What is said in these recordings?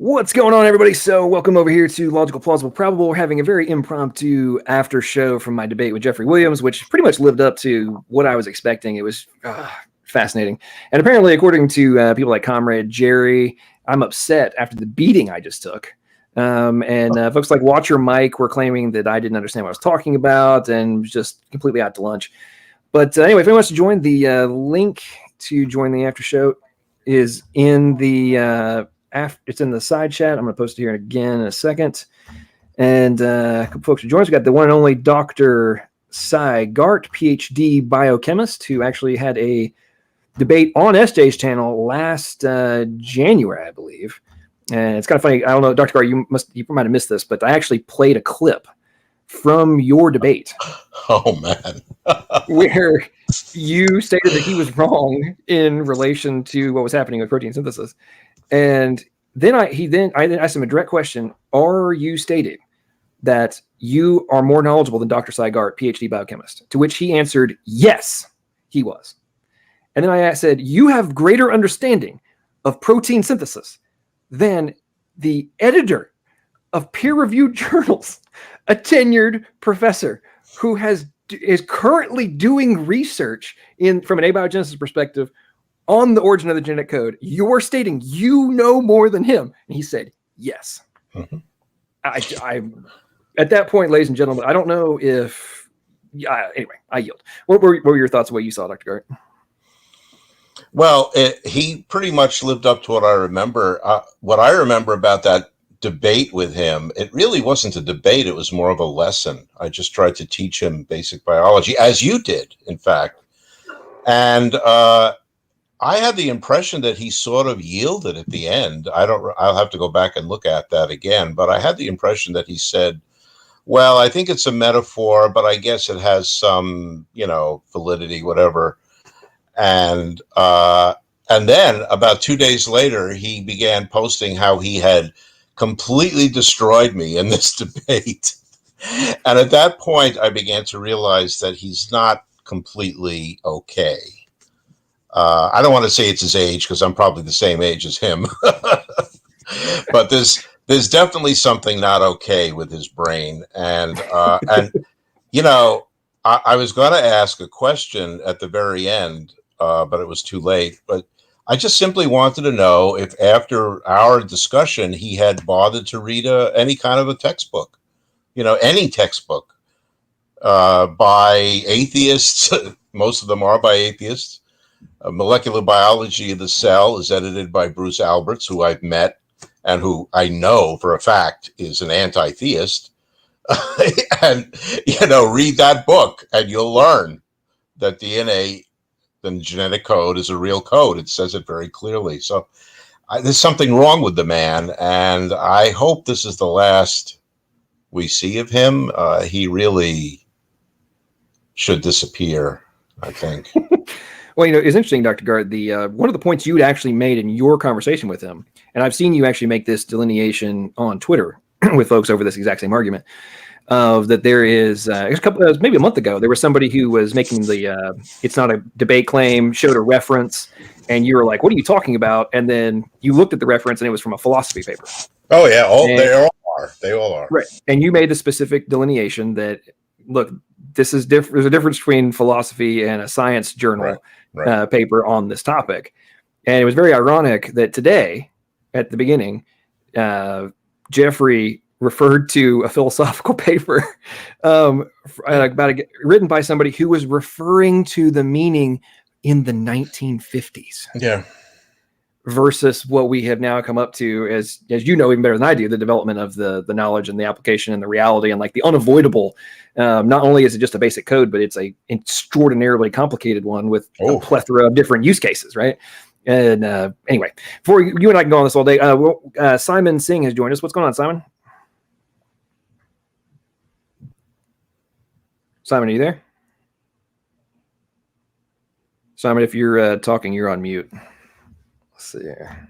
What's going on, everybody? So welcome over here to Logical, Plausible, Probable. We're having a very impromptu after show from my debate with Jeffrey Williams, which pretty much lived up to what I was expecting. It was fascinating. And apparently, according to people like Comrade Jerry, I'm upset after the beating I just took. Folks like Watch Your Mic were claiming that I didn't understand what I was talking about and was just completely out to lunch. But anyway, if anyone wants to join, the link to join the after show is in the... it's in the side chat. I'm going to post it here again in a second. And a couple folks who joined us. We got the one and only Dr. Cy Gart, PhD biochemist, who actually had a debate on SJ's channel last January, I believe. And it's kind of funny. I don't know, Dr. Gart, you might have missed this, but I actually played a clip from your debate. Oh, man. Where you stated that he was wrong in relation to what was happening with protein synthesis. And then I asked him a direct question. Are you stating that you are more knowledgeable than Dr. Cy Gart, PhD biochemist? To which he answered, yes, he was. And then I said, you have greater understanding of protein synthesis than the editor of peer-reviewed journals, a tenured professor who is currently doing research from an abiogenesis perspective on the origin of the genetic code. You're stating you know more than him. And he said, yes. Mm-hmm. I at that point, ladies and gentlemen, I don't know if... anyway, I yield. What were your thoughts of what you saw, Dr. Gart? Well, he pretty much lived up to what I remember. What I remember about that debate with him, it really wasn't a debate. It was more of a lesson. I just tried to teach him basic biology, as you did, in fact. And I had the impression that he sort of yielded at the end. I'll have to go back and look at that again. But I had the impression that he said, well, I think it's a metaphor, but I guess it has some, validity, whatever. And then about 2 days later, he began posting how he had completely destroyed me in this debate. And at that point, I began to realize that he's not completely okay. I don't want to say it's his age because I'm probably the same age as him. But there's definitely something not okay with his brain. And I was going to ask a question at the very end, but it was too late. But I just simply wanted to know if after our discussion, he had bothered to read any kind of a textbook, any textbook by atheists. Most of them are by atheists. Molecular Biology of the Cell is edited by Bruce Alberts, who I've met and who I know for a fact is an anti-theist. And, read that book and you'll learn that DNA, the genetic code, is a real code. It says it very clearly. So there's something wrong with the man, and I hope this is the last we see of him. He really should disappear, I think. Well, it's interesting, Dr. Gart. One of the points you actually made in your conversation with him, and I've seen you actually make this delineation on Twitter with folks over this exact same argument, that there is maybe a month ago, there was somebody who was making it's not a debate claim, showed a reference, and you were like, what are you talking about? And then you looked at the reference and it was from a philosophy paper. Oh, yeah. They all are. Right. And you made the specific delineation that, look, this is there's a difference between philosophy and a science journal paper on this topic. And it was very ironic that today, at the beginning, Jeffrey referred to a philosophical paper written by somebody who was referring to the meaning in the 1950s. Yeah. Versus what we have now come up to, as you know even better than I do, the development of the knowledge and the application and the reality and like the unavoidable. Not only is it just a basic code, but it's a extraordinarily complicated one with a plethora of different use cases, right? And anyway, before you and I can go on this all day, Simon Singh has joined us. What's going on, Simon? Simon, are you there? Simon, if you're talking, you're on mute. Let's see here.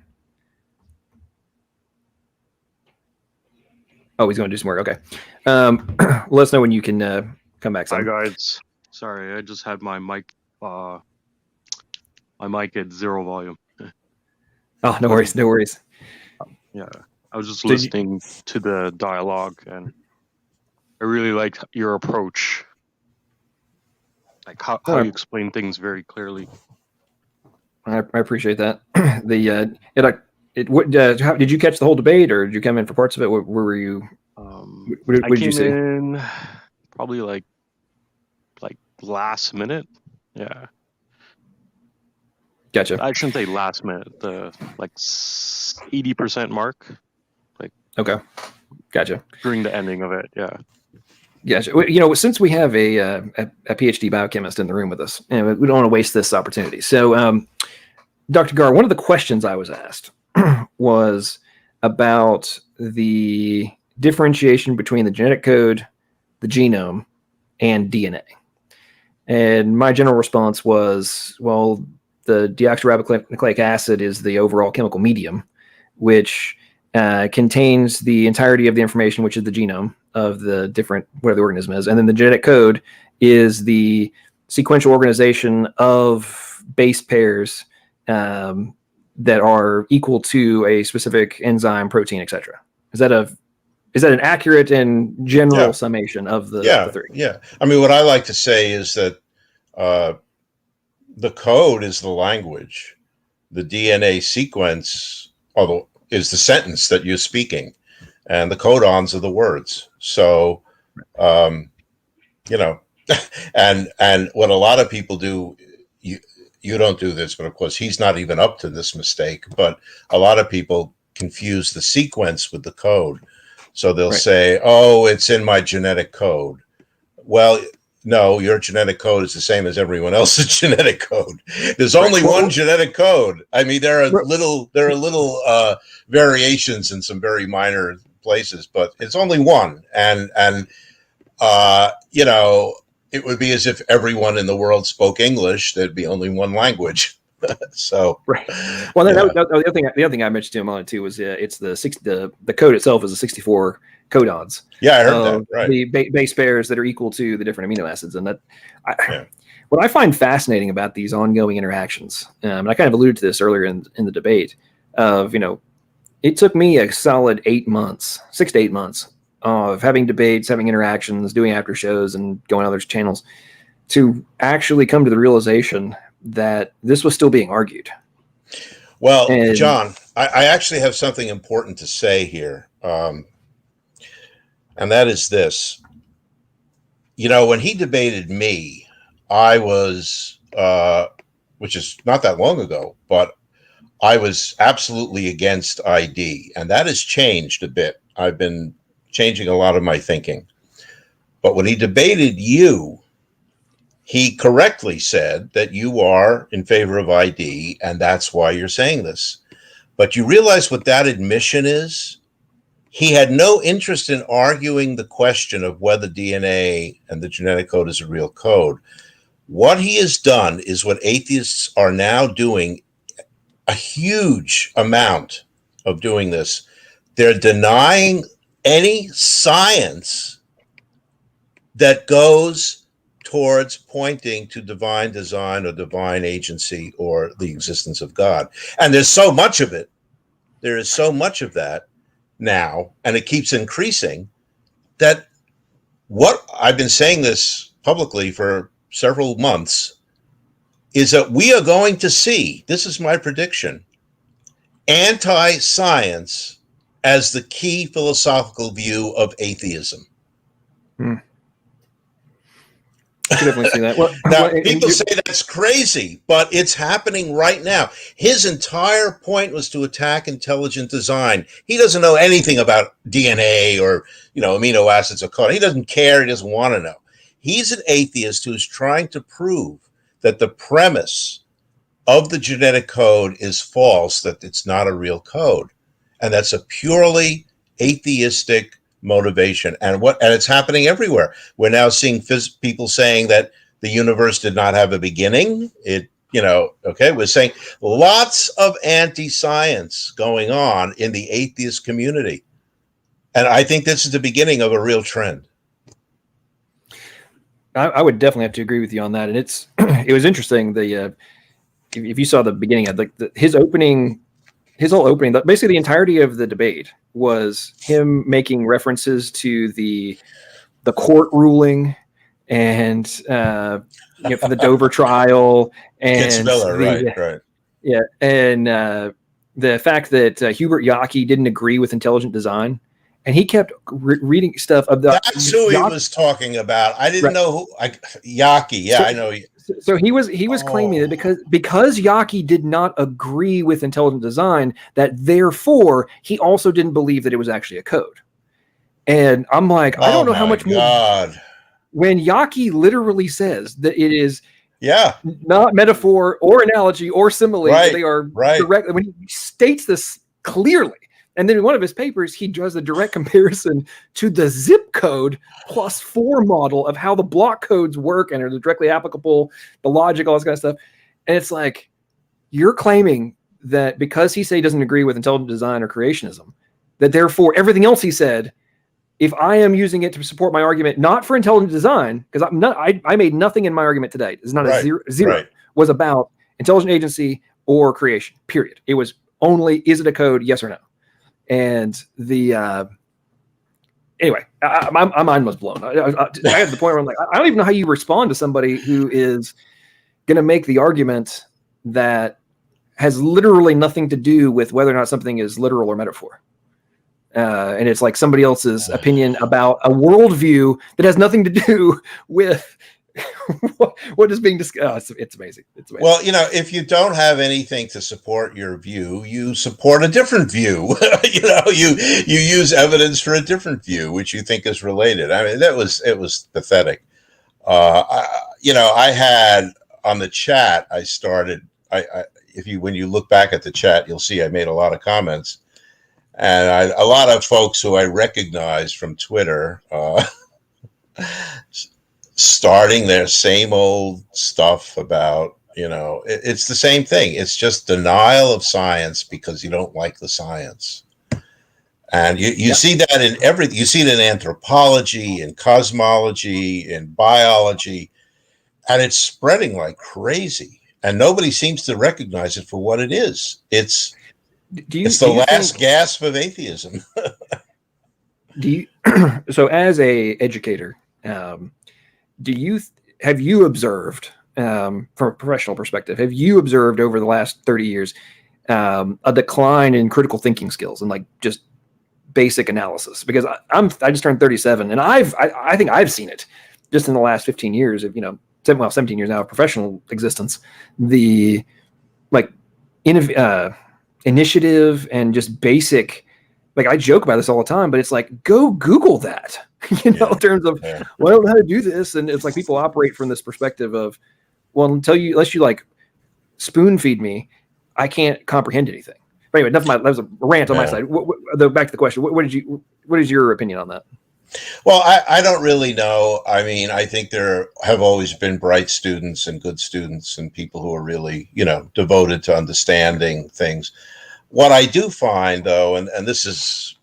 Oh, he's going to do some work. Okay. Let us know when you can come back, Simon. Hi, guys. Sorry, I just had my mic at 0 volume. Oh, no worries. Yeah. was just listening to the dialogue, and I really liked your approach, like how you explain things very clearly. I appreciate that. How, did you catch the whole debate, or did you come in for parts of it? Where were you? What I did you came see? in probably like last minute. Yeah. Gotcha. I shouldn't say last minute. The 80% mark. Okay. Gotcha. During the ending of it. Yeah. Gotcha. You know, since we have a PhD biochemist in the room with us, we don't want to waste this opportunity. So, Dr. Gar, one of the questions I was asked was about the differentiation between the genetic code, the genome, and DNA. And my general response was, well, the deoxyribonucleic acid is the overall chemical medium, which contains the entirety of the information, which is the genome of the different, whatever the organism is. And then the genetic code is the sequential organization of base pairs that are equal to a specific enzyme, protein, etc. Is that an accurate and general summation of the three? Yeah. I mean, what I like to say is that the code is the language. The DNA sequence is the sentence that you're speaking, and the codons are the words. So, you know, and what a lot of people do, you don't do this, but of course he's not even up to this mistake, but a lot of people confuse the sequence with the code. So they'll say, oh, it's in my genetic code. Well, no, your genetic code is the same as everyone else's genetic code. There's only one genetic code. I mean, there are little variations in some very minor places, but it's only one. And you know, it would be as if everyone in the world spoke English. There'd be only one language. So Well, the other thing I mentioned to him on it too was it's the code itself is a 64 codons. Yeah, I heard that. Right. The base pairs that are equal to the different amino acids, and that what I find fascinating about these ongoing interactions, and I kind of alluded to this earlier in the debate, of it took me a solid 6 to 8 months of having debates, having interactions, doing after shows, and going on other channels to actually come to the realization that this was still being argued. Well, John, I actually have something important to say here. And that is this. When he debated me, I was, which is not that long ago, but I was absolutely against ID. And that has changed a bit. I've been changing a lot of my thinking. But when he debated you, he correctly said that you are in favor of ID, and that's why you're saying this. But you realize what that admission is? He had no interest in arguing the question of whether DNA and the genetic code is a real code. What he has done is what atheists are now doing, a huge amount of doing this. They're denying any science that goes towards pointing to divine design or divine agency or the existence of God. And there's so much of it. There is so much of that now, and it keeps increasing, that what I've been saying this publicly for several months is that we are going to see, this is my prediction, anti-science as the key philosophical view of atheism. I can definitely see that. Now, people say that's crazy, but it's happening right now. His entire point was to attack intelligent design. He doesn't know anything about DNA or, amino acids or code. He doesn't care. He doesn't want to know. He's an atheist who's trying to prove that the premise of the genetic code is false, that it's not a real code. And that's a purely atheistic motivation. And it's happening everywhere. We're now seeing people saying that the universe did not have a beginning. We're saying lots of anti-science going on in the atheist community. And I think this is the beginning of a real trend. I would definitely have to agree with you on that. And it was interesting. If you saw the beginning of his opening his whole opening, basically the entirety of the debate was him making references to the court ruling and for the Dover trial and right. Yeah, and the fact that Hubert Yockey didn't agree with intelligent design, and he kept reading stuff about. That's who he was talking about. I didn't know who. Yockey, yeah, I know. So he was claiming that because Yockey did not agree with intelligent design, that therefore he also didn't believe that it was actually a code. And I'm like, I don't know how much more. When Yockey literally says that it is not metaphor or analogy or simile, they are direct. When he states this clearly, and then in one of his papers, he does a direct comparison to the zip code +4 model of how the block codes work and are directly applicable, the logic, all this kind of stuff. And it's like, you're claiming that because he doesn't agree with intelligent design or creationism, that therefore everything else he said, if I am using it to support my argument, not for intelligent design, because I made nothing in my argument today. It's not a zero. Was about intelligent agency or creation, period. It was only, is it a code? Yes or no. And anyway, my mind was blown. I got to the point where I'm like, I don't even know how you respond to somebody who is going to make the argument that has literally nothing to do with whether or not something is literal or metaphor. And it's like somebody else's opinion about a worldview that has nothing to do with what is being discussed. It's amazing. It's amazing. Well, if you don't have anything to support your view, you support a different view. You use evidence for a different view, which you think is related. I mean, it was pathetic. I had on the chat, I started. When you look back at the chat, you'll see I made a lot of comments. And a lot of folks who I recognize from Twitter starting their same old stuff about, it's the same thing. It's just denial of science because you don't like the science. And you see that in everything. You see it in anthropology, in cosmology, in biology, and it's spreading like crazy. And nobody seems to recognize it for what it is. It's the last gasp of atheism. So as a educator, have you observed, from a professional perspective, have you observed over the last 30 years a decline in critical thinking skills and like just basic analysis? Because I just turned 37, and I think I've seen it just in the last 15 years of 17 years now of professional existence. The initiative and just basic, I joke about this all the time, but it's like, go Google that, in terms of, well, I don't know how to do this. And it's like people operate from this perspective of, well, unless you spoon feed me, I can't comprehend anything. But anyway, that was a rant on my side. Back to the question. What is your opinion on that? Well, I don't really know. I mean, I think there have always been bright students and good students and people who are really, devoted to understanding things. What I do find, though, and this is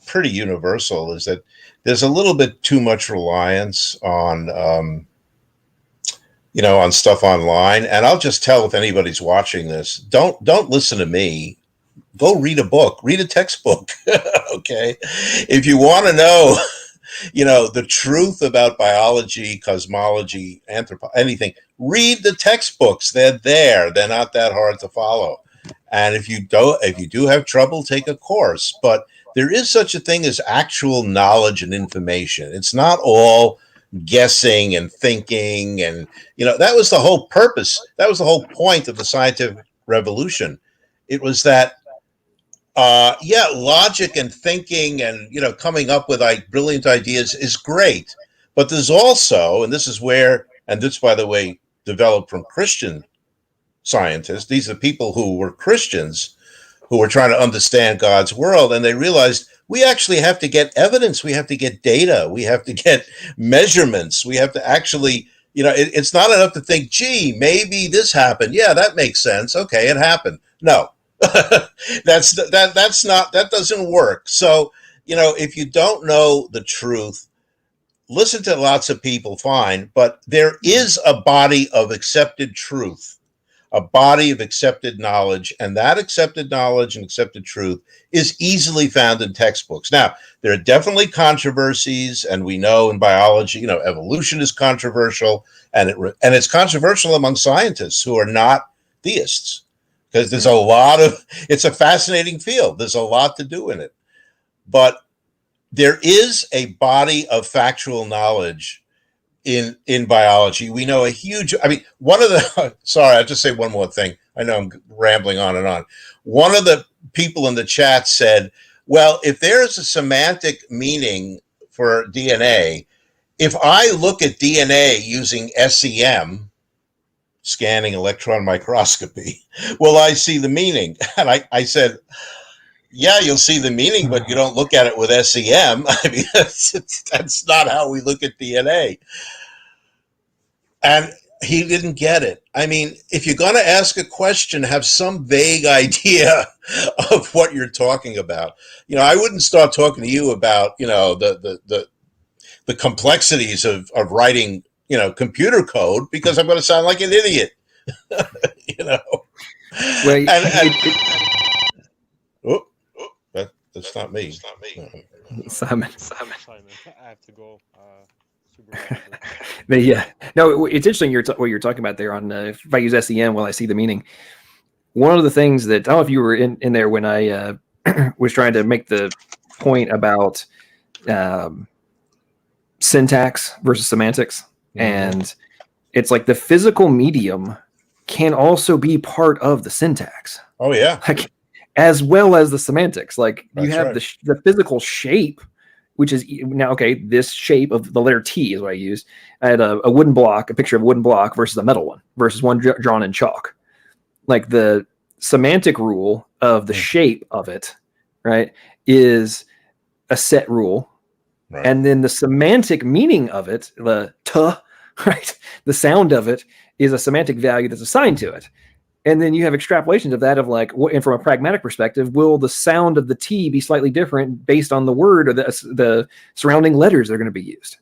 pretty universal, is that there's a little bit too much reliance on, on stuff online. And I'll just tell if anybody's watching this, don't listen to me. Go read a book, read a textbook. Okay. If you want to know, the truth about biology, cosmology, anything, read the textbooks. They're there. They're not that hard to follow. And if you do have trouble, take a course. But there is such a thing as actual knowledge and information. It's not all guessing and thinking. And, that was the whole purpose. That was the whole point of the scientific revolution. It was that, logic and thinking and, coming up with brilliant ideas is great. But there's also, and this, by the way, developed from Christian scientists. These are people who were Christians who were trying to understand God's world. And they realized we actually have to get evidence. We have to get data. We have to get measurements. We have to actually, it's not enough to think, gee, maybe this happened. Yeah, that makes sense. Okay, it happened. No. That doesn't work. So, if you don't know the truth, listen to lots of people, fine, but there is a body of accepted truth. a body of accepted knowledge, and that accepted knowledge and accepted truth is easily found in textbooks. Now, there are definitely controversies, and we know in biology, evolution is controversial, and it's controversial among scientists who are not theists, because there's it's a fascinating field. There's a lot to do in it. But there is a body of factual knowledge in biology. We know one of the, sorry, I'll just say one more thing. I know I'm rambling on and on. One of the people in the chat said, well, if there's a semantic meaning for DNA, if I look at DNA using SEM, scanning electron microscopy, will I see the meaning? And I said, yeah, you'll see the meaning, but you don't look at it with SEM. I mean, that's not how we look at DNA. And he didn't get it. I mean, if you're going to ask a question, have some vague idea of what you're talking about. I wouldn't start talking to you about, the complexities of writing, computer code, because I'm going to sound like an idiot. Well, that's not me. It's not me. Simon. I have to go. But yeah, no, it's interesting what you're talking about there on if I use SEM, will I see the meaning? One of the things that, I don't know if you were in there when I was trying to make the point about syntax versus semantics. Mm-hmm. And it's like the physical medium can also be part of the syntax. Oh, yeah. Like, as well as the semantics. Like, you have right. the physical shape, which is now, okay, this shape of the letter T is what I used. I had a wooden block, a picture of a wooden block versus a metal one, versus one drawn in chalk. Like, the semantic rule of the shape of it, right, is a set rule. Right. And then the semantic meaning of it, the t, right, the sound of it is a semantic value that's assigned to it. And then you have extrapolations of that, of like, and from a pragmatic perspective, will the sound of the T be slightly different based on the word or the surrounding letters that are going to be used?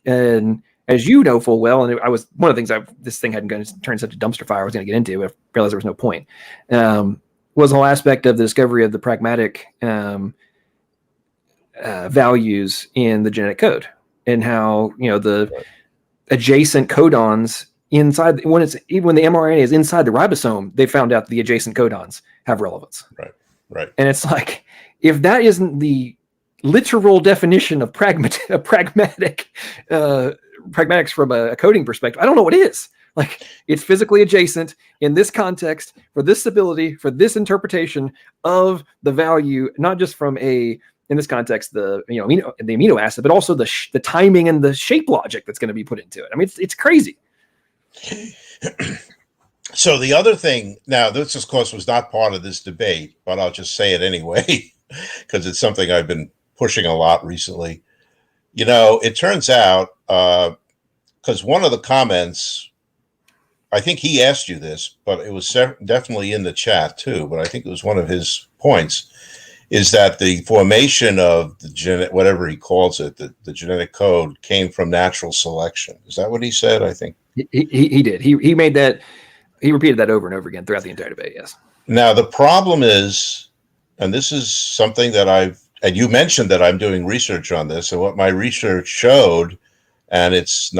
And as you know full well, and I was one of the things this thing hadn't going to turn such a dumpster fire I was going to get into, but I realized there was no point. Was the whole aspect of the discovery of the pragmatic values in the genetic code, and how the adjacent codons inside, when the mRNA is inside the ribosome, they found out the adjacent codons have relevance. Right. And it's like, if that isn't the literal definition of pragmatics from a coding perspective, I don't know what is. Like, it's physically adjacent in this context for this stability, for this interpretation of the value, not just from in this context, the amino acid, but also the timing and the shape logic that's going to be put into it. I mean, it's crazy. So the other thing, now this of course was not part of this debate, but I'll just say it anyway, because it's something I've been pushing a lot recently. It turns out, because one of the comments, I think he asked you this, but it was definitely in the chat too, but I think it was one of his points, is that the formation of the whatever he calls it, the genetic code, came from natural selection. Is that what he said? I think he did. He made that. He repeated that over and over again throughout the entire debate. Yes. Now the problem is, and this is something that and you mentioned that I'm doing research on this, and what my research showed, and it's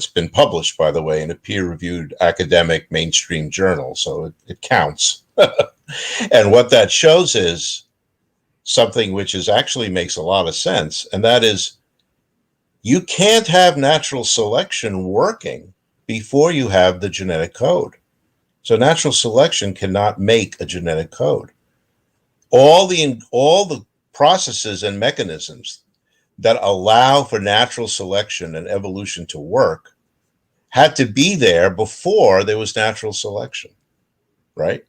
been published, by the way, in a peer-reviewed academic mainstream journal, so it counts. And what that shows is something which actually makes a lot of sense, and that is, you can't have natural selection working before you have the genetic code. So natural selection cannot make a genetic code. All the processes and mechanisms that allow for natural selection and evolution to work had to be there before there was natural selection, right?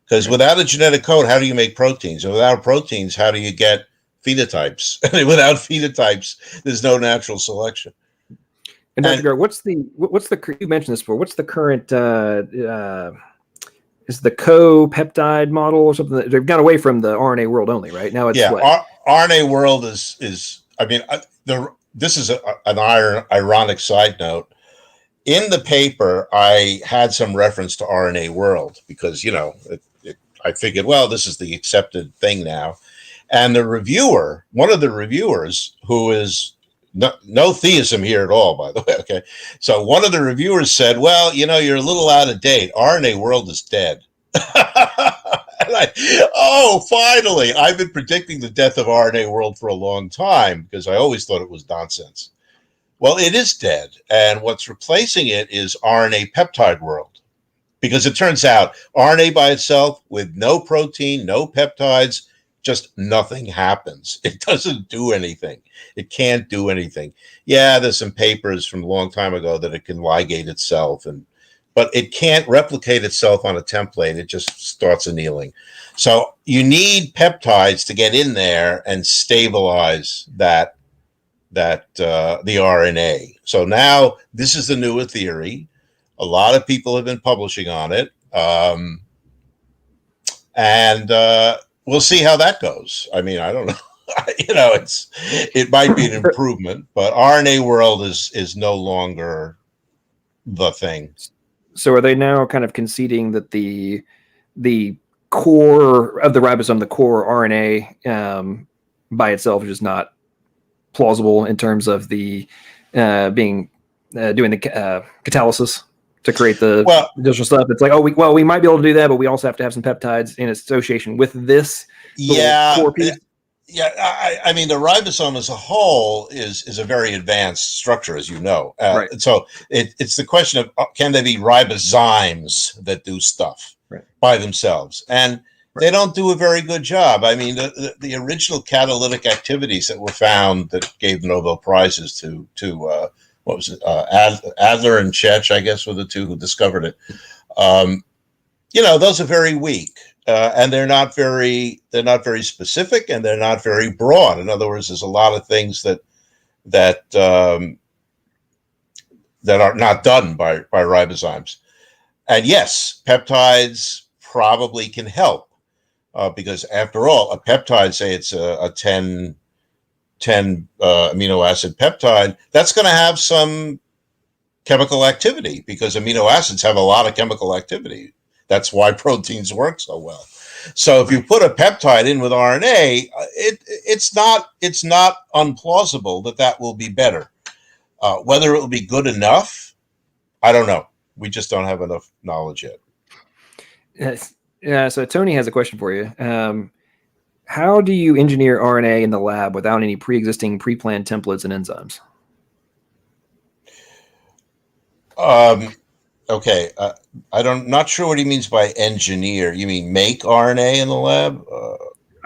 Because without a genetic code, how do you make proteins? And without proteins, how do you get phenotypes? And without phenotypes, there's no natural selection. And Dr. Gar, what's the you mentioned this before? What's the current is the co-peptide model or something? They've gone away from the RNA world only, right? Now it's RNA world is. I mean, this is an ironic side note. in the paper, I had some reference to RNA World because, I figured, well, this is the accepted thing now. And one of the reviewers, who is no theism here at all, by the way, okay? So one of the reviewers said, well, you're a little out of date. RNA World is dead. Finally, I've been predicting the death of RNA World for a long time because I always thought it was nonsense. Well, it is dead. And what's replacing it is RNA Peptide World. Because it turns out RNA by itself with no protein, no peptides, just nothing happens. It doesn't do anything. It can't do anything. Yeah, there's some papers from a long time ago that it can ligate itself, but it can't replicate itself on a template. It just starts annealing. So you need peptides to get in there and stabilize the RNA. So now this is the newer theory. A lot of people have been publishing on it. And we'll see how that goes. I mean, I don't know. It might be an improvement, but RNA World is no longer the thing. So are they now kind of conceding that the core of the ribosome, the core RNA by itself is just not plausible in terms of the doing the catalysis to create the additional stuff? It's like, we might be able to do that, but we also have to have some peptides in association with this core piece. Yeah, I mean, the ribosome as a whole is a very advanced structure, as you know. Right. So it's the question of, can there be ribozymes that do stuff by themselves? And they don't do a very good job. I mean, the original catalytic activities that were found that gave Nobel Prizes to what was it? Adler and Chech, I guess, were the two who discovered it. Those are very weak. And they're not very specific, and they're not very broad. In other words, there's a lot of things that are not done by ribozymes. And yes, peptides probably can help because, after all, a peptide, say it's a 10 amino acid peptide, that's going to have some chemical activity because amino acids have a lot of chemical activity. That's why proteins work so well. So if you put a peptide in with RNA, it's not unplausible that will be better. Whether it will be good enough, I don't know. We just don't have enough knowledge yet. Yes. Yeah. So Tony has a question for you. How do you engineer RNA in the lab without any pre-existing, pre-planned templates and enzymes? Okay, not sure what he means by engineer. You mean make RNA in the lab?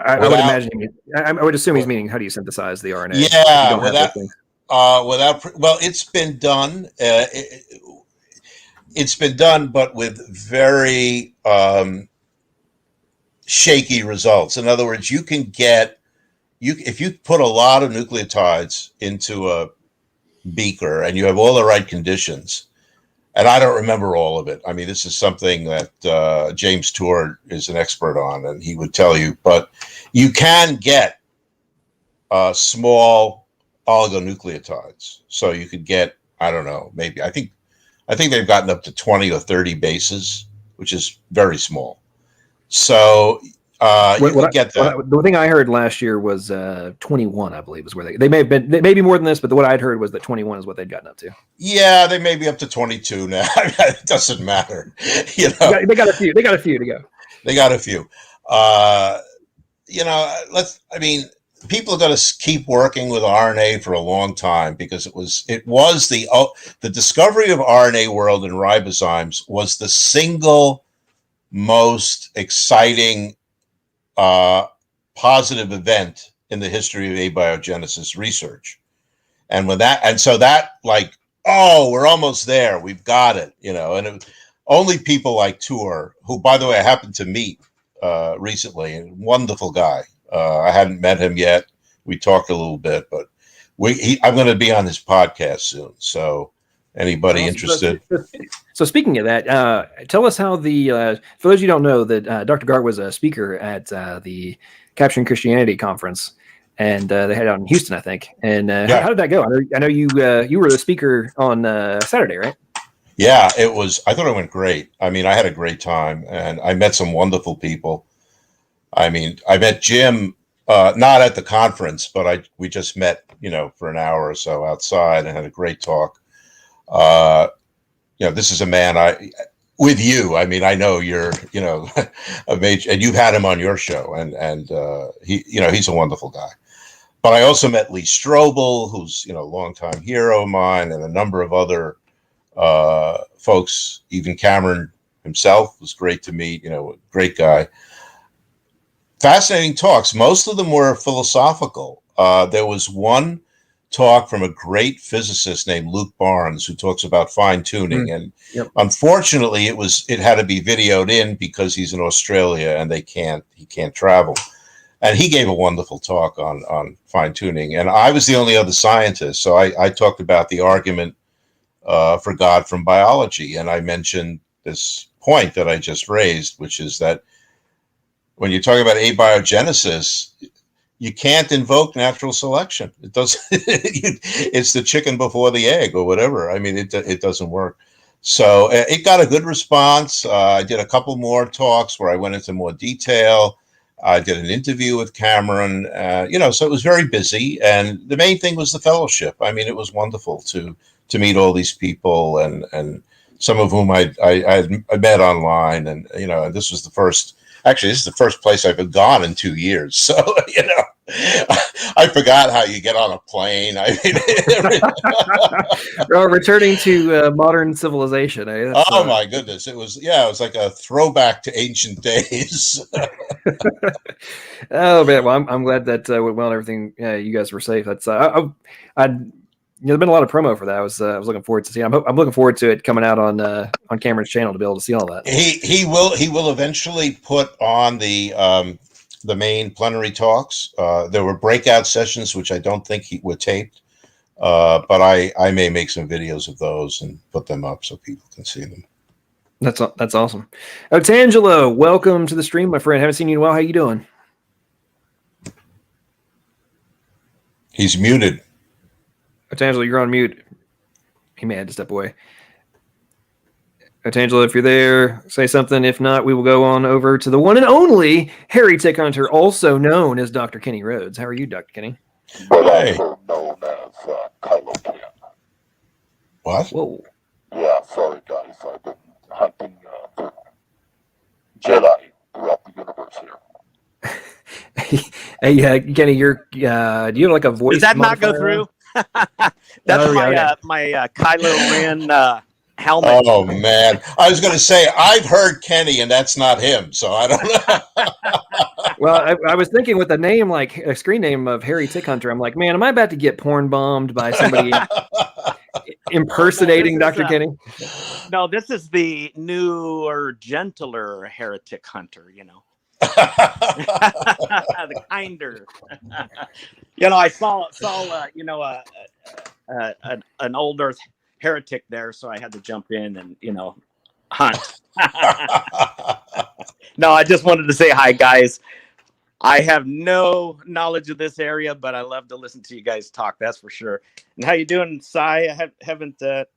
I would imagine. I would assume he's meaning how do you synthesize the RNA? Yeah, it's been done. It's been done, but with very shaky results. In other words, you can get if you put a lot of nucleotides into a beaker and you have all the right conditions. And I don't remember all of it. I mean, this is something that James Tour is an expert on, and he would tell you. But you can get small oligonucleotides. So you could get, I don't know, maybe I think they've gotten up to 20 or 30 bases, which is very small. So you could get that. The thing I heard last year was 21, I believe, is where they may have been. They may be more than this, but what I'd heard was that 21 is what they'd gotten up to. Yeah, they may be up to 22 now. It doesn't matter. They got a few. They got a few to go. They got a few. People are going to keep working with RNA for a long time because it was the discovery of RNA World and ribozymes was the single most exciting positive event in the history of abiogenesis research. And we're almost there. We've got it, and only people like Tour, who, by the way, I happened to meet recently, a wonderful guy. I hadn't met him yet. We talked a little bit, but I'm going to be on his podcast soon. So anybody interested? So speaking of that, tell us how for those of you who don't know, that Dr. Gart was a speaker at the Capturing Christianity conference, and they had it out in Houston, I think. And how did that go? I know you were the speaker on Saturday, right? Yeah, it was. I thought it went great. I mean, I had a great time, and I met some wonderful people. I mean, I met Jim, not at the conference, but we just met, for an hour or so outside and had a great talk. This is a man with you. I mean, I know you're, a major, and you've had him on your show, and he, he's a wonderful guy. But I also met Lee Strobel, who's, a longtime hero of mine, and a number of other folks. Even Cameron himself was great to meet, great guy. Fascinating talks. Most of them were philosophical. There was one talk from a great physicist named Luke Barnes who talks about fine tuning, and unfortunately it had to be videoed in because he's in Australia and he can't travel. And he gave a wonderful talk on fine tuning, and I was the only other scientist, so I talked about the argument for God from biology, and I mentioned this point that I just raised, which is that when you talk about abiogenesis, you can't invoke natural selection. It doesn't. It's the chicken before the egg, or whatever. I mean, it doesn't work. So it got a good response. I did a couple more talks where I went into more detail. I did an interview with Cameron. So it was very busy, and the main thing was the fellowship. I mean, it was wonderful to meet all these people, and some of whom I met online, and and this was the first. Actually, this is the first place I've gone in 2 years. So, I forgot how you get on a plane. I mean, well, returning to modern civilization. Oh my goodness. It was like a throwback to ancient days. Oh man. Well, I'm glad that went well and everything. You guys were safe. That's, there's been a lot of promo for that. I was looking forward to seeing. I'm looking forward to it coming out on Cameron's channel to be able to see all that. He will eventually put on the main plenary talks. There were breakout sessions which I don't think were taped, but I may make some videos of those and put them up so people can see them. That's awesome. Tangelo, welcome to the stream, my friend. Haven't seen you in a while. How you doing? He's muted. Tangelo, you're on mute. He may have to step away. Tangelo, if you're there, say something. If not, we will go on over to the one and only Harry Tick Hunter, also known as Dr. Kenny Rhodes. How are you, Dr. Kenny? But also known as Kylo Ken. What? Whoa. Yeah, sorry guys. I've been hunting for Jedi throughout the universe here. Hey, Kenny, do you have like a voice? Does that not go through? That's my Kylo Ren helmet. Oh man, I was going to say I've heard Kenny, and that's not him, so I don't know. Well, I was thinking with a name like a screen name of Harry Tick Hunter, I'm like, man, am I about to get porn bombed by somebody impersonating Dr. Kenny? No, this is the newer, gentler heretic hunter. The kinder. I saw an old Earth heretic there, so I had to jump in and hunt. No, I just wanted to say hi, guys. I have no knowledge of this area, but I love to listen to you guys talk. That's for sure. And how you doing, Cy? I haven't talked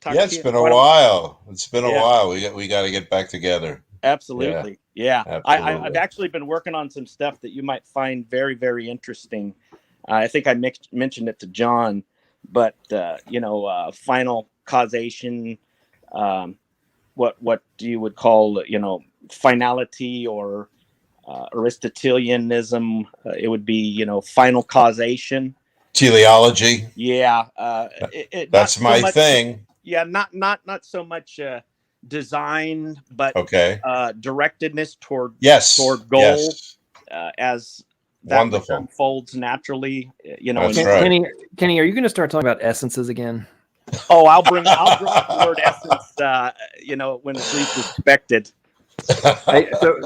to you. It's been a while. It's been a while. We got to get back together. Absolutely. Yeah. Absolutely. I've actually been working on some stuff that you might find very, very interesting. I think I mentioned it to John, but final causation, what you would call finality or Aristotelianism. It would be final causation. Teleology. Yeah. That's my thing. Yeah, not so much design, but directedness toward goal. Yes. As that unfolds naturally, That's right. Kenny, are you going to start talking about essences again? Oh, I'll bring the word essence, when it's least expected.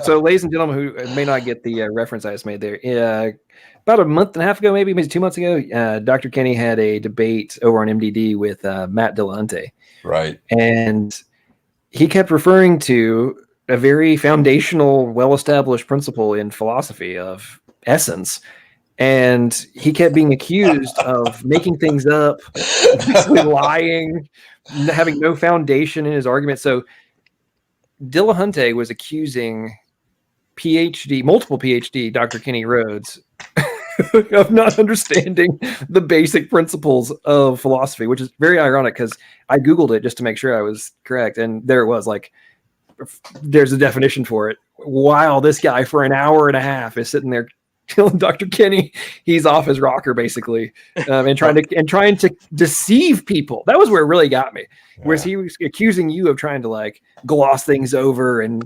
So, ladies and gentlemen who may not get the reference I just made there, about a month and a half ago, maybe 2 months ago, Dr. Kenny had a debate over on MDD with Matt Delante. Right. And he kept referring to a very foundational, well-established principle in philosophy of essence. And he kept being accused of making things up, basically lying, having no foundation in his argument. So Dillahunty was accusing multiple PhD Dr. Kenny Rhodes of not understanding the basic principles of philosophy, which is very ironic because I Googled it just to make sure I was correct. And there it was, like, there's a definition for it. While this guy for an hour and a half is sitting there telling Dr. Kenny he's off his rocker, basically, and trying to deceive people. That was where it really got me. Whereas he was accusing you of trying to, like, gloss things over and,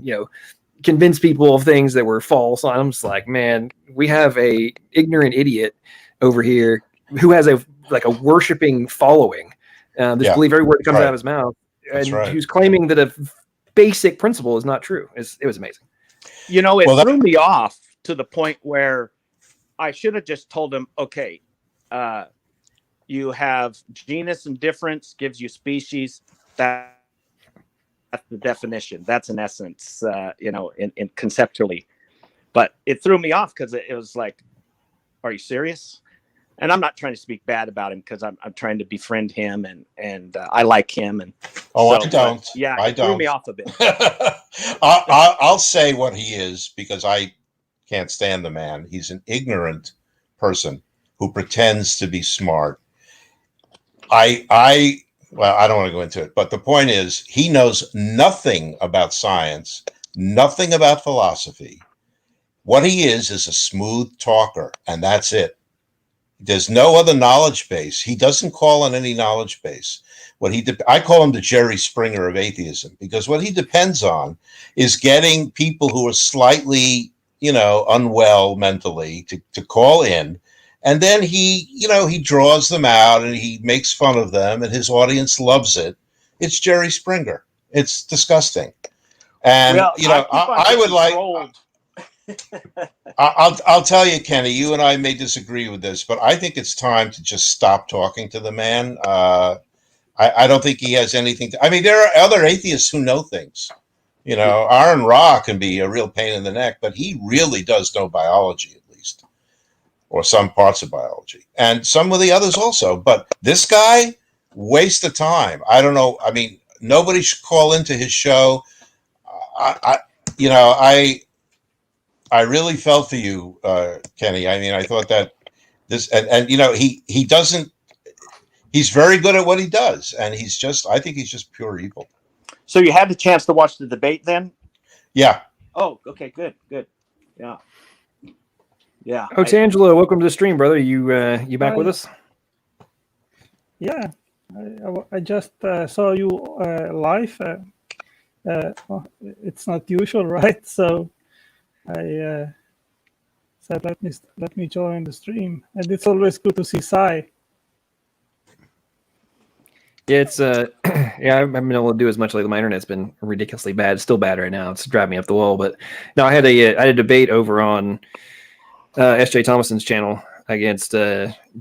convince people of things that were false. I'm just like, man, we have a ignorant idiot over here who has a worshiping following. Just believe every word that comes out of his mouth, and who's claiming that a basic principle is not true. It was amazing. It threw me off to the point where I should have just told him, okay, you have genus and difference gives you species. That's the definition. That's an essence, in conceptually. But it threw me off because it was like, are you serious? And I'm not trying to speak bad about him because I'm trying to befriend him and I like him. And I don't. It threw me off a bit. I'll say what he is because I can't stand the man. He's an ignorant person who pretends to be smart. Well, I don't want to go into it, but the point is he knows nothing about science, nothing about philosophy. What he is a smooth talker, and that's it. There's no other knowledge base. He doesn't call on any knowledge base. I call him the Jerry Springer of atheism, because what he depends on is getting people who are slightly, unwell mentally to call in. And then he draws them out and he makes fun of them and his audience loves it. It's Jerry Springer. It's disgusting. And, I would like, I'll tell you, Kenny, you and I may disagree with this, but I think it's time to just stop talking to the man. I don't think he has anything there are other atheists who know things. Aaron Ra can be a real pain in the neck, but he really does know biology, at least, or some parts of biology, and some of the others also. But this guy, waste of time. I don't know. Nobody should call into his show. I really felt for you, Kenny. I thought that this, and he doesn't. He's very good at what he does, and I think he's just pure evil. So you had the chance to watch the debate then? Yeah. Oh, okay, good. Yeah. Yeah. Tangelo, welcome to the stream, brother. You back with us? Yeah, I just saw you live. It's not usual, right? So I said, let me join the stream, and it's always good to see Sai. Yeah, it's I haven't been able to do as much lately. My internet's been ridiculously bad. It's still bad right now. It's driving me up the wall. But no, I had a debate over on S.J. Thomason's channel against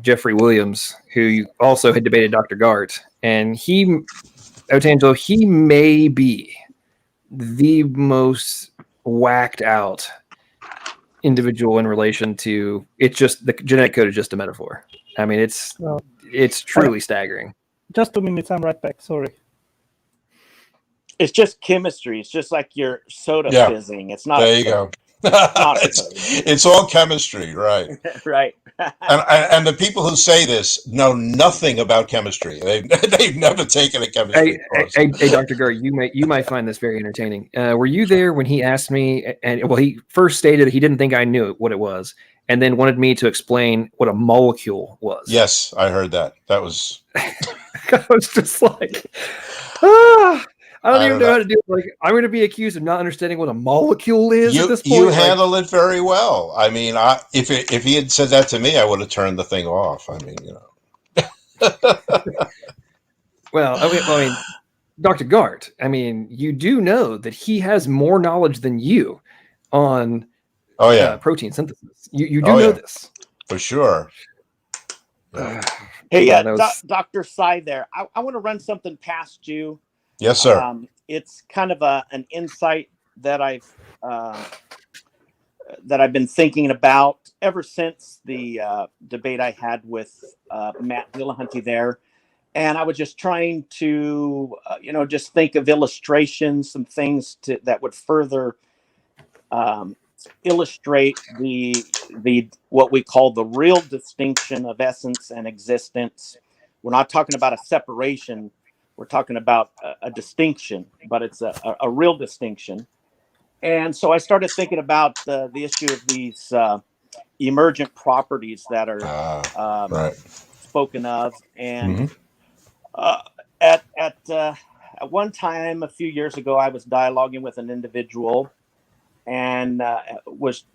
Jeffrey Williams, who also had debated Dr. Gart, and Otangelo, he may be the most whacked out individual in relation to the genetic code is just a metaphor. It's truly staggering. Just 2 minutes, I'm right back. Sorry. It's just chemistry. It's just like your soda fizzing. It's not. There you go. It's all chemistry, right? Right. and the people who say this know nothing about chemistry. They've never taken a chemistry course. Hey, Dr. Gart, you might find this very entertaining. Were you there when he asked me? And he first stated he didn't think I knew what it was, and then wanted me to explain what a molecule was. Yes, I heard that. That was. I was just like, I don't even know how to do it. Like, I'm going to be accused of not understanding what a molecule is at this point. You handle it very well. If he had said that to me, I would have turned the thing off. Well, Dr. Gart, you do know that he has more knowledge than you on protein synthesis. You do know this. For sure. Hey, Dr. Sai there. I want to run something past you. Yes, sir. It's kind of an insight that I've been thinking about ever since the debate I had with Matt Dillahunty there. And I was just trying to, just think of illustrations, some things that would further illustrate the what we call the real distinction of essence and existence. We're not talking about a separation. We're talking about a distinction, but it's a real distinction. And so I started thinking about the issue of these emergent properties that are right. spoken of. And Mhm. at one time, a few years ago, I was dialoguing with an individual, and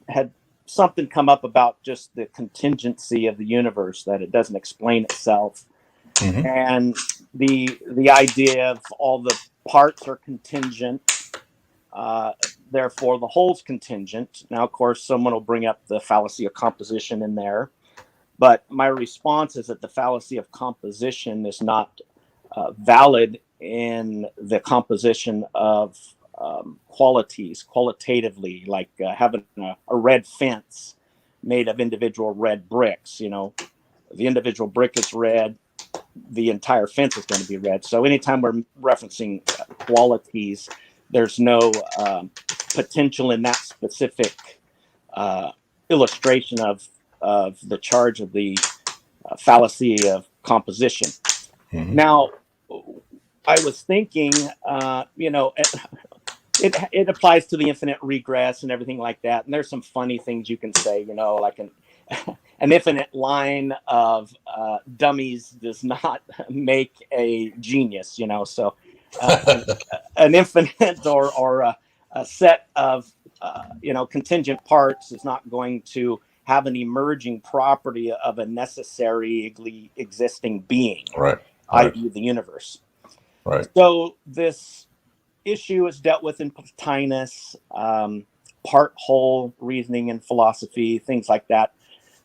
had something come up about just the contingency of the universe, that it doesn't explain itself, and the idea of all the parts are contingent, therefore the whole's contingent. Now, of course, someone will bring up the fallacy of composition in there, but my response is that the fallacy of composition is not valid in the composition of qualitatively, like having a red fence made of individual red bricks. The individual brick is red, the entire fence is going to be red. So anytime we're referencing qualities, there's no potential in that specific illustration of the charge of the fallacy of composition. Now, I was thinking, it applies to the infinite regress and everything like that. And there's some funny things you can say, like an infinite line of dummies does not make a genius, So an infinite or a set of, contingent parts is not going to have an emerging property of a necessarily existing being, Right. i.e. the universe. Right. So this issue is dealt with in Plotinus, part whole reasoning and philosophy, things like that.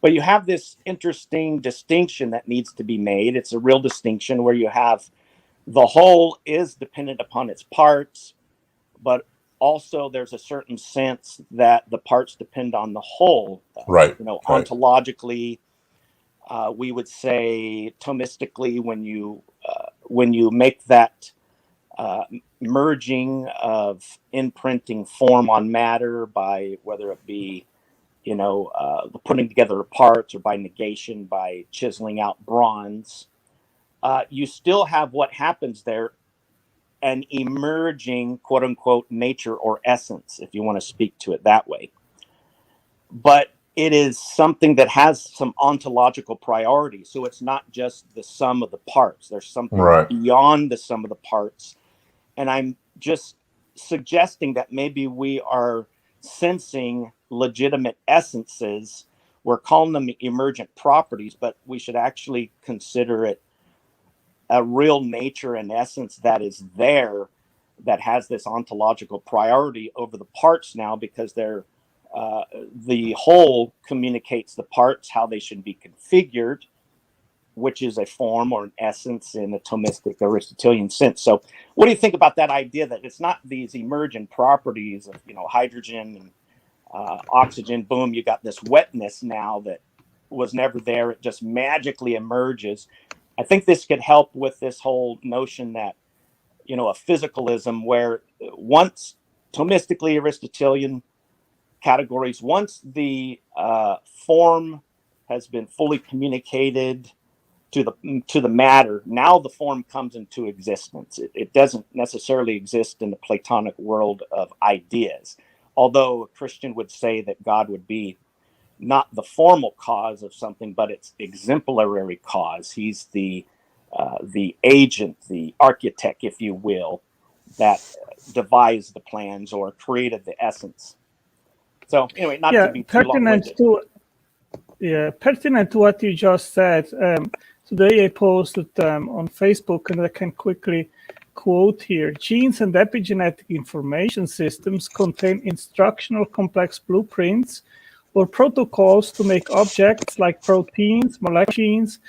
But you have this interesting distinction that needs to be made. It's a real distinction where you have the whole is dependent upon its parts, but also there's a certain sense that the parts depend on the whole. Right. Ontologically, we would say Thomistically, when you make that merging of imprinting form on matter by whether it be the putting together of parts, or by negation, by chiseling out bronze, you still have what happens there, an emerging quote unquote nature or essence, if you want to speak to it that way. But it is something that has some ontological priority. So it's not just the sum of the parts. There's something beyond the sum of the parts. And I'm just suggesting that maybe we are sensing legitimate essences. We're calling them emergent properties, but we should actually consider it a real nature and essence that is there, that has this ontological priority over the parts now, because they're the whole communicates the parts how they should be configured, which is a form or an essence in a Thomistic Aristotelian sense. So what do you think about that idea that it's not these emergent properties of, hydrogen and oxygen, boom, you got this wetness now that was never there. It just magically emerges. I think this could help with this whole notion that, a physicalism, where once Thomistically Aristotelian categories, once the form has been fully communicated to the matter, now the form comes into existence. It doesn't necessarily exist in the Platonic world of ideas, although a Christian would say that God would be not the formal cause of something, but its exemplary cause. He's the agent, the architect, if you will, that devised the plans or created the essence. So anyway, not to be too long-winded. Pertinent to what you just said. Today I posted on Facebook, and I can quickly quote here: genes and epigenetic information systems contain instructional complex blueprints or protocols to make objects like proteins, molecules,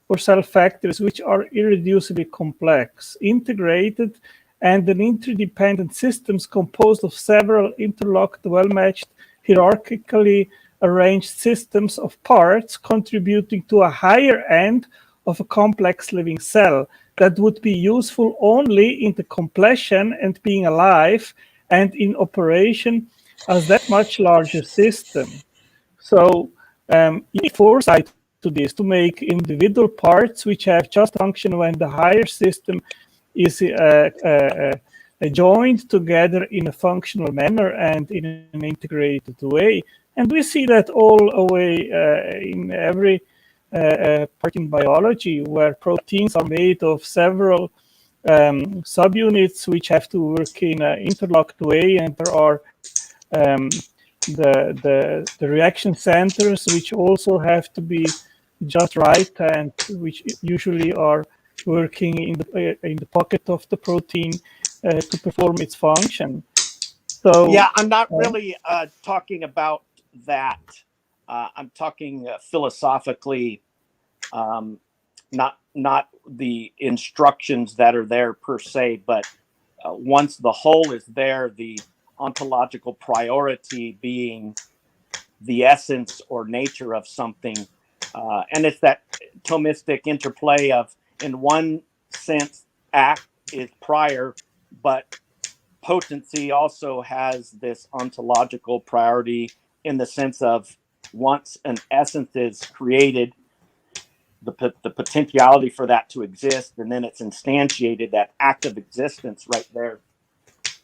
or cell factors, which are irreducibly complex, integrated, and an interdependent systems composed of several interlocked, well-matched, hierarchically arranged systems of parts contributing to a higher end of a complex living cell. that would be useful only in the completion and being alive and in operation as that much larger system. So you need foresight to this, to make individual parts which have just function when the higher system is joined together in a functional manner and in an integrated way. And we see that all the way in every part in biology, where proteins are made of several subunits which have to work in an interlocked way, and there are the reaction centers which also have to be just right, and which usually are working in the pocket of the protein to perform its function. So yeah, I'm not really talking about that. I'm talking philosophically, not the instructions that are there per se, but once the whole is there, the ontological priority being the essence or nature of something. And it's that Thomistic interplay of, in one sense, act is prior, but potency also has this ontological priority in the sense of, once an essence is created, the potentiality for that to exist, and then it's instantiated, that act of existence right there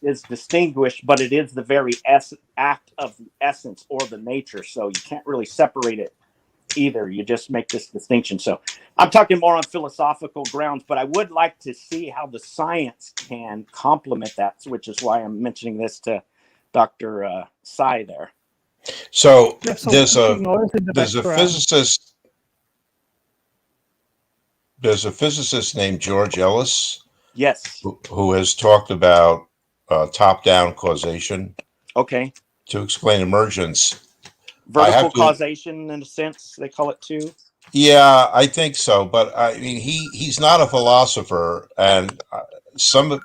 is distinguished, but it is the very act of the essence or the nature. So you can't really separate it either. You just make this distinction. So I'm talking more on philosophical grounds, but I would like to see how the science can complement that, which is why I'm mentioning this to Dr. Sai there. So Yeah, so there's there's a physicist. There's a physicist named George Ellis. Yes. Who has talked about top-down causation. Okay. To explain emergence. Vertical causation, in a sense, they call it too. Yeah, I think so. But I mean, he's not a philosopher, and some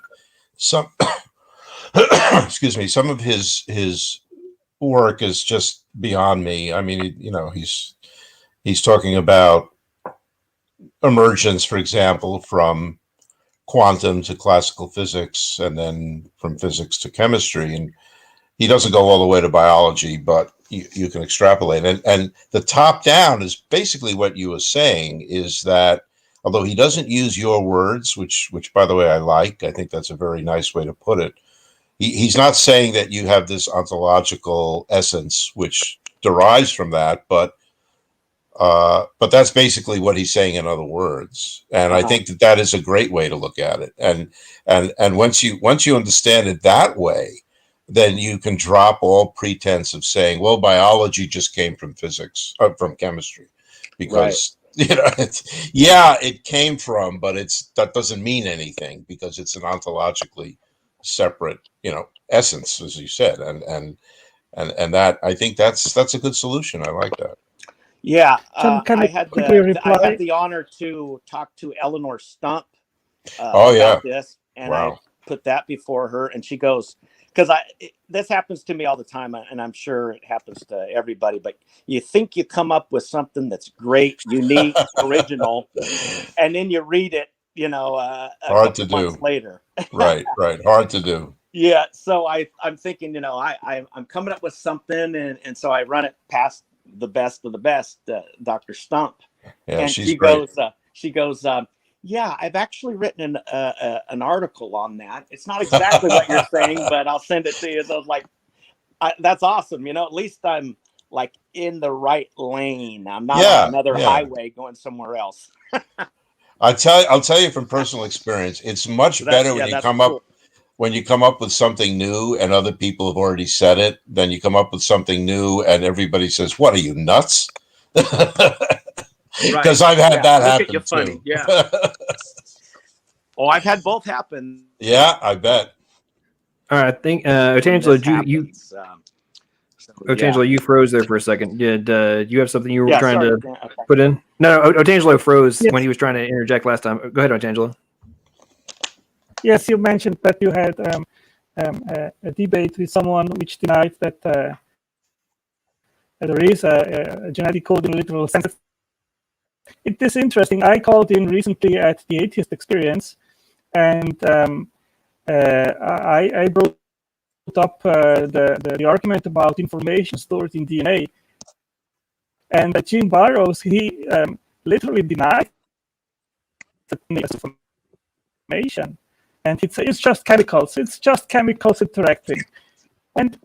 excuse me, some of his work is just beyond me. I mean, he's talking about emergence, for example, from quantum to classical physics, and then from physics to chemistry, and he doesn't go all the way to biology, but you can extrapolate. And the top down is basically what you were saying, is that although he doesn't use your words, which by the way, I think that's a very nice way to put it. He's not saying that you have this ontological essence, which derives from that, but that's basically what he's saying in other words. And I think that is a great way to look at it. And once you understand it that way, then you can drop all pretense of saying, well, biology just came from physics, from chemistry, because it came from, but that doesn't mean anything, because it's an ontologically separate, essence, as you said, and that, I think that's a good solution. I like that. Yeah, can I had the honor to talk to Eleanor Stump about this, and I put that before her, and she goes, because this happens to me all the time, and I'm sure it happens to everybody, but you think you come up with something that's great, unique, original, and then you read it, hard to do months later. right, hard to do. Yeah, so I'm thinking, I'm coming up with something, and so I run it past the best of the best, Dr. Stump, and she goes, yeah, I've actually written an article on that. It's not exactly what you're saying, but I'll send it to you. So I was like, that's awesome. At least I'm like in the right lane. I'm not on another highway going somewhere else. I'll tell you from personal experience, it's much better when you come up with something new and other people have already said it, then you come up with something new and everybody says, what are you, nuts? Because I've had that happen too. Yeah. I've had both happen. Yeah, I bet. All right, I think Otangelo, Otangelo, you froze there for a second. Did you have something you were trying to put in? No, Otangelo froze when he was trying to interject last time. Go ahead, Otangelo. Yes, you mentioned that you had a debate with someone which denied that there is a genetic code in a literal sense, it is interesting. I called in recently at the Atheist Experience, and I brought up the argument about information stored in DNA. And Jim Burrows, he literally denied that information. And it's just chemicals. It's just chemicals interacting. And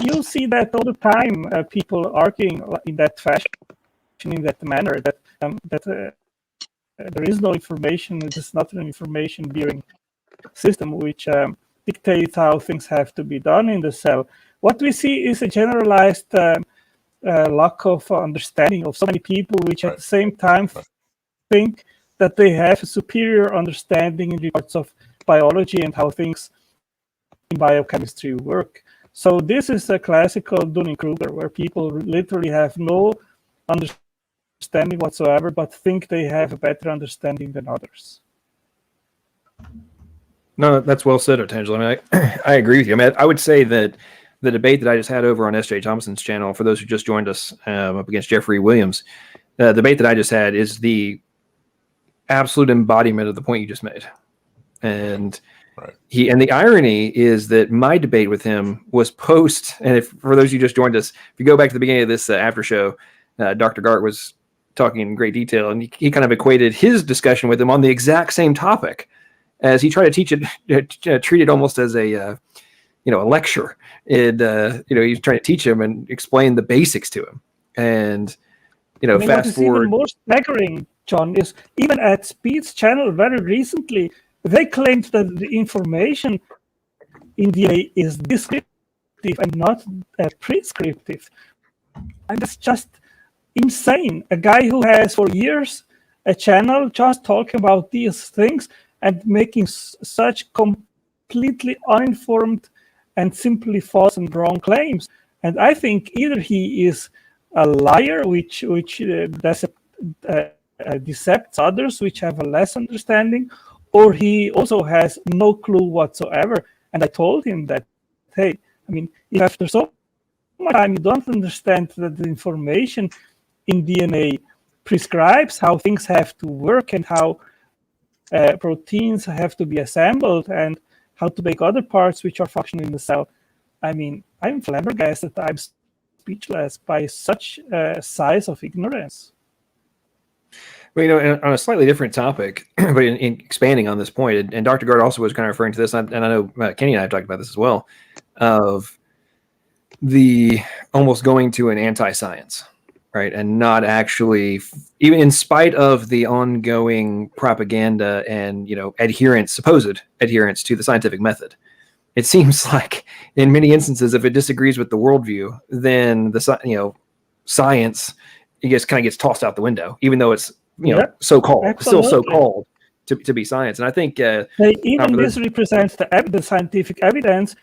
you see that all the time, people arguing in that fashion, in that manner, that there is no information. It is not an information-bearing system which dictates how things have to be done in the cell. What we see is a generalized lack of understanding of so many people, which at the same time think that they have a superior understanding in regards of biology and how things in biochemistry work. So this is a classical Dunning-Kruger, where people literally have no understanding whatsoever, but think they have a better understanding than others. No, that's well said, Otangelo. I mean, I agree with you. I mean, I would say that the debate that I just had over on S.J. Thompson's channel, for those who just joined us up against Jeffrey Williams, the debate that I just had is the absolute embodiment of the point you just made. And and the irony is that my debate with him was post, and if for those of you just joined us, if you go back to the beginning of this after show, Dr. Gart was talking in great detail, and he kind of equated his discussion with him on the exact same topic as he tried to teach it, treat it almost as a lecture. And he's trying to teach him and explain the basics to him. And fast forward. Even more staggering, John, is even at Speed's channel very recently, they claimed that the information in DNA is descriptive and not prescriptive. And that's just insane. A guy who has for years a channel just talking about these things and making such completely uninformed and simply false and wrong claims. And I think either he is a liar, which decepts others, which have a less understanding, or he also has no clue whatsoever. And I told him that, hey, I mean, if after so much time you don't understand that the information in DNA prescribes how things have to work and how proteins have to be assembled and how to make other parts which are functional in the cell. I mean, I'm flabbergasted. I'm speechless by such size of ignorance. Well, on a slightly different topic, but in expanding on this point, and Dr. Gard also was kind of referring to this, and I know Kenny and I have talked about this as well, of the almost going to an anti-science, right? And not actually, even in spite of the ongoing propaganda and, supposed adherence to the scientific method. It seems like in many instances, if it disagrees with the worldview, then the science, gets tossed out the window, even though it's so-called, absolutely. Still so-called to be science. And I think they even misrepresent the scientific evidence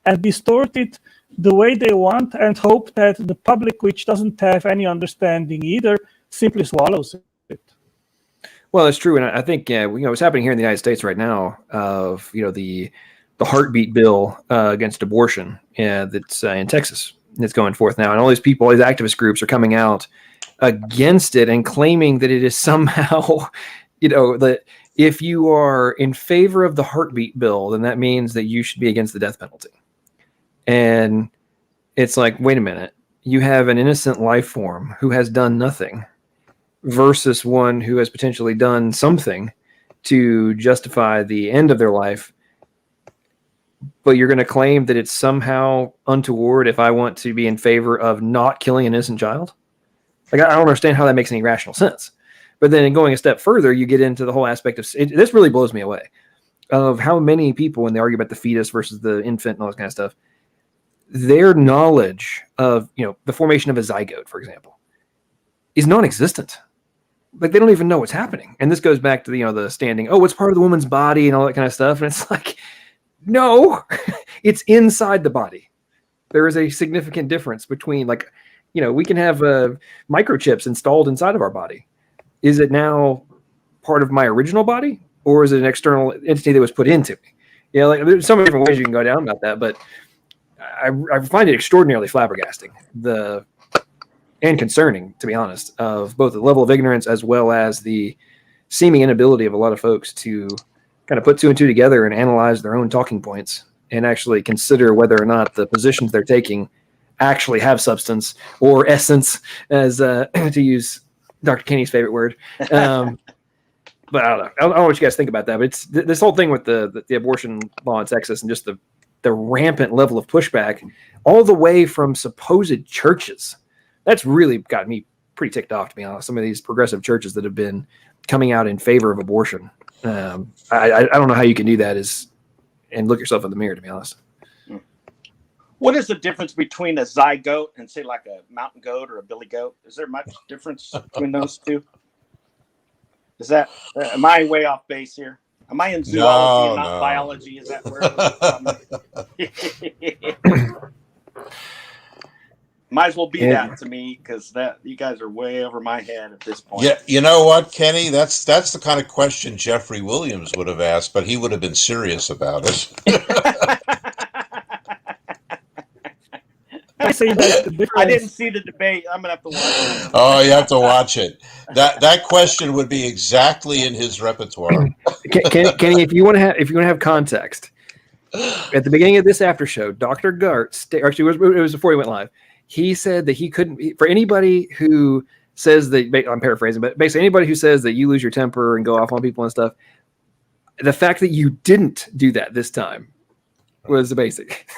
and distort it the way they want and hope that the public, which doesn't have any understanding either, simply swallows it. Well, that's true, and I think what's happening here in the United States right now of the heartbeat bill against abortion that's in Texas. It's going forth now, and all these people, these activist groups, are coming out against it and claiming that it is somehow, that if you are in favor of the heartbeat bill, then that means that you should be against the death penalty. And it's like, wait a minute, you have an innocent life form who has done nothing versus one who has potentially done something to justify the end of their life. But you're going to claim that it's somehow untoward if I want to be in favor of not killing an innocent child? Like, I don't understand how that makes any rational sense. But then going a step further, you get into the whole aspect of this really blows me away of how many people, when they argue about the fetus versus the infant and all this kind of stuff, their knowledge of, the formation of a zygote, for example, is non-existent. Like, they don't even know what's happening. And this goes back to the standing, it's part of the woman's body and all that kind of stuff. And it's like, no, it's inside the body. There is a significant difference between, we can have microchips installed inside of our body. Is it now part of my original body, or is it an external entity that was put into me? There's so many different ways you can go down about that, but I find it extraordinarily flabbergasting, the and concerning, to be honest, of both the level of ignorance as well as the seeming inability of a lot of folks to kind of put two and two together and analyze their own talking points and actually consider whether or not the positions they're taking actually have substance or essence, as to use Dr. Kenny's favorite word. But I don't know. I don't know what you guys think about that. But it's this whole thing with the abortion law in Texas and just the rampant level of pushback, all the way from supposed churches. That's really got me pretty ticked off, to be honest. Some of these progressive churches that have been coming out in favor of abortion. I don't know how you can do that and look yourself in the mirror, to be honest. What is the difference between a zygote and, say, like a mountain goat or a billy goat? Is there much difference between those two? Is that, am I way off base here? Am I in zoology and not biology? Is that where might as well be that to me, because that you guys are way over my head at this point. Yeah, you know what, Kenny? That's the kind of question Jeffrey Williams would have asked, but he would have been serious about it. I didn't see the debate. I'm gonna have to watch it. Oh, you have to watch it. That question would be exactly in his repertoire. Kenny, if you want to have context, at the beginning of this after show, Dr. Gart, actually it was before he went live. He said that he couldn't, for anybody who says that, I'm paraphrasing, but basically anybody who says that you lose your temper and go off on people and stuff, the fact that you didn't do that this time was the basic.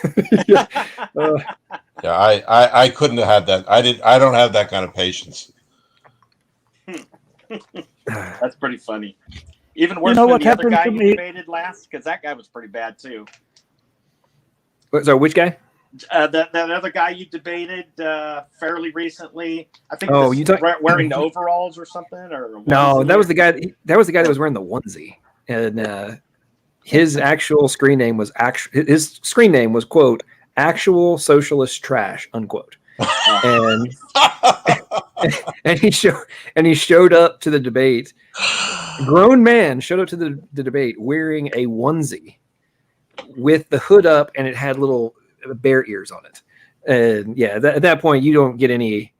Yeah, I couldn't have had that. I don't have that kind of patience. That's pretty funny. Even worse than the other guy you debated last, because that guy was pretty bad too. So which guy? That other guy you debated fairly recently. I think wearing the overalls or something. Or no, that was the guy. That was the guy that was wearing the onesie, and his actual screen name was quote actual socialist trash unquote, and and he showed up to the debate. A grown man showed up to the debate wearing a onesie with the hood up, and it had little bear ears on it. And yeah, at that point, you don't get any.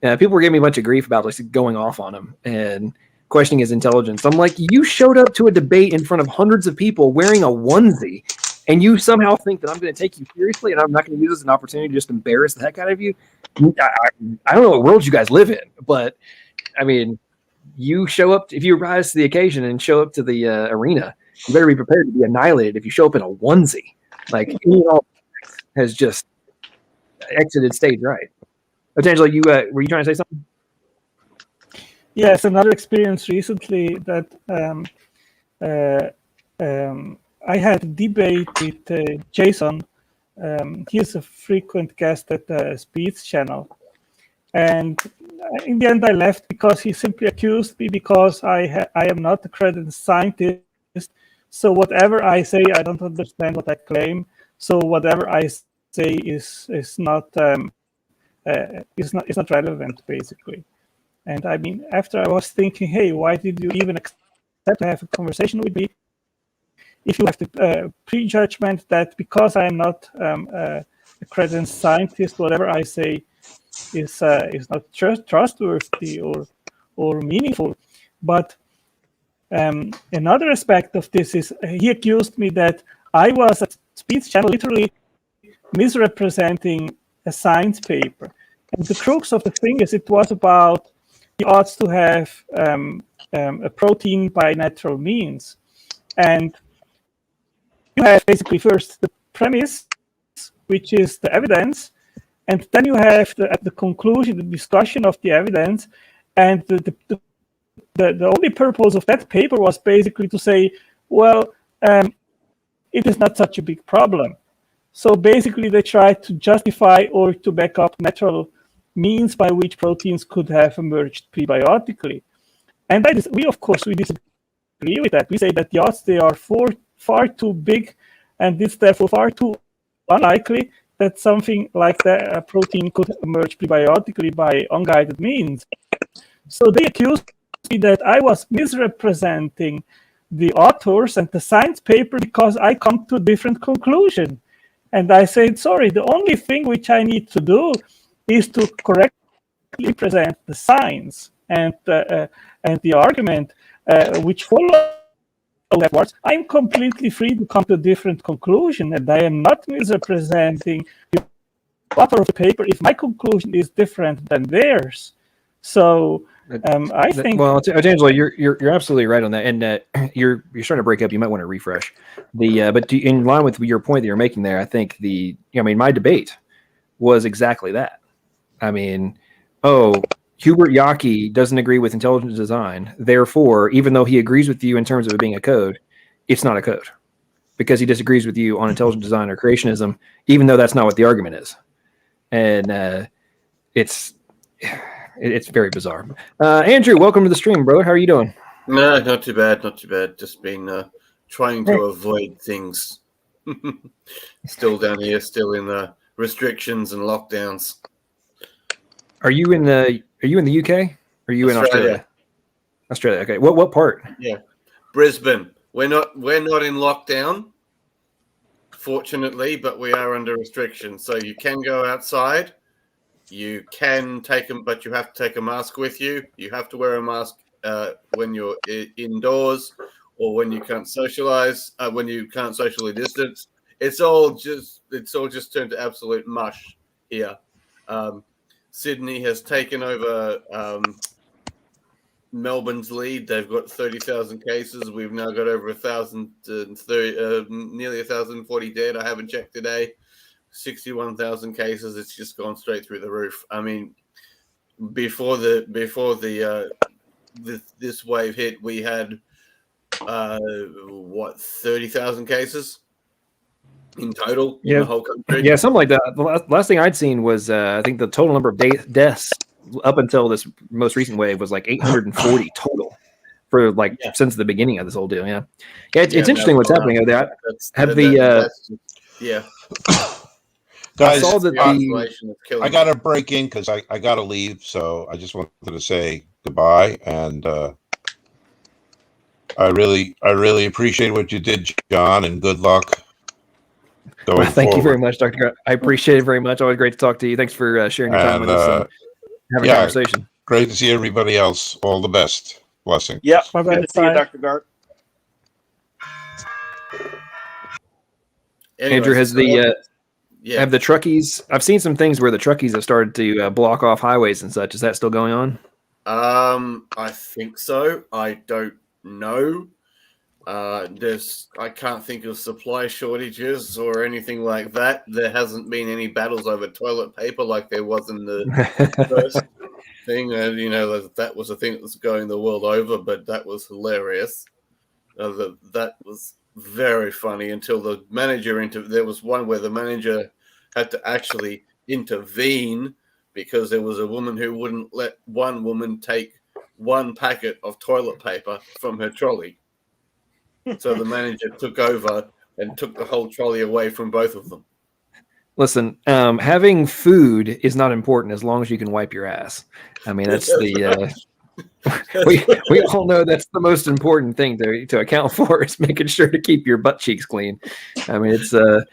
People were giving me a bunch of grief about just going off on him and questioning his intelligence. I'm like, you showed up to a debate in front of hundreds of people wearing a onesie, and you somehow think that I'm going to take you seriously, and I'm not going to use this as an opportunity to just embarrass the heck out of you. I don't know what world you guys live in, but I mean, you show up if you rise to the occasion and show up to the arena. You better be prepared to be annihilated if you show up in a onesie. Like has just exited stage right. Angela, you were you trying to say something? Yes, another experience recently that I had a debate with Jason. He's a frequent guest at the Speeds channel. And in the end, I left because he simply accused me because I am not a credited scientist. So whatever I say, I don't understand what I claim. So whatever I say is not relevant, basically. And I mean, after I was thinking, hey, why did you even accept to have a conversation with me if you have the prejudgment that because I am not a credited scientist, whatever I say is not trustworthy or meaningful? But another aspect of this is he accused me that I was at Speed's channel literally misrepresenting a science paper. And the crux of the thing is it was about the odds to have a protein by natural means. And you have basically first the premise, which is the evidence, and then you have at the conclusion, the discussion of the evidence. And the only purpose of that paper was basically to say, well, it is not such a big problem. So basically they tried to justify or to back up natural means by which proteins could have emerged prebiotically. And we disagree with that. We say that the odds, they are far too big, and it's therefore far too unlikely that something like that, a protein could emerge prebiotically by unguided means. So they accused me that I was misrepresenting the authors and the science paper because I come to a different conclusion. And I said, sorry, the only thing which I need to do is to correct present the science and the argument which follow afterwards, I'm completely free to come to a different conclusion, and I am not misrepresenting the author of the paper if my conclusion is different than theirs. So I think. Well, Angelo, you're absolutely right on that, and you're starting to break up. You might want to refresh but in line with your point that you're making there, I think my debate was exactly that. I mean, Hubert Yockey doesn't agree with intelligent design. Therefore, even though he agrees with you in terms of it being a code, it's not a code because he disagrees with you on intelligent design or creationism, even though that's not what the argument is. And it's very bizarre. Andrew, welcome to the stream, brother. How are you doing? No, not too bad. Not too bad. Just been trying to avoid things. Still down here, still in the restrictions and lockdowns. Are you in the UK? Or are you in Australia? Australia. Okay. What part? Yeah, Brisbane. We're not in lockdown, fortunately, but we are under restrictions. So you can go outside. You can take them, but you have to take a mask with you. You have to wear a mask when you're indoors or when you can't socialize. When you can't socially distance. It's all just turned to absolute mush here. Sydney has taken over Melbourne's lead. They've got 30,000 cases. We've now got over 1,030, nearly 1,040 dead. I haven't checked today. 61,000 cases. It's just gone straight through the roof. I mean, before this wave hit, we had 30,000 cases in total in the whole country. Yeah, something like that. The last thing I'd seen was I think the total number of deaths up until this most recent wave was like 840 total for since the beginning of this whole deal. Yeah, it's interesting what's happening over there. Guys, I saw that I got to break in because I got to leave. So I just wanted to say goodbye. And I really appreciate what you did, John, and good luck. Thank you very much, Dr. Grant. I appreciate it very much. Always great to talk to you. Thanks for sharing your time with us and having a conversation. Great to see everybody else. All the best. Blessing. Yeah. Good to see you, Dr. Gart. Andrew, have the truckies? I've seen some things where the truckies have started to block off highways and such. Is that still going on? I think so. I don't know. I can't think of supply shortages or anything like that. There hasn't been any battles over toilet paper like there was in the first thing. And that was a thing that was going the world over, but that was hilarious. That was very funny until the manager there was one where the manager had to actually intervene because there was a woman who wouldn't let one woman take one packet of toilet paper from her trolley. So the manager took over and took the whole trolley away from both of them. Listen, having food is not important as long as you can wipe your ass. I mean, that's we all know that's the most important thing to account for is making sure to keep your butt cheeks clean. I mean, it's it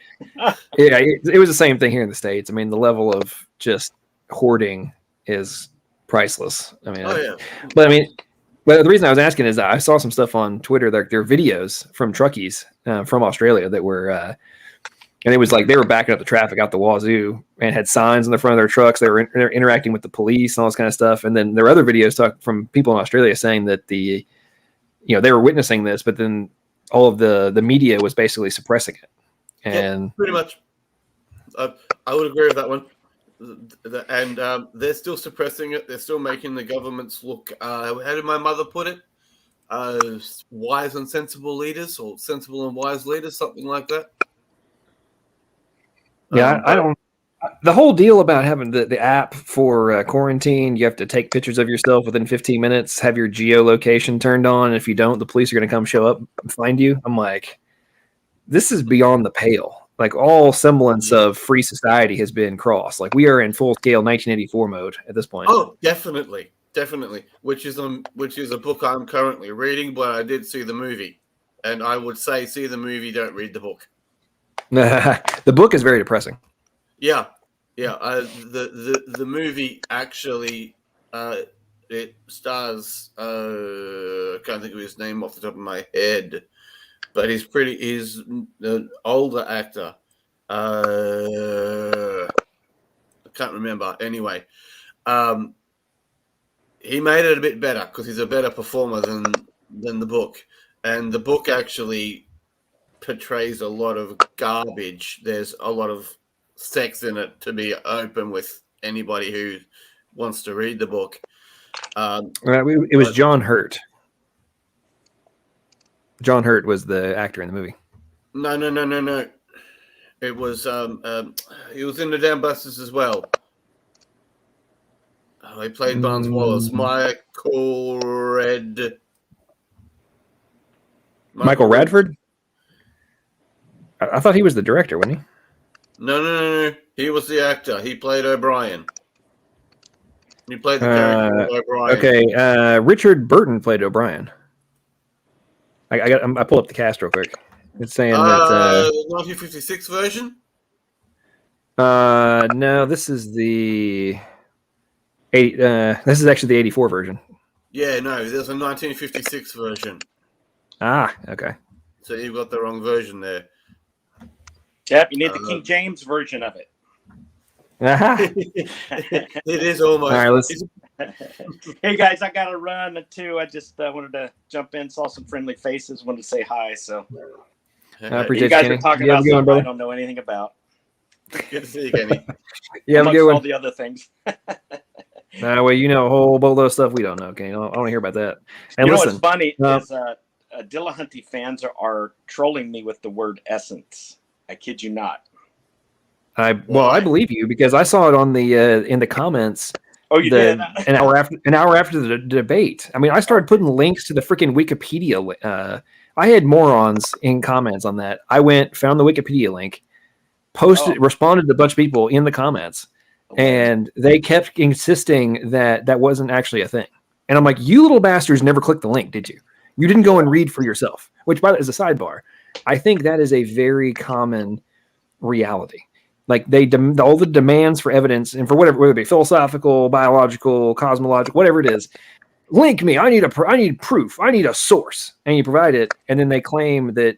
was the same thing here in the States. I mean, the level of just hoarding is priceless. I mean, but the reason I was asking is I saw some stuff on Twitter. There are videos from truckies from Australia that were, and it was like they were backing up the traffic out the wazoo and had signs in the front of their trucks. They were interacting with the police and all this kind of stuff. And then there were other videos from people in Australia saying that they were witnessing this, but then all of the media was basically suppressing it. And pretty much, I would agree with that one. And they're still suppressing it. They're still making the governments look, how did my mother put it? Wise and sensible leaders, or sensible and wise leaders, something like that. Yeah, I don't. The whole deal about having the app for quarantine, you have to take pictures of yourself within 15 minutes, have your geolocation turned on. And if you don't, the police are going to come show up and find you. I'm like, this is beyond the pale. Like all semblance of free society has been crossed. Like we are in full scale 1984 mode at this point. Oh, definitely. Which is a book I'm currently reading, but I did see the movie, and I would say see the movie, don't read the book. The book is very depressing. Yeah, Yeah, the movie actually it stars I can't think of his name off the top of my head, but he's an older actor. I can't remember. Anyway, he made it a bit better because he's a better performer than the book, and the book actually portrays a lot of garbage. There's a lot of sex in it, to be open with anybody who wants to read the book. It was John Hurt. John Hurt was the actor in the movie. No. It was he was in the Dam Busters as well. He played Barnes Wallace. Michael Radford? I thought he was the director, wasn't he? No. He was the actor. He played O'Brien. He played the character of O'Brien. Okay, Richard Burton played O'Brien. I pull up the cast real quick. It's saying that 1956 version. No, this is the 80. This is actually the 84 version. Yeah, no, there's a 1956 version. Ah, okay. So you've got the wrong version there. Yep, you need the King James version of it. It is almost. All right, Hey guys, I gotta run too. I just wanted to jump in, saw some friendly faces, wanted to say hi. So I appreciate you guys Kenny. are talking Yeah, about something I don't know anything about. Good to see you, Kenny. Yeah, I'm Amongst good. all the other things. Well, you know a whole boatload of stuff we don't know, Kenny. I don't want to hear about that. And you know listen, what's funny is Dillahunty fans are trolling me with the word essence. I kid you not. I believe you because I saw it on the in the comments. Oh, you did? An hour after the debate. I mean, I started putting links to the freaking Wikipedia. I had morons in comments on that. I went, found the Wikipedia link, responded to a bunch of people in the comments, and they kept insisting that that wasn't actually a thing. And I'm like, you little bastards never clicked the link, did you? You didn't go and read for yourself. Which, by the way, is a sidebar. I think that is a very common reality. Like all the demands for evidence and for whether it be philosophical, biological, cosmological, whatever it is, link me. I need proof. I need a source, and you provide it, and then they claim that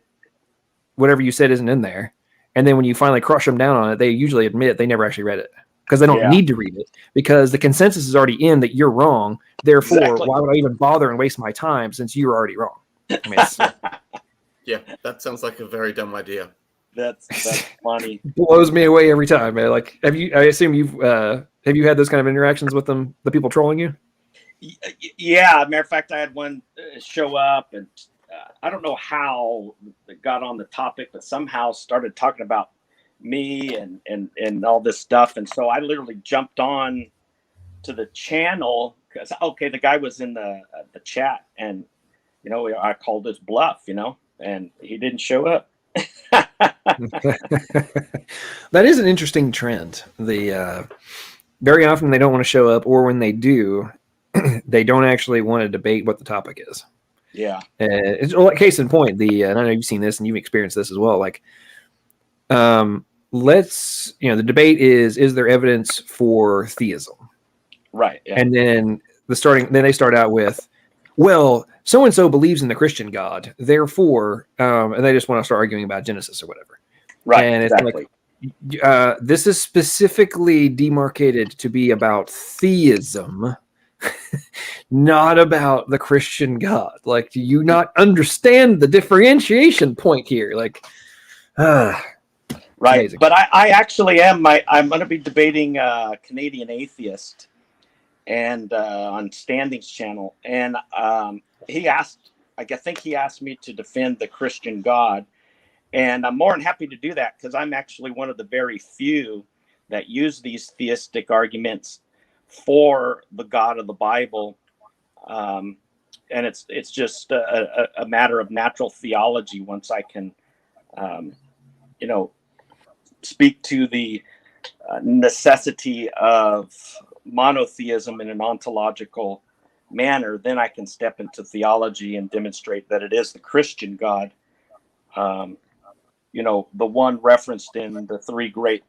whatever you said isn't in there. And then when you finally crush them down on it, they usually admit they never actually read it because they don't need to read it because the consensus is already in that you're wrong. Therefore, why would I even bother and waste my time since you were already wrong? I mean, yeah, that sounds like a very dumb idea. That's funny. Blows me away every time, man. Like, I assume you've have you had those kind of interactions with them, the people trolling you? Yeah, matter of fact, I had one show up, and I don't know how it got on the topic, but somehow started talking about me and all this stuff, and so I literally jumped on to the channel because the guy was in the chat, and I called his bluff, and he didn't show up. That is an interesting trend. Very often they don't want to show up, or when they do, they don't actually want to debate what the topic is. Yeah. It's like case in point. I know you've seen this and you've experienced this as well. Like, the debate is there evidence for theism? Right. Yeah. And then they start out with, well, so and so believes in the Christian God, therefore, and they just want to start arguing about Genesis or whatever. Right. And exactly. It's like, this is specifically demarcated to be about theism, not about the Christian God. Like, do you not understand the differentiation point here? Like, right. Amazing. But I actually am. I'm going to be debating Canadian Atheist and on Standing's channel, and I think he asked me to defend the Christian God, and I'm more than happy to do that because I'm actually one of the very few that use these theistic arguments for the God of the Bible, and it's just a matter of natural theology. Once I can, speak to the necessity of monotheism in an ontological manner, then I can step into theology and demonstrate that it is the Christian God, the one referenced in the three great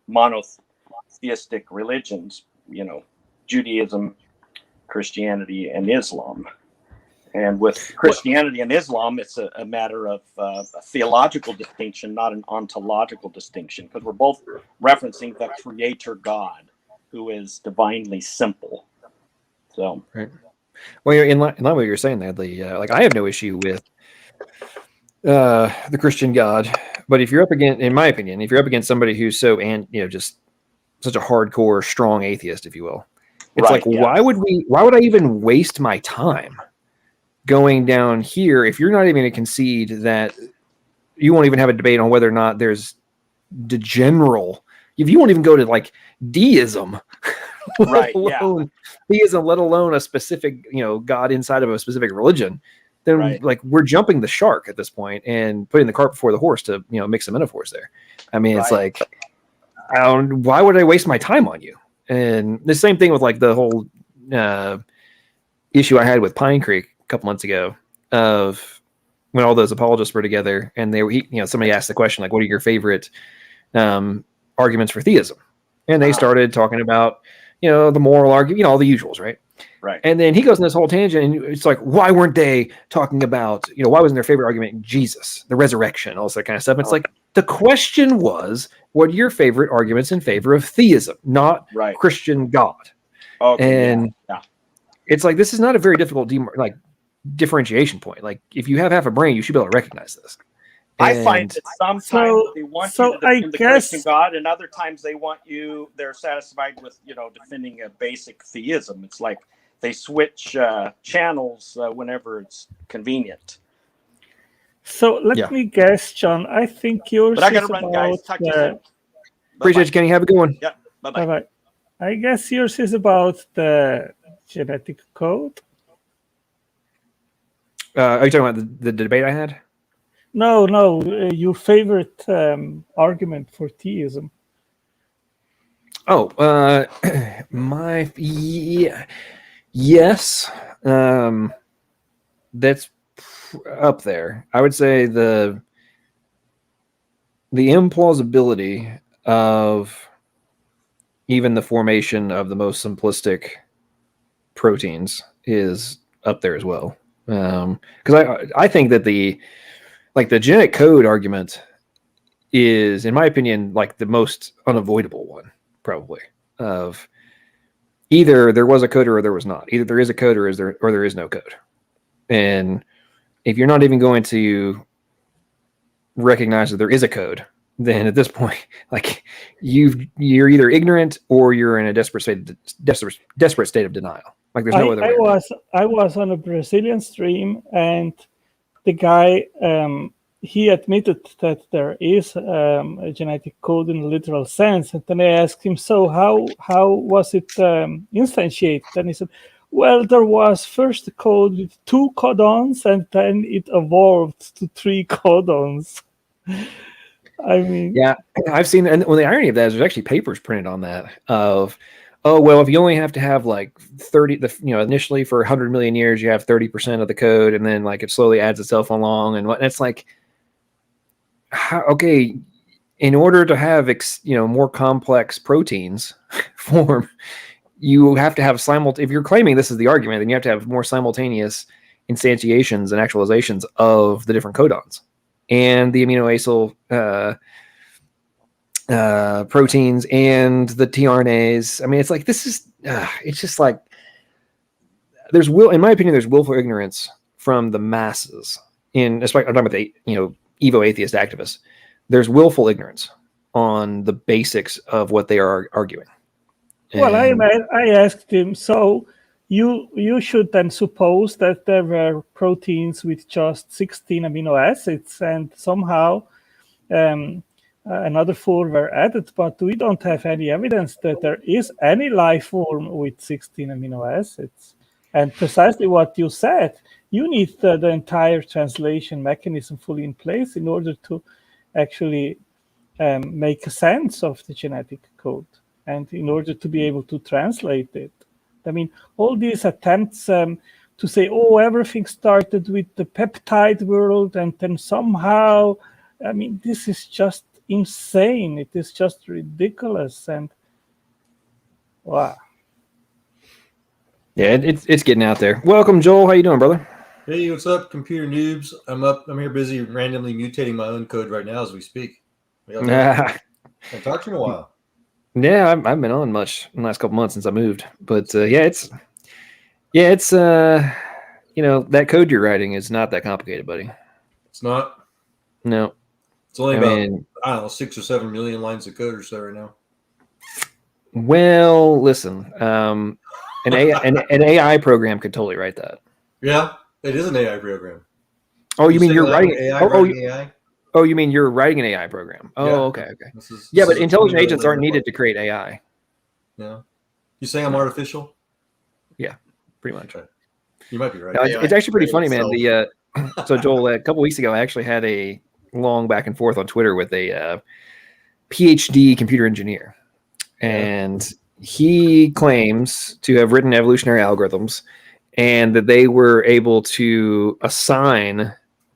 theistic religions, Judaism, Christianity, and Islam. And with Christianity and Islam, it's a matter of a theological distinction, not an ontological distinction, because we're both referencing the creator God, who is divinely simple. So, right. Well, in line with what you're saying, Adley, like I have no issue with the Christian God, but if you're up against, in my opinion, if you're up against somebody who's so just such a hardcore, strong atheist, if you will, it's right, like why would I even waste my time going down here if you're not even going to concede that you won't even have a debate on whether or not there's the general, if you won't even go to like deism, right, theism, let alone a specific, God inside of a specific religion, then right. like we're jumping the shark at this point and putting the cart before the horse to, mix some metaphors there. I mean, it's like, why would I waste my time on you? And the same thing with like the whole issue I had with Pine Creek a couple months ago of when all those apologists were together and somebody asked the question, like, what are your favorite arguments for theism? And they started talking about, the moral argument, all the usuals, right? Right. And then he goes in this whole tangent and it's like, why weren't they talking about, why wasn't their favorite argument Jesus, the resurrection, all that kind of stuff? It's like, the question was, what are your favorite arguments in favor of theism, not Christian God? Okay, and it's like, this is not a very difficult differentiation point. Like, if you have half a brain, you should be able to recognize this. I find that sometimes they want you to defend the Christian God, and other times they're satisfied with, defending a basic theism. It's like they switch channels whenever it's convenient. So let me guess, John. I think yours. But I gotta run, guys. Talk to you soon. Appreciate you, Kenny. Have a good one. Yeah. Bye-bye. Bye-bye. I guess yours is about the genetic code. Are you talking about the debate I had? No, your favorite argument for theism. Oh, yes. That's up there. I would say the implausibility of even the formation of the most simplistic proteins is up there as well. Because I think that the genetic code argument is, in my opinion, like the most unavoidable one, probably, of either there was a code or there was not. Either there is a code or there is no code. And if you're not even going to recognize that there is a code, then at this point, like you're either ignorant or you're in a desperate state of denial. Like there's no other way. I was on a Brazilian stream, and the guy he admitted that there is a genetic code in a literal sense, and then I asked him, so how was it instantiated? And he said, well, there was first a code with 2 codons, and then it evolved to 3 codons. I mean, yeah, I've seen, and well, the irony of that is there's actually papers printed on that of, oh, well, if you only have to have like 30, initially for 100 million years, you have 30% of the code, and then like it slowly adds itself along, and it's like, okay, in order to have more complex proteins form, you have to have if you're claiming this is the argument, then you have to have more simultaneous instantiations and actualizations of the different codons and the amino acyl proteins and the tRNAs. I mean, it's like, this is, it's just like, in my opinion, there's willful ignorance from the masses especially, I'm talking about the, Evo atheist activists. There's willful ignorance on the basics of what they are arguing. Well, I asked him, so you should then suppose that there were proteins with just 16 amino acids, and somehow another 4 were added, but we don't have any evidence that there is any life form with 16 amino acids. And precisely what you said, you need the entire translation mechanism fully in place in order to actually make a sense of the genetic code, and in order to be able to translate it. I mean, all these attempts to say, oh, everything started with the peptide world, and then somehow, I mean, this is just insane. It is just ridiculous. And Wow. Yeah, it's getting out there. Welcome, Joel. How you doing, brother? Hey, what's up, computer noobs? I'm here busy randomly mutating my own code right now as we speak. I talked to you in a while. Yeah, I've been on much in the last couple months since I moved, but it's that code you're writing is not that complicated, buddy. It's not. No, it's only I don't know 6 or 7 million lines of code or so right now. Well, listen, an AI program could totally write that. Yeah, it is an AI program. Oh, you mean you're writing AI? AI? Oh, you mean you're writing an AI program? Oh, yeah. Okay. Yeah, but intelligent agents aren't needed to create AI. Yeah. You say I'm artificial? Yeah, pretty much. Okay. You might be right. No, it's actually pretty funny, man. So Joel, a couple weeks ago, I actually had a long back and forth on Twitter with a PhD computer engineer, and he claims to have written evolutionary algorithms, and that they were able to assign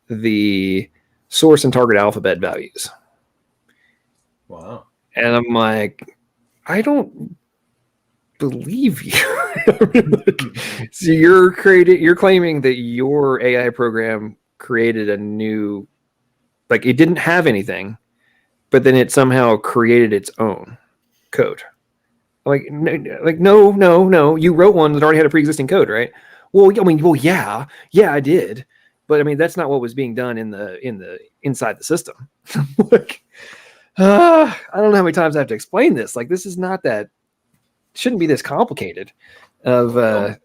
the source and target alphabet values. Wow. And I'm like, I don't believe you. So you're claiming that your AI program created a new, like, it didn't have anything, but then it somehow created its own code. No. You wrote one that already had a pre-existing code, right? Yeah, I did, but I mean that's not what was being done inside the system. I don't know how many times I have to explain this. Like, this is not that. Shouldn't be this complicated to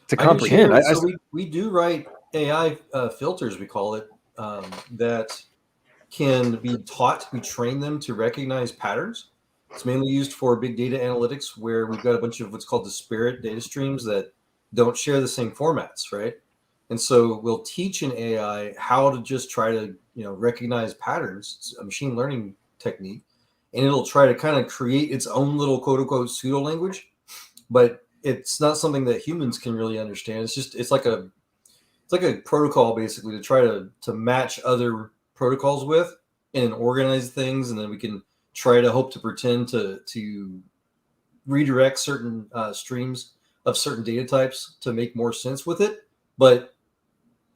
comprehend. We do write AI filters, we call it, that can be taught. We train them to recognize patterns. It's mainly used for big data analytics, where we've got a bunch of what's called disparate data streams that don't share the same formats, right? And so we'll teach an AI how to just try to recognize patterns. It's a machine learning technique. And it'll try to kind of create its own little quote unquote pseudo language, but it's not something that humans can really understand. It's like a protocol basically to try to match other protocols with and organize things, and then we can try to hope to pretend to redirect certain streams of certain data types to make more sense with it. But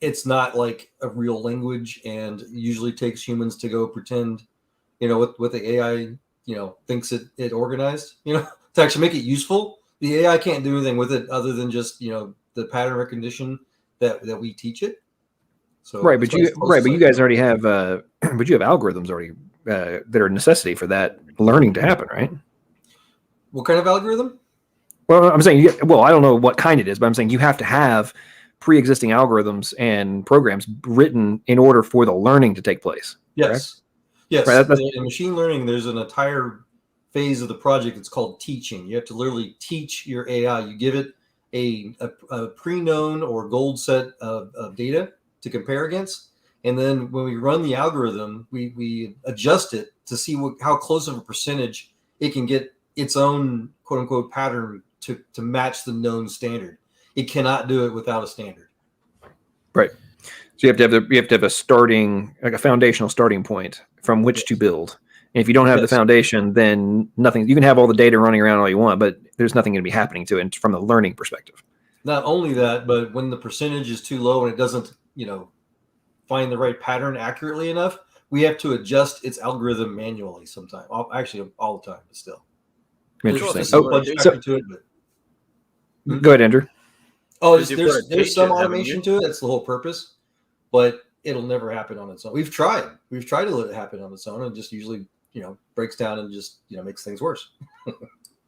it's not like a real language, and usually takes humans to go pretend what the AI, thinks it organized, to actually make it useful. The AI can't do anything with it other than just, the pattern recognition that we teach it. So but you guys already have, but you have algorithms already that are a necessity for that learning to happen, right? What kind of algorithm? Well, I'm saying, I don't know what kind it is, but I'm saying you have to have pre-existing algorithms and programs written in order for the learning to take place. Yes. Correct? Yes, right, in machine learning, there's an entire phase of the project. It's called teaching. You have to literally teach your AI. You give it a pre-known or gold set of data to compare against. And then when we run the algorithm, we adjust it to see how close of a percentage it can get its own quote unquote pattern to match the known standard. It cannot do it without a standard. Right. So you have to have a starting, like a foundational starting point from which to build. And if you don't have the foundation, then nothing. You can have all the data running around all you want, but there's nothing going to be happening to it from the learning perspective. Not only that, but when the percentage is too low and it doesn't, find the right pattern accurately enough, we have to adjust its algorithm manually sometimes. Actually, all the time, but still. Interesting. Go ahead, Andrew. Oh, there's some automation to it. That's the whole purpose, but it'll never happen on its own. We've tried to let it happen on its own, and just usually, breaks down and just, makes things worse.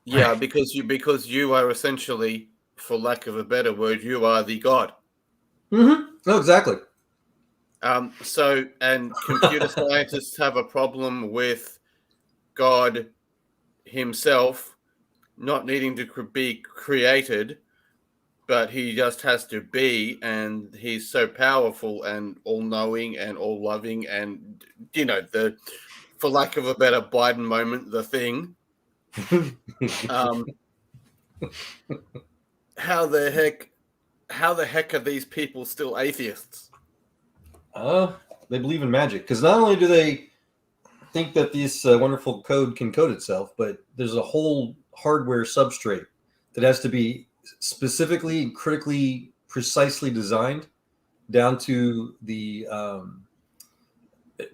Yeah, because you are essentially, for lack of a better word, you are the god. Mm-hmm. No, exactly. So, and computer scientists have a problem with God himself not needing to be created, but he just has to be, and he's so powerful and all-knowing and all-loving, and the, for lack of a better Biden moment, the thing. How the heck are these people still atheists? They believe in magic, because not only do they think that this wonderful code can code itself, but there's a whole hardware substrate that has to be specifically and critically precisely designed down to the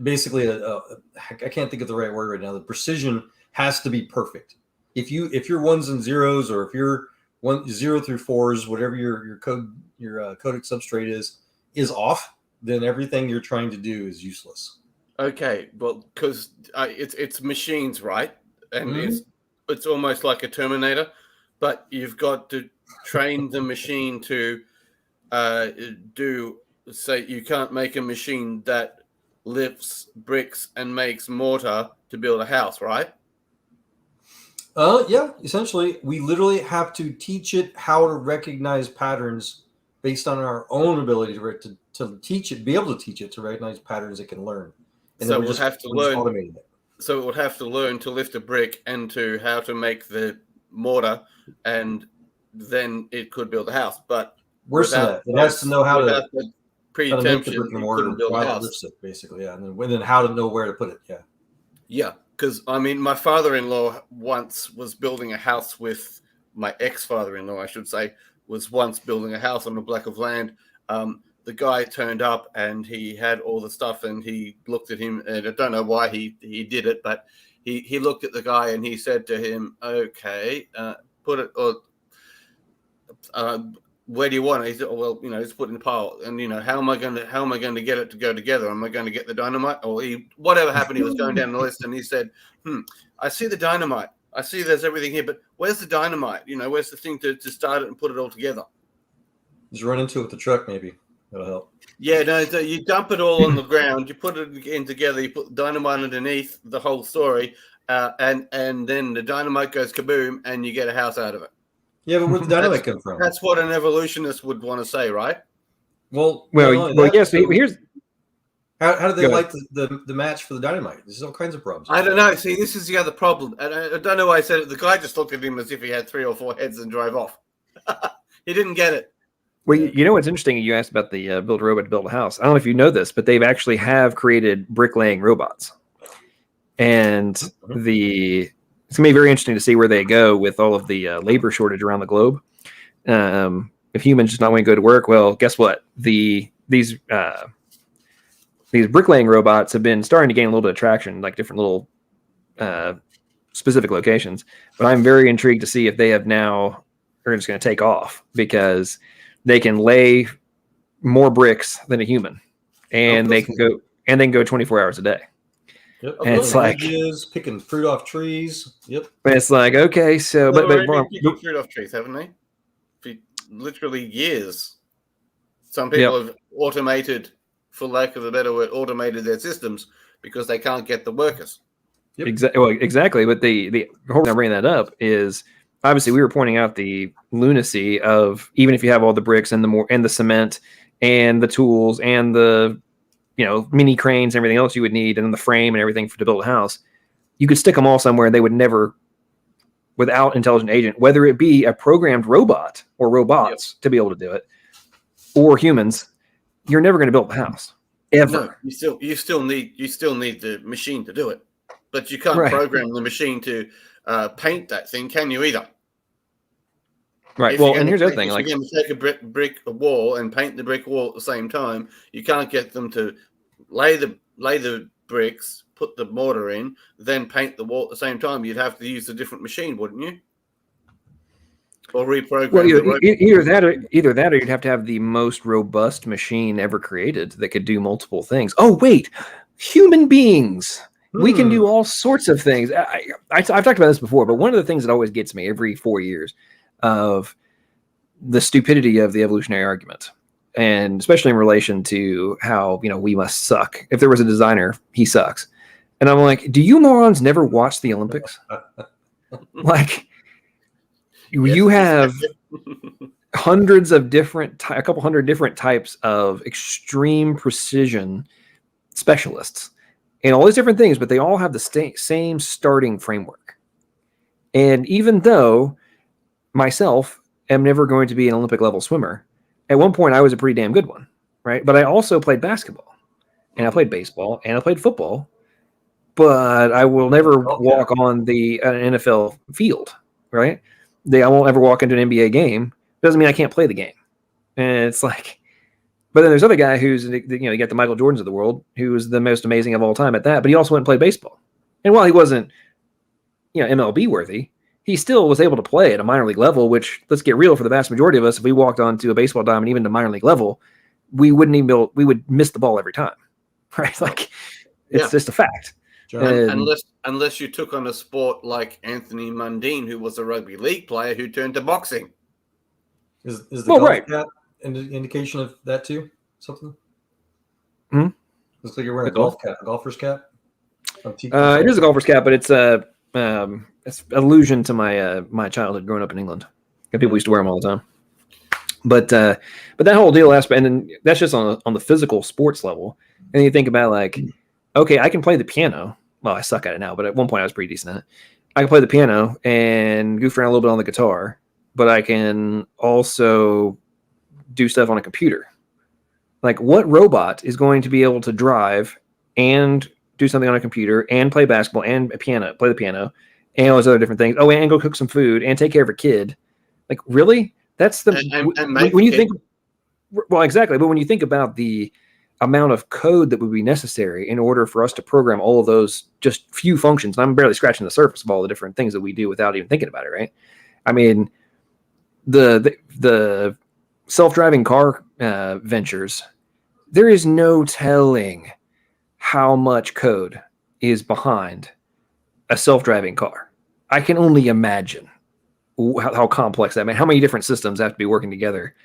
basically I can't think of the right word right now. The precision has to be perfect. If you're ones and zeros, or if you're 0 through 4s, whatever your codec substrate is off, then everything you're trying to do is useless. Okay, well, because it's machines, right? And it's almost like a Terminator, but you've got to train the machine to do. Say you can't make a machine that lifts bricks and makes mortar to build a house, right? Yeah, essentially, we literally have to teach it how to recognize patterns based on our own ability to teach it, be able to teach it to recognize patterns it can learn. And So we're just automating it. So it would have to learn to lift a brick and to how to make the mortar, and then it could build a house. But worse than that, it has to know how to pre-attention make the brick and mortar build a while it house. lifts it, basically. Yeah, and then how to know where to put it. Yeah. Yeah, because I mean, my father-in-law once was building a house with my ex-father-in-law, I should say, was once building a house on a block of land. The guy turned up and he had all the stuff, and he looked at him, and I don't know why he did it, but he looked at the guy and he said to him, "Okay, put it, or where do you want it?" He said, "Oh, well, it's put in the pile." And how am I going to get it to go together? Am I going to get the dynamite? Or whatever happened, he was going down the list and he said, "I see the dynamite. I see there's everything here, but where's the dynamite? Where's the thing to start it and put it all together?" Just run into it with the truck, maybe. That'll help. Yeah, no, you dump it all on the ground, you put it in together, you put dynamite underneath the whole story, and then the dynamite goes kaboom, and you get a house out of it. Yeah, but where'd the dynamite come from? That's what an evolutionist would want to say, right? Well, yes. Here's how do they like the match for the dynamite? There's all kinds of problems. I don't know. See, this is the other problem, and I don't know why I said it. The guy just looked at him as if he had 3 or 4 heads and drove off. He didn't get it. Well, what's interesting? You asked about the build a robot to build a house. I don't know if you know this, but they've actually have created bricklaying robots, and it's gonna be very interesting to see where they go with all of the labor shortage around the globe. If humans just not want to go to work, well, guess what? These bricklaying robots have been starting to gain a little bit of traction, like different little specific locations. But I'm very intrigued to see if they have now are just going to take off, because they can lay more bricks than a human, and they can go 24 hours a day. Yep. And it's like picking fruit off trees. Yep. It's like, okay, so but picking fruit off trees, haven't they? For literally years. Some people have automated, for lack of a better word, automated their systems because they can't get the workers. Yep. Exactly. But the whole reason I'm bringing that up is, obviously, we were pointing out the lunacy of, even if you have all the bricks and the cement and the tools and the mini cranes and everything else you would need, and then the frame and everything to build a house, you could stick them all somewhere and they would never, without intelligent agent, whether it be a programmed robot or robots to be able to do it, or humans, you're never going to build a house ever. No, you still need the machine to do it, but you can't program the machine to paint that thing, can you either? Right. Well, and here's the other thing: like, you're going to take a brick wall and paint the brick wall at the same time. You can't get them to lay the bricks, put the mortar in, then paint the wall at the same time. You'd have to use a different machine, wouldn't you? Or reprogram. Well, either that, or you'd have to have the most robust machine ever created that could do multiple things. Oh, wait, human beings. We can do all sorts of things. I've talked about this before, but one of the things that always gets me every 4 years of the stupidity of the evolutionary argument, and especially in relation to how, we must suck. If there was a designer, he sucks. And I'm like, do you morons never watch the Olympics? Like, you have hundreds of a couple hundred different types of extreme precision specialists and all these different things, but they all have the same starting framework. And even though myself am never going to be an Olympic level swimmer, at one point I was a pretty damn good one, right? But I also played basketball, and I played baseball, and I played football, but I will never walk on the NFL field, right? I won't ever walk into an NBA game. Doesn't mean I can't play the game. And it's like, but then there's other guy who's, you got the Michael Jordans of the world, who was the most amazing of all time at that, but he also went and played baseball. And while he wasn't, MLB worthy, he still was able to play at a minor league level, which, let's get real, for the vast majority of us, if we walked onto a baseball diamond, even to minor league level, we we would miss the ball every time, right? Like, it's just a fact. Unless you took on a sport like Anthony Mundine, who was a rugby league player who turned to boxing. Is the golf cap an indication of that too? Something? Looks like you're wearing a golfer's cap. It is a golfer's cap, but it's allusion to my childhood growing up in England. People used to wear them all the time. But that whole deal aspect, and then that's just on the physical sports level. And you think about, like, okay, I can play the piano. Well, I suck at it now, but at one point I was pretty decent at it. I can play the piano and goof around a little bit on the guitar, but I can also do stuff on a computer. Like, what robot is going to be able to drive and do something on a computer and play basketball and play the piano and all those other different things? Oh, and go cook some food and take care of a kid. Like, really? That's when you think, well, exactly. But when you think about the amount of code that would be necessary in order for us to program all of those just few functions, and I'm barely scratching the surface of all the different things that we do without even thinking about it, right? I mean, the self-driving car ventures, there is no telling how much code is behind a self-driving car. I can only imagine how complex that, how many different systems have to be working together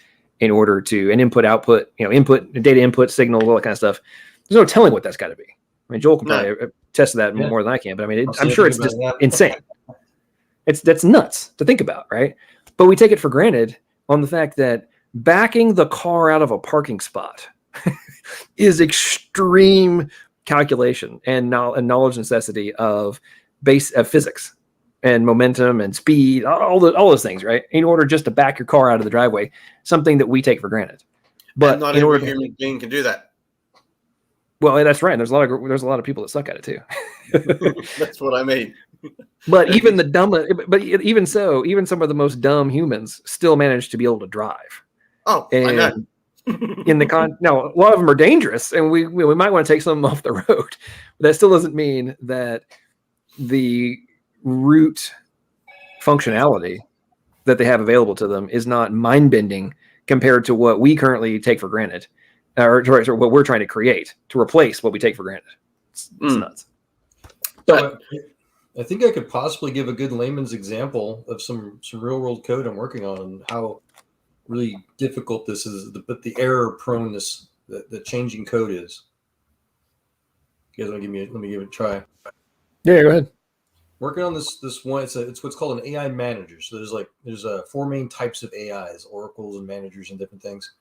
in order to, an input, output, data input, signal, all that kind of stuff. There's no telling what that's got to be. I mean, Joel can probably attest to that more than I can, but I mean, I'm sure it's just insane. That's nuts to think about, right? But we take it for granted on the fact that backing the car out of a parking spot is extreme calculation and knowledge necessity of physics and momentum and speed, all those things, right? In order just to back your car out of the driveway, something that we take for granted. But not every human being can do that. Well, that's right. There's a lot of people that suck at it too. That's what I mean. But even even some of the most dumb humans still manage to be able to drive. Oh, I know. Now, a lot of them are dangerous, and we might want to take some of them off the road. But that still doesn't mean that the root functionality that they have available to them is not mind-bending compared to what we currently take for granted, or what we're trying to create to replace what we take for granted. It's nuts. So I think I could possibly give a good layman's example of some real-world code I'm working on and how really difficult this is, but the error proneness that changing code is. You guys want to let me give it a try. Yeah, go ahead. Working on this one, it's what's called an AI manager. So there's four main types of AIs, oracles and managers and different things.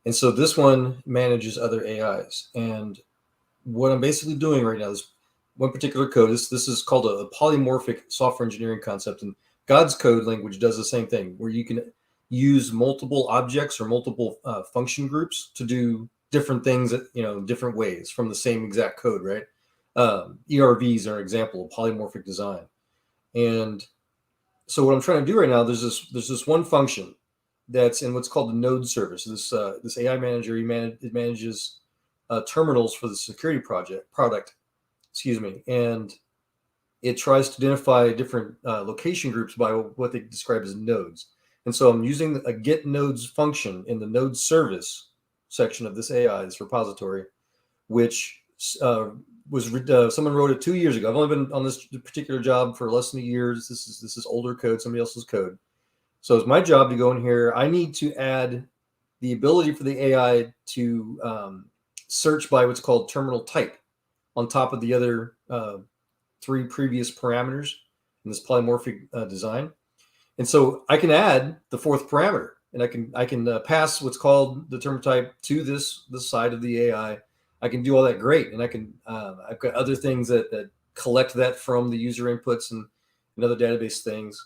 And so this one manages other AIs. And what I'm basically doing right now is one particular code. This is called a polymorphic software engineering concept. And God's code language does the same thing, where you can use multiple objects or multiple function groups to do different things, different ways from the same exact code, right? ERVs are an example of polymorphic design. And so what I'm trying to do right now, there's this one function that's in what's called the node service. This AI manager, it manages terminals for the security product, and it tries to identify different location groups by what they describe as nodes. And so I'm using a get nodes function in the node service section of this AI, this repository, which someone wrote it 2 years ago. I've only been on this particular job for less than a year. This is older code, somebody else's code. So it's my job to go in here. I need to add the ability for the AI to search by what's called terminal type on top of the other three previous parameters in this polymorphic design. And so I can add the fourth parameter, and I can pass what's called the terminal type to this side of the AI. I can do all that great, and I've got other things that collect that from the user inputs and other database things.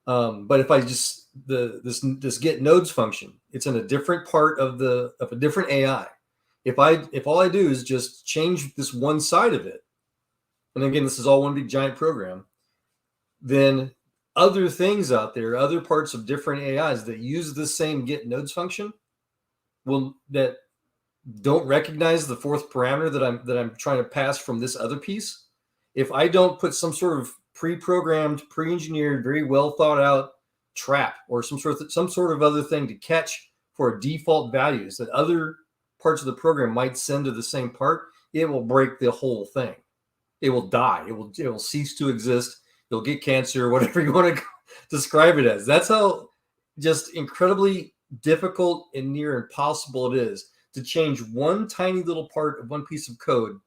But if I just this get nodes function, it's in a different part of a different AI. If all I do is just change this one side of it, and again, this is all one big giant program, then other things out there, other parts of different AIs that use the same get nodes function, that don't recognize the fourth parameter that I'm trying to pass from this other piece. If I don't put some sort of pre-programmed, pre-engineered, very well thought out trap or some sort of other thing to catch for default values that other parts of the program might send to the same part, it will break the whole thing. It will die. It will cease to exist. You'll get cancer, whatever you want to describe it as. That's how just incredibly difficult and near impossible it is to change one tiny little part of one piece of code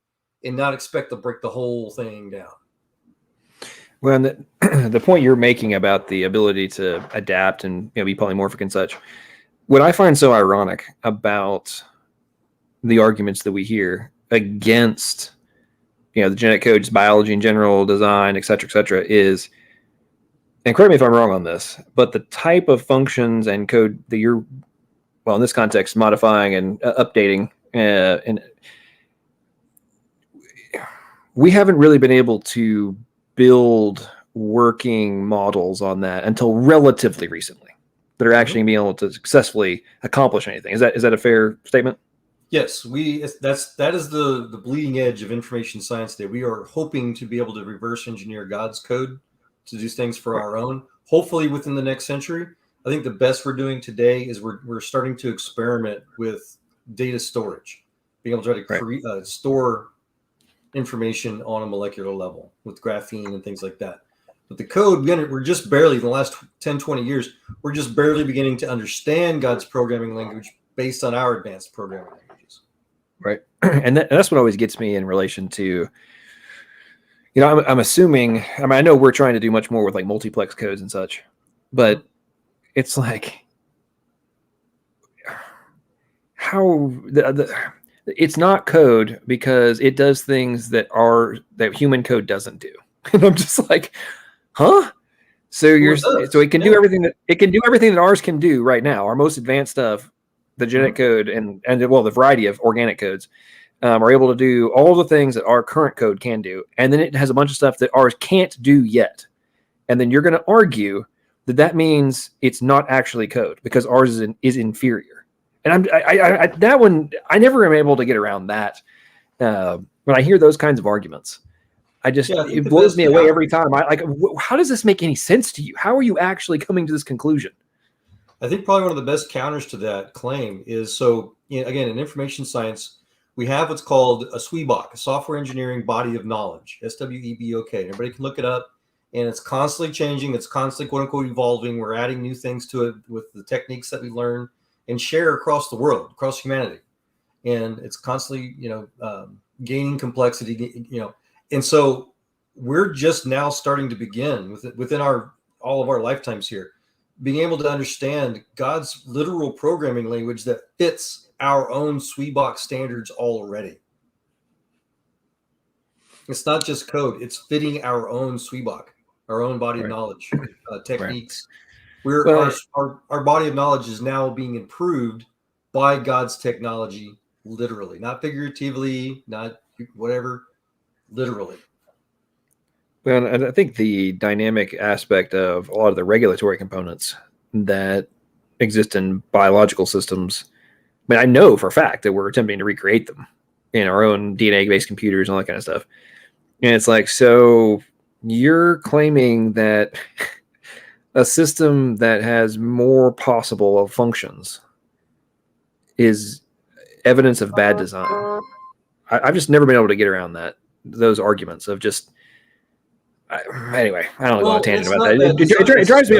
and not expect to break the whole thing down. Well, the point you're making about the ability to adapt and be polymorphic and such, what I find so ironic about the arguments that we hear against the genetic codes, biology in general, design, et cetera, is, and correct me if I'm wrong on this, but the type of functions and code that you're, well, in this context, modifying and updating, and we haven't really been able to build working models on that until relatively recently that are actually being able to successfully accomplish anything. Is that a fair statement? Yes, that is the bleeding edge of information science today. We are hoping to be able to reverse engineer God's code to do things for our own, hopefully within the next century. I think the best we're doing today is we're starting to experiment with data storage, being able to try to store information on a molecular level with graphene and things like that. But the code, we're just barely, in the last 10, 20 years, we're just barely beginning to understand God's programming language based on our advanced programming languages. Right. And that's what always gets me in relation to, I'm assuming, I know we're trying to do much more with like multiplex codes and such, but it's like, how it's not code because it does things that human code doesn't do. And I'm just like, huh? So so it can do everything that ours can do right now. Our most advanced stuff, the genetic code and the variety of organic codes are able to do all the things that our current code can do. And then it has a bunch of stuff that ours can't do yet. And then you're going to argue that means it's not actually code because ours is inferior. And that one, I never am able to get around that. When I hear those kinds of arguments, it blows me away every time. How does this make any sense to you? How are you actually coming to this conclusion? I think probably one of the best counters to that claim is, again, in information science, we have what's called a SWEBOK, a software engineering body of knowledge, SWEBOK. Everybody can look it up, and it's constantly changing. It's constantly, quote unquote, evolving. We're adding new things to it with the techniques that we learn and share across the world, across humanity. And it's constantly, gaining complexity, And so we're just now starting to begin within all of our lifetimes here, being able to understand God's literal programming language that fits our own SWEBOK standards already. It's not just code; it's fitting our own SWEBOK, our own body of knowledge, techniques. Our body of knowledge is now being improved by God's technology, literally, not figuratively, not whatever, literally. Well, and I think the dynamic aspect of a lot of the regulatory components that exist in biological systems, I know for a fact that we're attempting to recreate them in our own DNA-based computers and all that kind of stuff. And it's like, so you're claiming that a system that has more possible functions is evidence of bad design. I've just never been able to get around those arguments of just. Anyway, I don't go on a tangent about that. It drives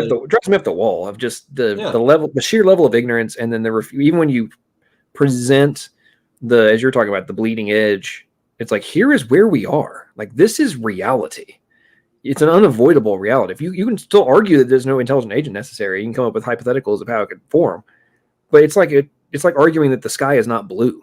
me up the wall of just the sheer level of ignorance, and then even when you present as you're talking about the bleeding edge, it's like, here is where we are. Like, this is reality. It's an unavoidable reality. If you can still argue that there's no intelligent agent necessary, you can come up with hypotheticals of how it could form, but it's like arguing that the sky is not blue.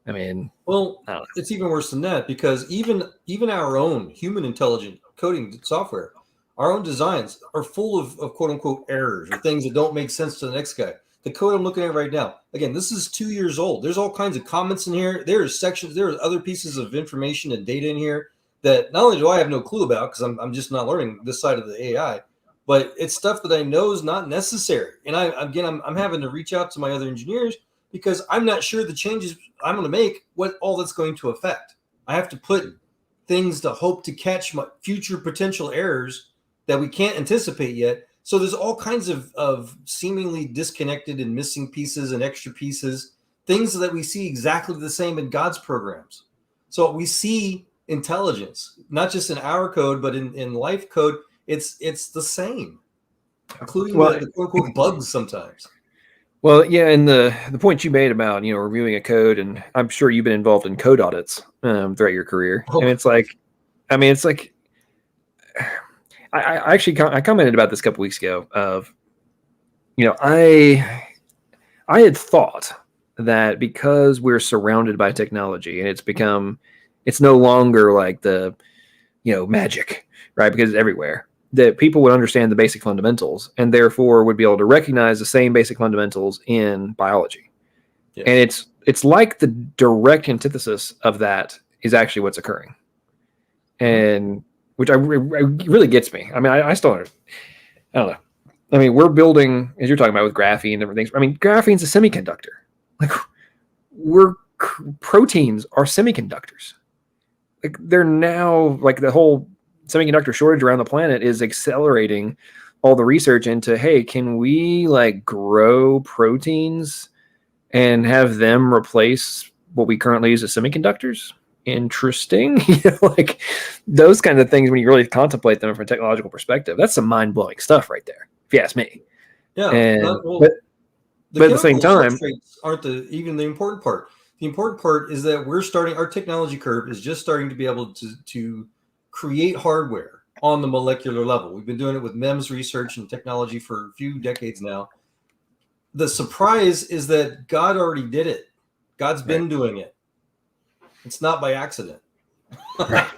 It's even worse than that, because even our own human intelligent coding software, our own designs are full of quote unquote errors or things that don't make sense to the next guy. The code I'm looking at right now, again, this is 2 years old. There's all kinds of comments in here. There's sections, there's other pieces of information and data in here that not only do I have no clue about, because I'm just not learning this side of the AI, but it's stuff that I know is not necessary. And I'm having to reach out to my other engineers because I'm not sure the changes I'm going to make, what all that's going to affect. I have to put things to hope to catch my future potential errors that we can't anticipate yet. So there's all kinds of seemingly disconnected and missing pieces and extra pieces, things that we see exactly the same in God's programs. So we see intelligence, not just in our code, but in life code. It's the same, including the quote unquote bugs sometimes. Well, yeah, and the point you made about reviewing a code, and I'm sure you've been involved in code audits throughout your career, and it's like, I mean, it's like, I actually I commented about this a couple weeks ago. Of, I had thought that because we're surrounded by technology and it's no longer like the magic, right? Because it's everywhere, that people would understand the basic fundamentals and therefore would be able to recognize the same basic fundamentals in biology. Yeah. And it's like the direct antithesis of that is actually what's occurring. And which really gets me. I mean, I still I don't know. I mean, we're building, as you're talking about with graphene and different things. I mean, graphene's a semiconductor. Like, proteins are semiconductors. Like, they're now, like, the whole semiconductor shortage around the planet is accelerating all the research into, hey, can we like grow proteins and have them replace what we currently use as semiconductors? Interesting. Like those kind of things, when you really contemplate them from a technological perspective, that's some mind-blowing stuff right there, if you ask me. Yeah. And, but at the same time, aren't even the important part. The important part is that our technology curve is just starting to be able to create hardware on the molecular level. We've been doing it with MEMS research and technology for a few decades now. The surprise is that God already did it. God's been doing it. It's not by accident. Right.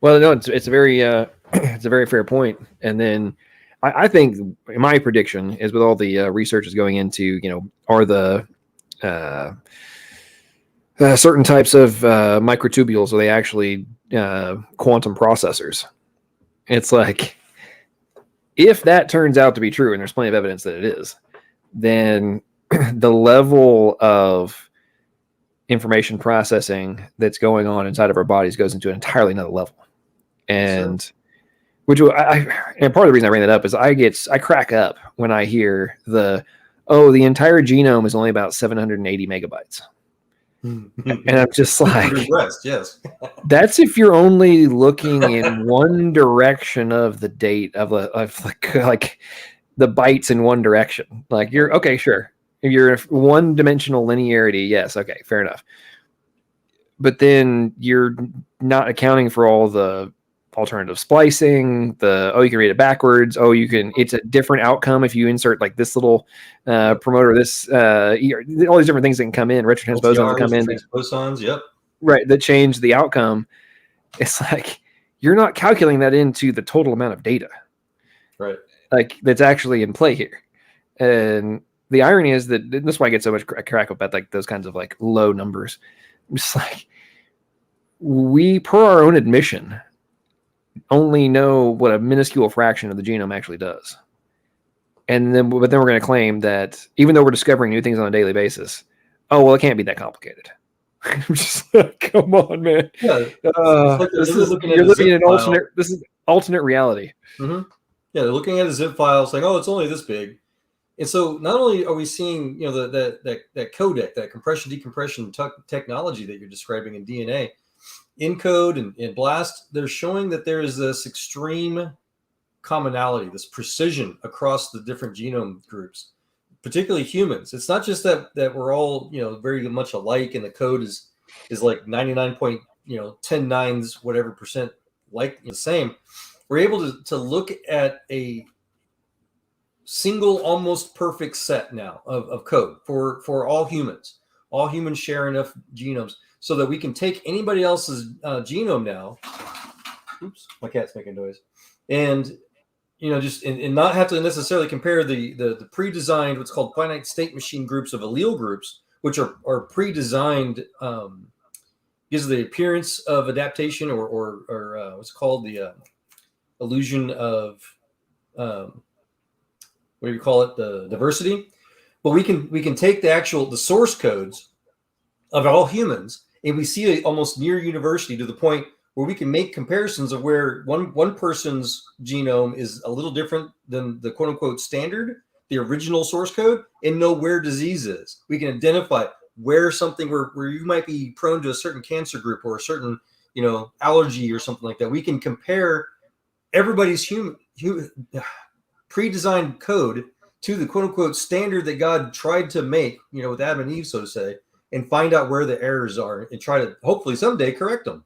Well, no, it's a very it's a very fair point. And then I think my prediction is with all the research is going into, are the certain types of microtubules, are they actually quantum processors? It's like, if that turns out to be true, and there's plenty of evidence that it is, then the level of information processing that's going on inside of our bodies goes into an entirely another level. And which and part of the reason I bring that up is I crack up when I hear the entire genome is only about 780 megabytes. And I'm just like, yes. That's if you're only looking in one direction of the date of like the bytes in one direction. Like, you're okay, sure. If you're one dimensional linearity, yes, okay, fair enough. But then you're not accounting for all the alternative splicing, you can read it backwards. It's a different outcome if you insert like this little promoter, this all these different things that can come in, retrotransposons that come in. Transposons, yep. Right, that change the outcome. It's like you're not calculating that into the total amount of data. Right. Like, that's actually in play here. And the irony is that that's why I get so much crack up at like those kinds of like low numbers. Just like, we, per our own admission, only know what a minuscule fraction of the genome actually does. But then we're going to claim that even though we're discovering new things on a daily basis, it can't be that complicated. I'm just like, come on, man. Yeah, you're living in an alternate reality. Mm-hmm. Yeah, they're looking at a zip file saying, it's only this big. And so not only are we seeing, that codec, that compression decompression technology that you're describing in DNA, ENCODE and BLAST, they're showing that there is this extreme commonality, this precision across the different genome groups, particularly humans. It's not just that we're all, very much alike, and the code is like 99.109 whatever percent like the same. We're able to look at a single, almost perfect set now of code for all humans. All humans share enough genomes so that we can take anybody else's genome now. Oops, my cat's making noise. And just and not have to necessarily compare the pre-designed, what's called finite state machine groups of allele groups, which are pre-designed, gives the appearance of adaptation or what's called the illusion of what do you call it, the diversity, but we can take the source codes of all humans, and we see it almost near university to the point where we can make comparisons of where one person's genome is a little different than the quote unquote standard, the original source code, and know where disease is. We can identify where something where you might be prone to a certain cancer group or a certain allergy or something like that. We can compare everybody's pre-designed code to the quote unquote standard that God tried to make, with Adam and Eve, so to say, and find out where the errors are and try to hopefully someday correct them.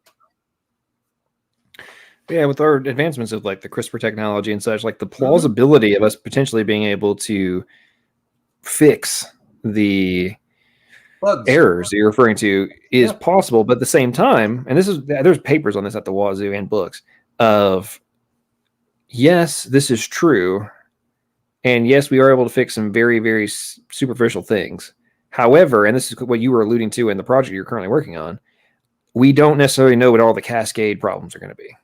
Yeah, with our advancements of like the CRISPR technology and such, like the plausibility of us potentially being able to fix the bugs, errors that you're referring to is possible, but at the same time, and there's papers on this at the Wazoo and books of, yes, this is true, and yes, we are able to fix some very, very superficial things. However, and this is what you were alluding to in the project you're currently working on, we don't necessarily know what all the cascade problems are going to be.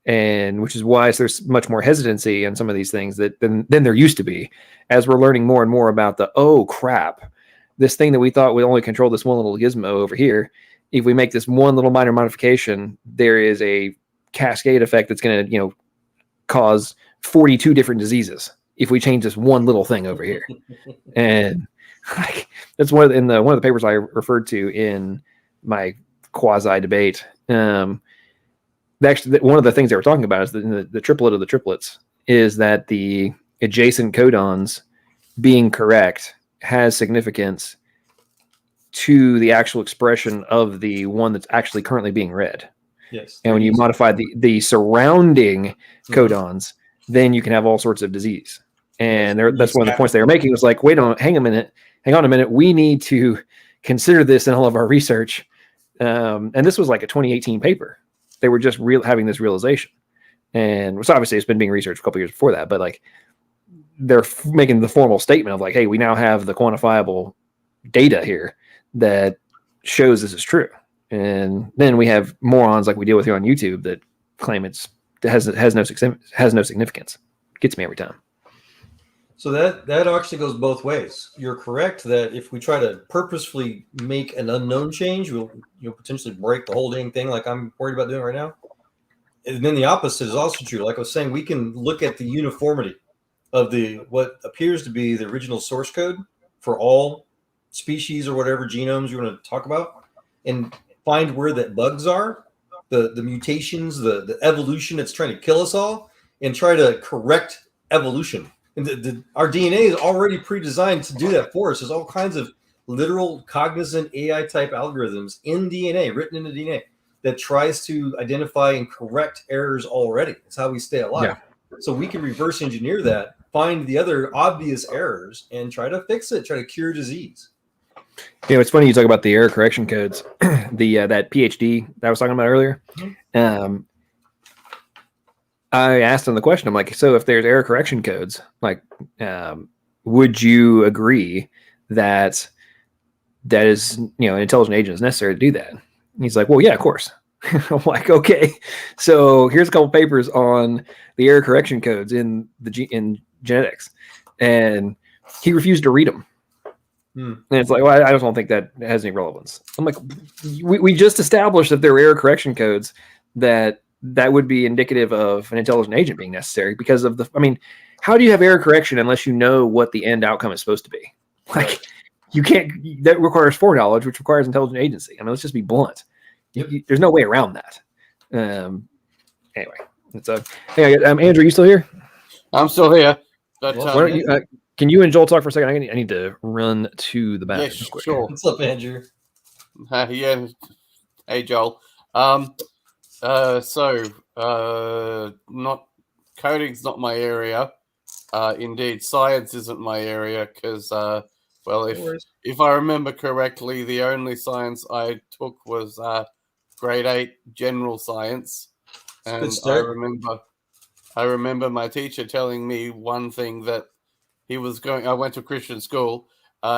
And which is why there's much more hesitancy on some of these things than there used to be, as we're learning more and more about oh crap, this thing that we thought would only control this one little gizmo over here. If we make this one little minor modification, there is a cascade effect that's going to cause 42 different diseases if we change this one little thing over here. And that's one of the papers I referred to in my quasi debate. Actually, one of the things they were talking about is the triplet of the triplets is that the adjacent codons being correct has significance to the actual expression of the one that's actually currently being read. Yes. And when you modify the surrounding codons, then you can have all sorts of disease. And that's one of the points they were making was like, wait on, hang on a minute. We need to consider this in all of our research. And this was like a 2018 paper. They were just having this realization. And so obviously it's been being researched a couple years before that, but like they're making the formal statement of like, hey, we now have the quantifiable data here that shows this is true. And then we have morons like we deal with here on YouTube that claim it has no significance. Gets me every time. So that actually goes both ways. You're correct that if we try to purposefully make an unknown change, we'll potentially break the whole dang thing like I'm worried about doing right now. And then the opposite is also true. Like I was saying, we can look at the uniformity of what appears to be the original source code for all species or whatever genomes you want to talk about, and find where the bugs are, the mutations, the evolution that's trying to kill us all, and try to correct evolution. And our DNA is already pre-designed to do that for us. There's all kinds of literal cognizant AI type algorithms in DNA, written in the DNA, that tries to identify and correct errors already. It's how we stay alive. Yeah. So we can reverse engineer that, find the other obvious errors, and try to fix it, try to cure disease. It's funny you talk about the error correction codes. That PhD that I was talking about earlier. I asked him the question. I'm like, so if there's error correction codes, like, would you agree that is, an intelligent agent is necessary to do that? And he's like, well, yeah, of course. I'm like, okay. So here's a couple papers on the error correction codes in genetics, and he refused to read them. And it's like, well, I just don't think that has any relevance. I'm like, we just established that there were error correction codes that would be indicative of an intelligent agent being necessary because of how do you have error correction unless you know what the end outcome is supposed to be? Like, you can't, that requires foreknowledge, which requires intelligent agency. Let's just be blunt. There's no way around that. Anyway, hey, Andrew, you still here? I'm still here. But, why don't you, can you and Joel talk for a second? I need to run to the bathroom. Yeah, sure. What's up, Andrew? Yeah. Hey, Joel. Not coding's not my area. Indeed, science isn't my area because, if I remember correctly, the only science I took was grade 8 general science, and I remember my teacher telling me one thing that he was going. I went to Christian school.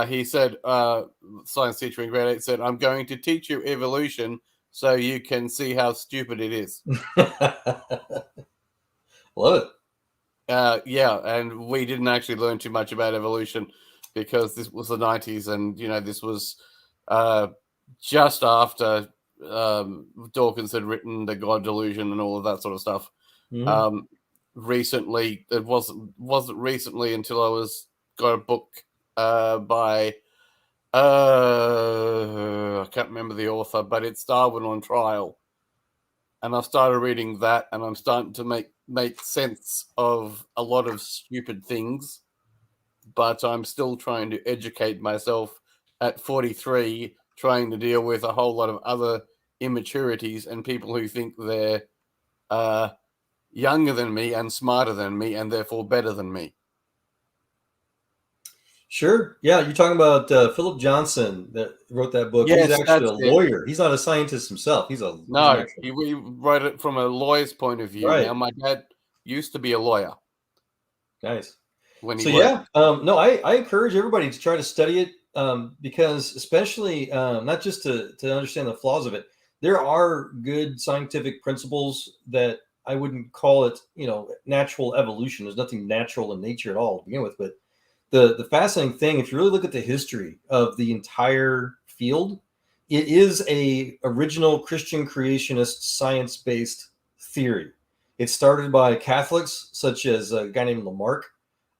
He said, science teacher in grade 8 said, "I'm going to teach you evolution so you can see how stupid it is." Love it. Yeah, and we didn't actually learn too much about evolution because this was the 90s, and this was just after Dawkins had written The God Delusion and all of that sort of stuff. Mm-hmm. Recently, it wasn't recently until I got a book by I can't remember the author, but it's Darwin on Trial. And I've started reading that, and I'm starting to make sense of a lot of stupid things, but I'm still trying to educate myself at 43, trying to deal with a whole lot of other immaturities and people who think they're younger than me and smarter than me and therefore better than me. Sure. Yeah, you're talking about Philip Johnson that wrote that book. Yes, he's actually that's a lawyer. He's not a scientist himself. He's an actual... he wrote it from a lawyer's point of view. Right. Now, my dad used to be a lawyer. Nice. When he So worked. no, I encourage everybody to try to study it because especially not just to understand the flaws of it, there are good scientific principles that I wouldn't call it, natural evolution. There's nothing natural in nature at all to begin with. But the fascinating thing, if you really look at the history of the entire field, it is a original Christian creationist science-based theory. It started by Catholics such as a guy named Lamarck.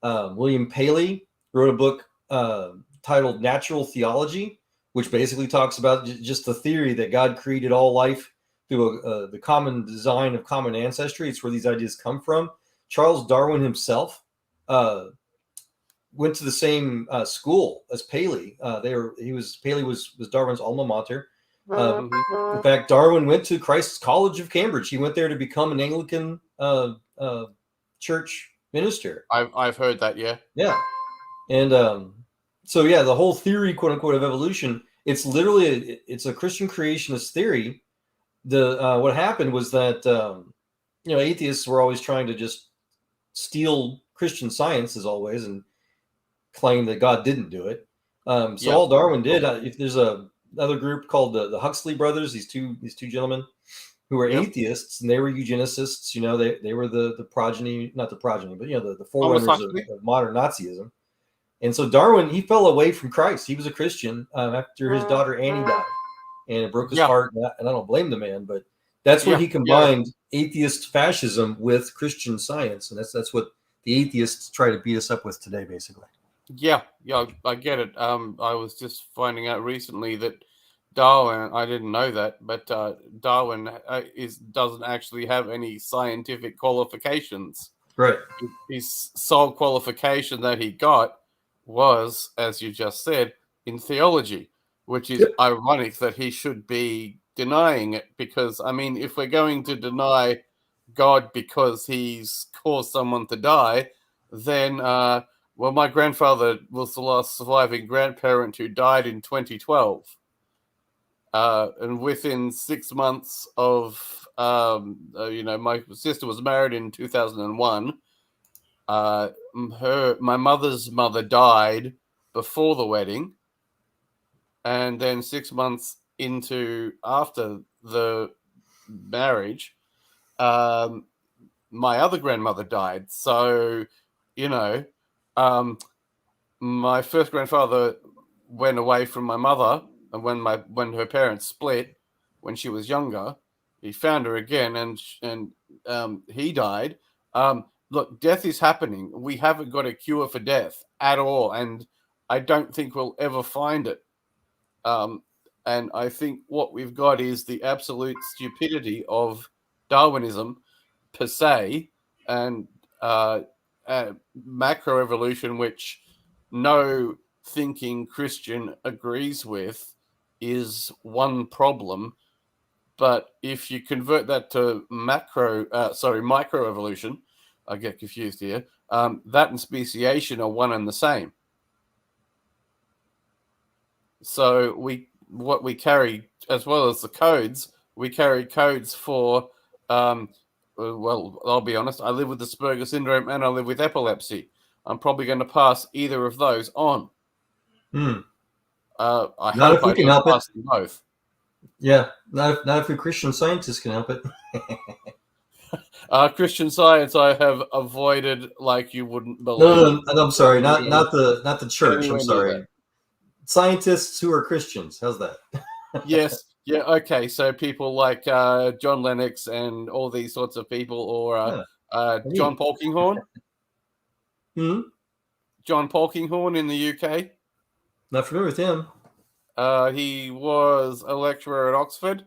William Paley wrote a book titled Natural Theology, which basically talks about just the theory that God created all life through the common design of common ancestry. It's where these ideas come from. Charles Darwin himself went to the same school as Paley. Paley was Darwin's alma mater. In fact, Darwin went to Christ's College of Cambridge. He went there to become an Anglican church minister. I've heard that, yeah. Yeah. And so the whole theory, quote unquote, of evolution, it's literally it's a Christian creationist theory. What happened was that atheists were always trying to just steal Christian science as always and claim that God didn't do it. All Darwin did, if there's another group called the Huxley brothers, these two gentlemen who were atheists, and they were eugenicists. They were the progeny, not the progeny, but the forerunners of modern Nazism. And so Darwin, he fell away from Christ. He was a Christian after his daughter Annie died, and it broke his heart. And I don't blame the man, but that's where he combined atheist fascism with Christian science, and that's what the atheists try to beat us up with today, basically. Yeah, I get it. I was just finding out recently that Darwin, I didn't know that, but Darwin doesn't actually have any scientific qualifications. Right. His sole qualification that he got was, as you just said, in theology, which is ironic that he should be denying it, because, I mean, if we're going to deny God because he's caused someone to die, then, my grandfather was the last surviving grandparent who died in 2012. And within 6 months of, my sister was married in 2001. My mother's mother died before the wedding, and then 6 months after the marriage, my other grandmother died. So, my first grandfather went away from my mother, and when her parents split, when she was younger, he found her again, and he died. Look, death is happening. We haven't got a cure for death at all, and I don't think we'll ever find it. And I think what we've got is the absolute stupidity of Darwinism per se, and macroevolution, which no thinking Christian agrees with, is one problem. But if you convert that to microevolution, I get confused here. That and speciation are one and the same. So what we carry, as well as the codes, we carry codes for, I'll be honest, I live with Asperger's syndrome and I live with epilepsy. I'm probably going to pass either of those on. Not hope if we I can don't help pass it. them both. Yeah, not if a Christian scientist can help it. Christian Science I have avoided like you wouldn't believe. No, I'm sorry, not the church. I'm sorry. Scientists who are Christians. How's that? Yes. Yeah. Okay. So people like John Lennox and all these sorts of people, or John Polkinghorne. John Polkinghorne in the UK. Not familiar with him. He was a lecturer at Oxford.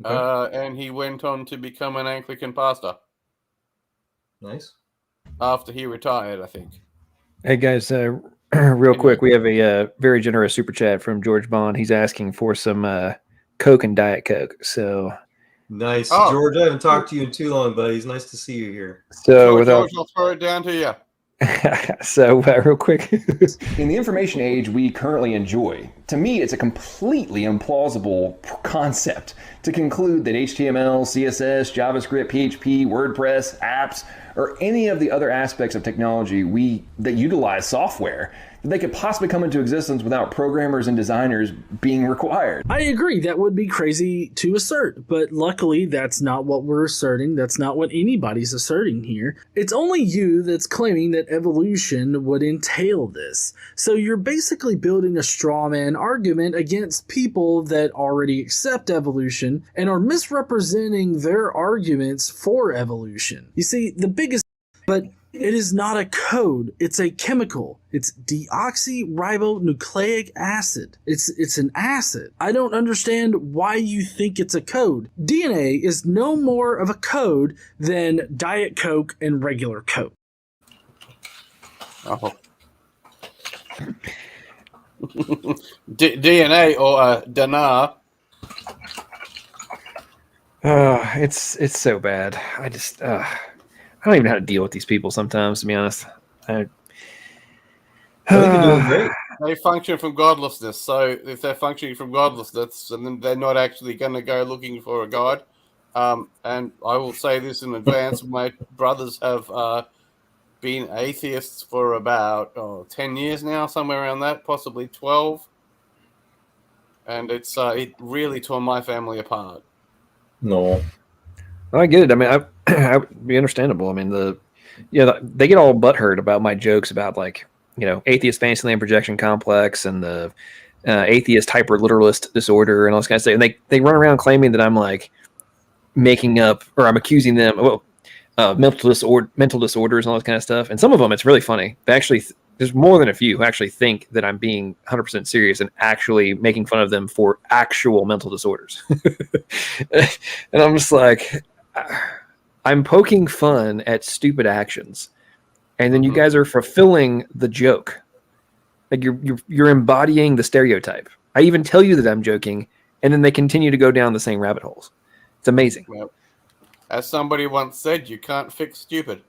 Okay. And he went on to become an Anglican pastor. Nice. After he retired, I think. Hey guys, real quick, we have a very generous super chat from George Bond. He's asking for some Coke and Diet Coke. So nice, George. I haven't talked to you in too long, buddy. It's nice to see you here. So George, I'll throw it down to you. So real quick, in the information age we currently enjoy, to me it's a completely implausible concept to conclude that HTML, CSS, JavaScript, PHP, WordPress, apps, or any of the other aspects of technology that utilize software, that they could possibly come into existence without programmers and designers being required. I agree, that would be crazy to assert, but luckily that's not what we're asserting. That's not what anybody's asserting here. It's only you that's claiming that evolution would entail this. So you're basically building a straw man argument against people that already accept evolution and are misrepresenting their arguments for evolution. You see, the biggest, but it is not a code, it's a chemical. It's deoxyribonucleic acid. It's an acid. I don't understand why you think it's a code. DNA is no more of a code than Diet Coke and regular Coke. Oh. DNA or DNA. It's so bad. I don't even know how to deal with these people sometimes, to be honest. They're doing great. They function from godlessness. So if they're functioning from godlessness, then they're not actually going to go looking for a god. And I will say this in advance: my brothers have been atheists for about 10 years now, somewhere around that, possibly 12. And it really tore my family apart. No. I get it. I mean, I would be understandable. I mean, they get all butthurt about my jokes about, like, atheist fantasyland projection complex and the atheist hyperliteralist disorder and all this kind of stuff. And they run around claiming that I'm like making up, or I'm accusing them of mental disorders and all this kind of stuff. And some of them, it's really funny. They actually, there's more than a few who actually think that I'm being 100% serious and actually making fun of them for actual mental disorders. And I'm just like, I'm poking fun at stupid actions, and then you guys are fulfilling the joke. Like you're embodying the stereotype. I even tell you that I'm joking, and then they continue to go down the same rabbit holes. It's amazing. Well, as somebody once said, you can't fix stupid.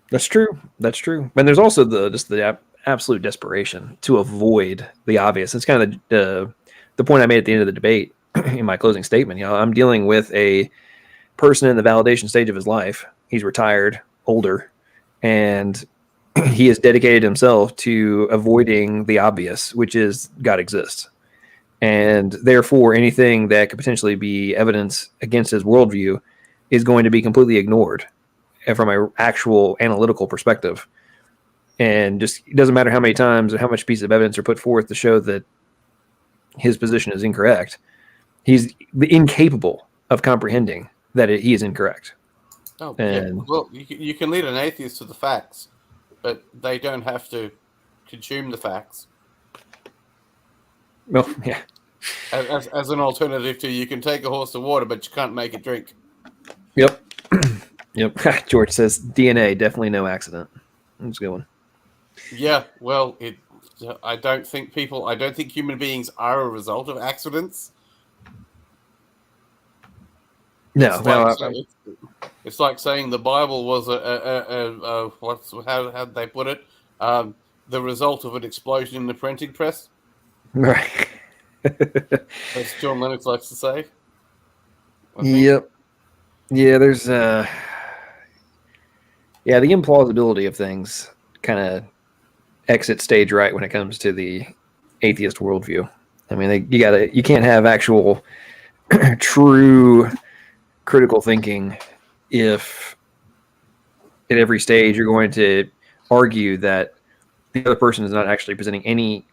That's true. And there's also the absolute desperation to avoid the obvious. It's kind of the point I made at the end of the debate in my closing statement. I'm dealing with a person in the validation stage of his life. He's retired, older, and he has dedicated himself to avoiding the obvious, which is God exists. And therefore, anything that could potentially be evidence against his worldview is going to be completely ignored from an actual analytical perspective. And just, it doesn't matter how many times or how much pieces of evidence are put forth to show that his position is incorrect. He's incapable of comprehending that he is incorrect. Oh, and yeah. Well, you can lead an atheist to the facts, but they don't have to consume the facts. Well, yeah. As an alternative to, you can take a horse to water, but you can't make it drink. Yep. Yep. George says DNA, definitely no accident. That's a good one. Yeah. Well, I don't think human beings are a result of accidents. No. It's like saying the Bible was how did they put it? The result of an explosion in the printing press. Right. As John Lennox likes to say. Yep. Yeah, there's the implausibility of things kind of exit stage right when it comes to the atheist worldview. I mean, you can't have actual true critical thinking if at every stage you're going to argue that the other person is not actually presenting any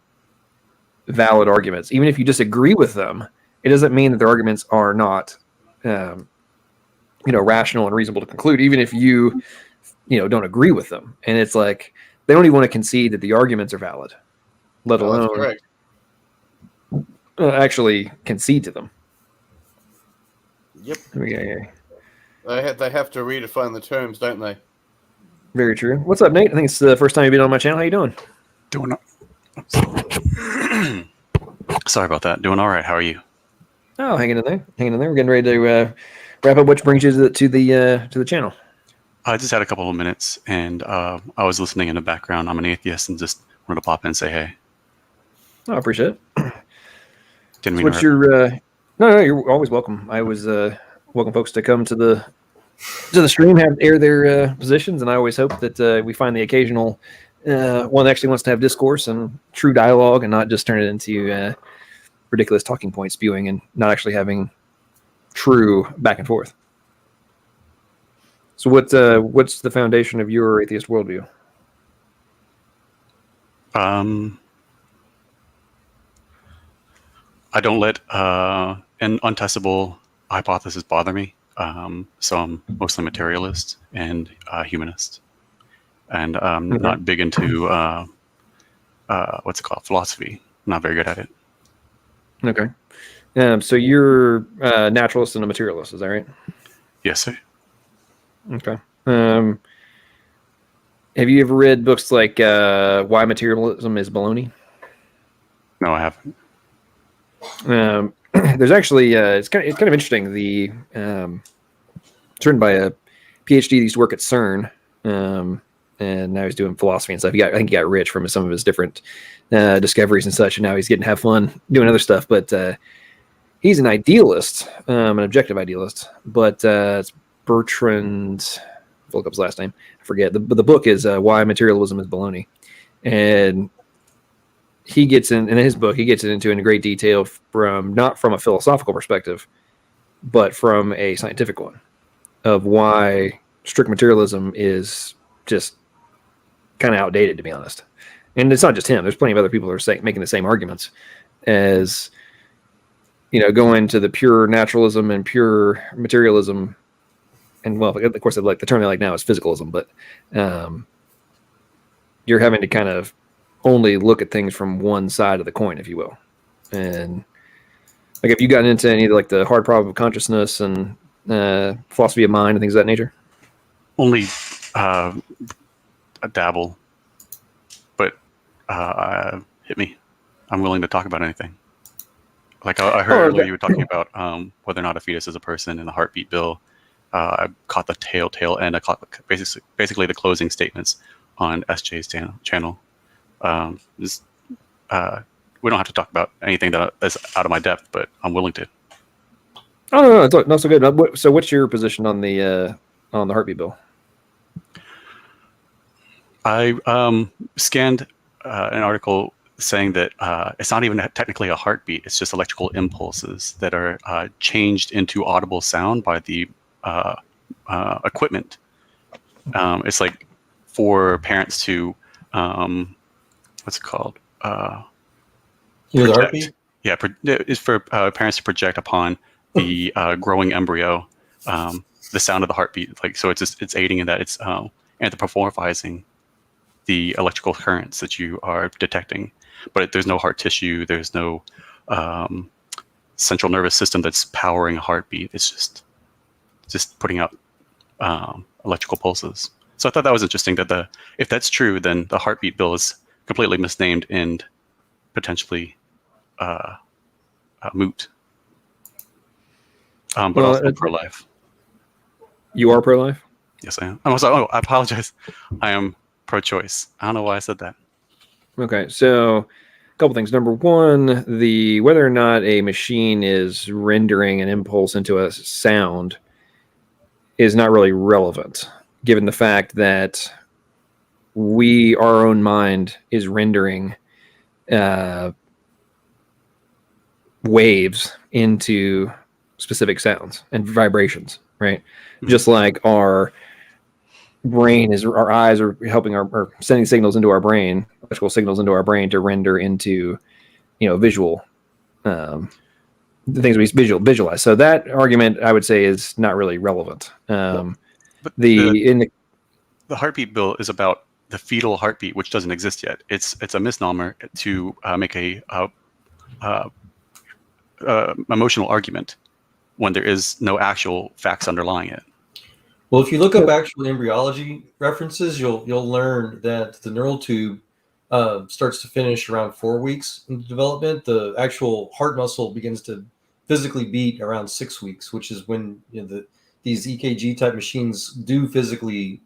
valid arguments. Even if you disagree with them, it doesn't mean that their arguments are not rational and reasonable to conclude, even if you don't agree with them. And it's like they don't even want to concede that the arguments are valid, let alone actually concede to them. Yep. Okay. They have to redefine the terms, don't they? Very true. What's up, Nate? I think it's the first time you've been on my channel. How you doing? Sorry about that. Doing all right. How are you? Oh, hanging in there. We're getting ready to wrap up. Which brings you to the channel. I just had a couple of minutes, and I was listening in the background. I'm an atheist, and just wanted to pop in and say hey. Oh, I appreciate it. Didn't mean What's your? No, you're always welcome. I was welcome folks to come to the stream, air their positions, and I always hope that we find the occasional one that actually wants to have discourse and true dialogue, and not just turn it into ridiculous talking point spewing and not actually having true back and forth. So what's the foundation of your atheist worldview? I don't let an untestable hypothesis bother me. So I'm mostly materialist and humanist, and I'm not big into what's it called, philosophy. I'm not very good at it. Okay. So you're a naturalist and a materialist, is that right? Yes, sir. Okay. Have you ever read books like Why Materialism is Baloney? No, I haven't. There's actually it's kind of interesting. The it's written by a PhD that used to work at CERN, and now he's doing philosophy and stuff. I think he got rich from some of his different discoveries and such, and now he's getting to have fun doing other stuff. But he's an idealist, an objective idealist. But it's Bertrand. I'll look up his last name. I forget. The book is Why Materialism is Baloney, and he gets in his book. He gets it into in great detail not from a philosophical perspective, but from a scientific one, of why strict materialism is just kind of outdated, to be honest. And it's not just him. There's plenty of other people who are making the same arguments as, going to the pure naturalism and pure materialism. And well, of course, the term they like now is physicalism, but you're having to kind of only look at things from one side of the coin, if you will. And like, have you gotten into any of the hard problem of consciousness and philosophy of mind and things of that nature? Only a dabble, but hit me. I'm willing to talk about anything. Like I heard earlier you were talking about whether or not a fetus is a person in the heartbeat bill. I caught the tail end. I caught basically the closing statements on SJ's channel. We don't have to talk about anything that's out of my depth, but I'm willing to. Oh no, it's not so good. So, what's your position on the heartbeat bill? I scanned an article saying that it's not even technically a heartbeat; it's just electrical impulses that are changed into audible sound by the equipment. It's like for parents to what's it called? Hear the heartbeat? Yeah, it's for parents to project upon the growing embryo the sound of the heartbeat. Like, so it's aiding in that. It's anthropomorphizing the electrical currents that you are detecting. But there's no heart tissue. There's no central nervous system that's powering a heartbeat. It's just putting out electrical pulses. So I thought that was interesting that if that's true, then the heartbeat bill is completely misnamed and potentially moot. But also pro-life. You are pro-life? Yes, I am. I apologize. I am pro-choice. I don't know why I said that. Okay, so a couple things. Number one, whether or not a machine is rendering an impulse into a sound is not really relevant, given the fact that our own mind is rendering waves into specific sounds and vibrations, right? Just like our brain is, our eyes are helping or sending signals into our brain, electrical signals into our brain to render into, visual, the things we visualize. So that argument, I would say, is not really relevant. But the heartbeat bill is about the fetal heartbeat, which doesn't exist yet. It's a misnomer to make a emotional argument when there is no actual facts underlying it. Well, if you look up actual embryology references, you'll learn that the neural tube starts to finish around 4 weeks in development. The actual heart muscle begins to physically beat around 6 weeks, which is when these EKG type machines do physically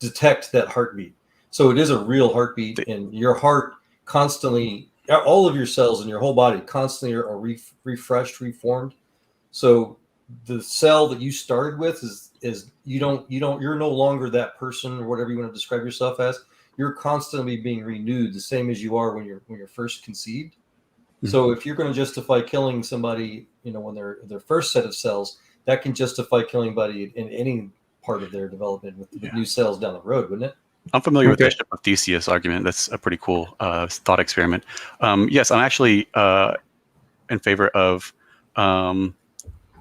detect that heartbeat. So it is a real heartbeat, and your heart constantly, all of your cells in your whole body constantly are refreshed, reformed. So the cell that you started with is you're no longer that person, or whatever you want to describe yourself as. You're constantly being renewed, the same as you are when you're first conceived. Mm-hmm. So if you're going to justify killing somebody, when they're their first set of cells, that can justify killing somebody in any part of their development with new cells down the road, wouldn't it? I'm familiar with the ship of Theseus argument. That's a pretty cool thought experiment. Yes, I'm actually in favor of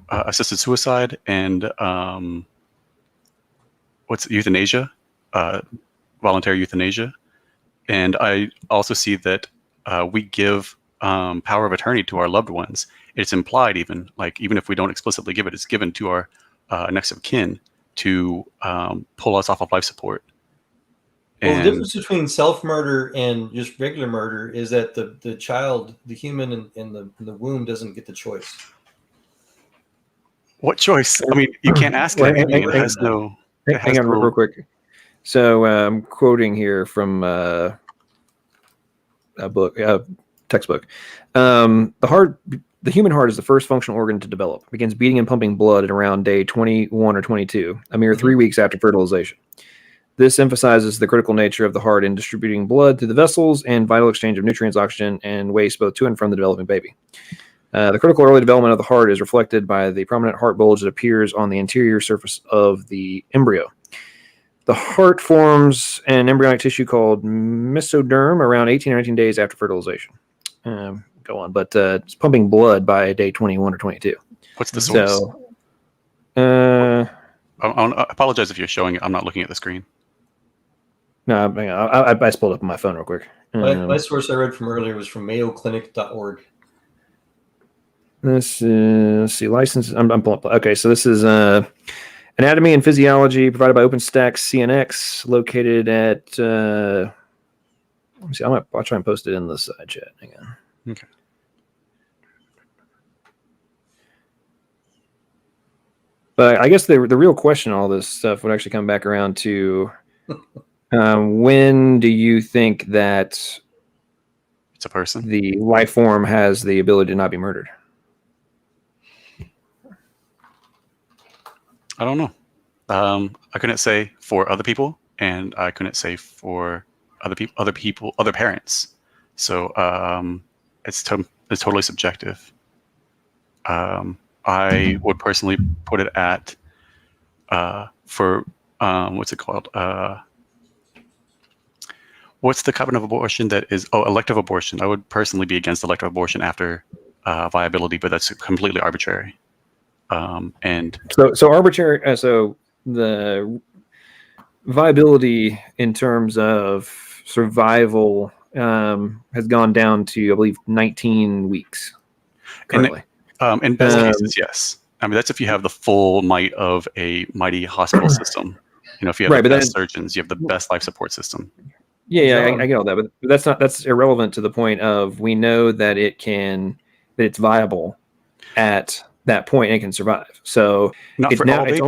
assisted suicide and euthanasia, voluntary euthanasia. And I also see that we give power of attorney to our loved ones. It's implied even if we don't explicitly give it, it's given to our next of kin to pull us off of life support. Well, the difference between self-murder and just regular murder is that the child, the human in the womb, doesn't get the choice. What choice? I mean, you can't ask it. It has no. Hang on real quick. So I'm quoting here from a textbook. The human heart is the first functional organ to develop. It begins beating and pumping blood at around day 21 or 22, a mere 3 weeks after fertilization. This emphasizes the critical nature of the heart in distributing blood through the vessels and vital exchange of nutrients, oxygen, and waste both to and from the developing baby. The critical early development of the heart is reflected by the prominent heart bulge that appears on the anterior surface of the embryo. The heart forms an embryonic tissue called mesoderm around 18 or 19 days after fertilization. Go on, but it's pumping blood by day 21 or 22. What's the source? So, I apologize if you're showing it. I'm not looking at the screen. No, hang on. I just pulled up on my phone real quick. My source I read from earlier was from mayoclinic.org. Let's see. License. I'm pulling up. Okay, so this is Anatomy and Physiology provided by OpenStack CNX, located at. Let me see. I'll try and post it in the side chat. Hang on. Okay. But I guess the real question, all this stuff would actually come back around to when do you think that it's a person, the life form has the ability to not be murdered? I don't know. I couldn't say for other people, and I couldn't say for other parents. So it's totally subjective. I would personally put it at for what's it called? What's the kind of abortion that is elective abortion? I would personally be against elective abortion after viability, but that's completely arbitrary. And so arbitrary. So the viability in terms of survival has gone down to, I believe, 19 weeks currently. In best cases, yes. I mean, that's if you have the full might of a mighty hospital system. If you have the best surgeons, you have the best life support system. Yeah, I get all that, but that's irrelevant to the point of we know that it's viable at that point and it can survive. So not for all babies.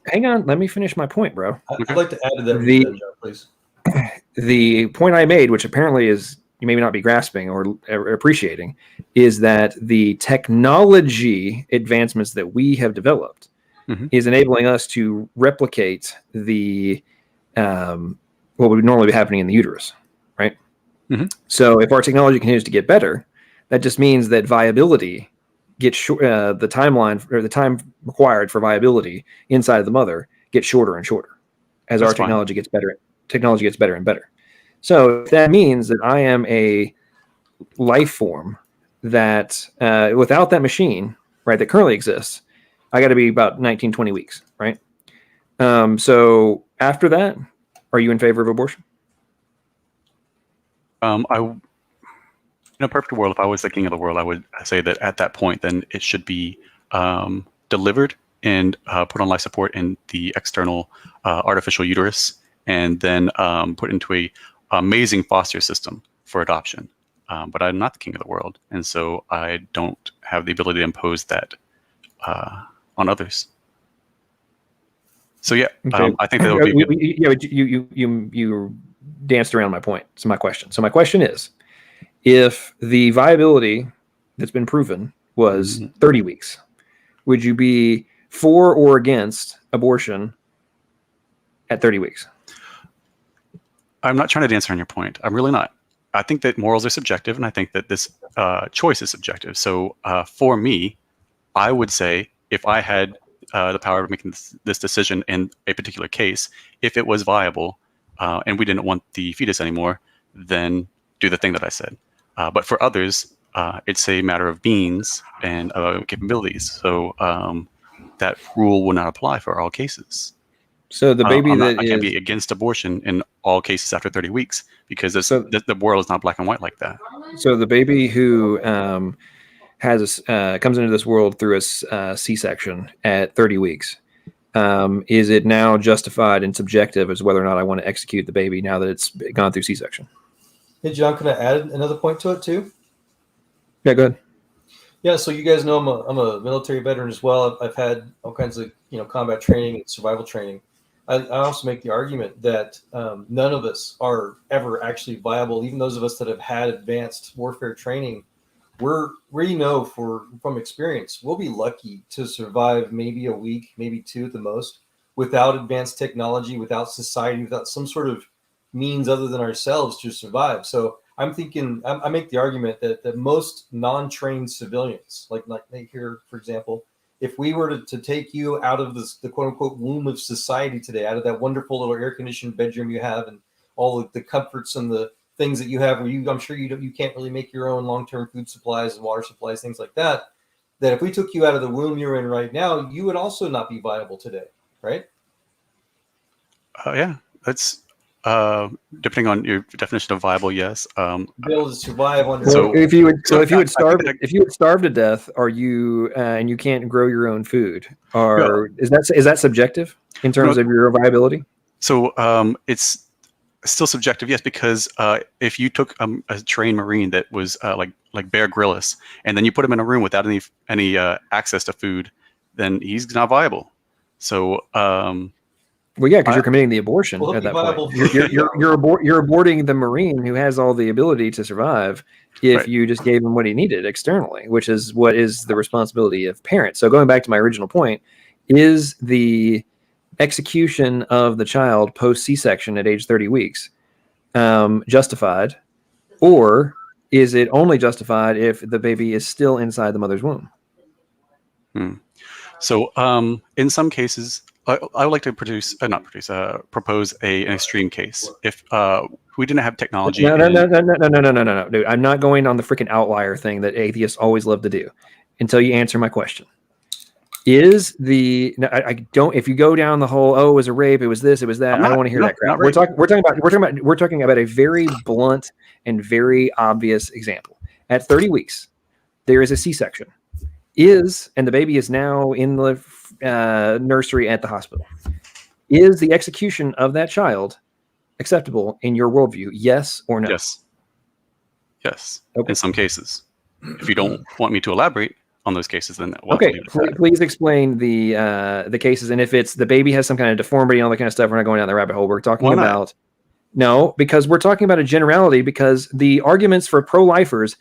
Hang on, let me finish my point, bro. I'd like to add to that, please. The point I made, which apparently is you may not be grasping or appreciating, is that the technology advancements that we have developed is enabling us to replicate the what would normally be happening in the uterus, right? So if our technology continues to get better, that just means that viability gets the timeline or the time required for viability inside of the mother gets shorter and shorter as That's our technology gets better. Technology gets better and better. So if that means that I am a life form that without that machine, right, that currently exists, I got to be about 19, 20 weeks, right? So after that, are you in favor of abortion? In a perfect world, if I was the king of the world, I would say that at that point, then it should be delivered and put on life support in the external artificial uterus, and then put into a amazing foster system for adoption. But I'm not the king of the world, and so I don't have the ability to impose that on others. So yeah, Okay. I think that would be good. You danced around my point. So my question is, if the viability that's been proven was 30 weeks, would you be for or against abortion at 30 weeks? I'm not trying to dance around your point. I'm really not. I think that morals are subjective, and I think that this choice is subjective. So for me, I would say if I had the power of making this decision in a particular case, if it was viable and we didn't want the fetus anymore, then do the thing that I said. But for others, it's a matter of means and capabilities. So that rule will not apply for all cases. So the baby I can't be against abortion in all cases after 30 weeks because the world is not black and white like that. So the baby who comes into this world through a C-section at 30 weeks, is it now justified and subjective as whether or not I want to execute the baby now that it's gone through C-section? Hey, John, can I add another point to it too? Yeah, go ahead. Yeah, so you guys know I'm a military veteran as well. I've had all kinds of combat training and survival training. I also make the argument that none of us are ever actually viable. Even those of us that have had advanced warfare training, we know from experience, we'll be lucky to survive maybe a week, maybe two at the most, without advanced technology, without society, without some sort of means other than ourselves to survive. So I'm thinking, I make the argument that most non-trained civilians, like here, for example, if we were to take you out of the quote unquote womb of society today, out of that wonderful little air conditioned bedroom you have and all of the comforts and the things that you have where I'm sure you can't really make your own long-term food supplies and water supplies, things like that, that if we took you out of the womb you're in right now, you would also not be viable today, right? Yeah, that's depending on your definition of viable, yes. Be able to survive on your So own. if you would starve to death, are you and you can't grow your own food? Is that subjective in terms of your viability? So it's still subjective, yes, because if you took a trained Marine that was like Bear Grylls, and then you put him in a room without any access to food, then he's not viable. So well, yeah, because you're committing the abortion at that point. You're aborting the Marine who has all the ability to survive if you just gave him what he needed externally, which is what is the responsibility of parents. So going back to my original point, is the execution of the child post C-section at age 30 weeks justified, or is it only justified if the baby is still inside the mother's womb? So in some cases, I would like to propose an extreme case. If we didn't have technology. No, dude. I'm not going on the freaking outlier thing that atheists always love to do until you answer my question. If you go down the whole, it was a rape, it was this, it was that, I don't want to hear that crap. We're talking about a very blunt and very obvious example. At 30 weeks, there is a C-section. And the baby is now in the nursery at the hospital. Is the execution of that child acceptable in your worldview? Yes or no? Yes. Okay. In some cases. If you don't want me to elaborate on those cases, then please explain the cases. And if it's the baby has some kind of deformity and all that kind of stuff, we're not going down the rabbit hole. We're talking about because we're talking about a generality, because the arguments for pro-lifers,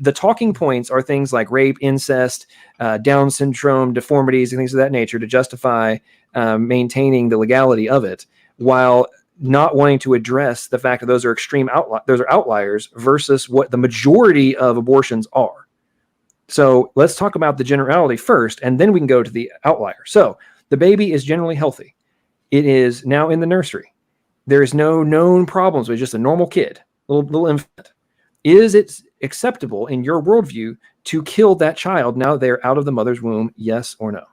the talking points are things like rape, incest, Down syndrome, deformities, and things of that nature to justify maintaining the legality of it, while not wanting to address the fact that those are outliers versus what the majority of abortions are. So let's talk about the generality first, and then we can go to the outlier. So the baby is generally healthy. It is now in the nursery. There is no known problems with just a normal kid, little infant. Is it acceptable in your worldview to kill that child now they're out of the mother's womb? Yes or no?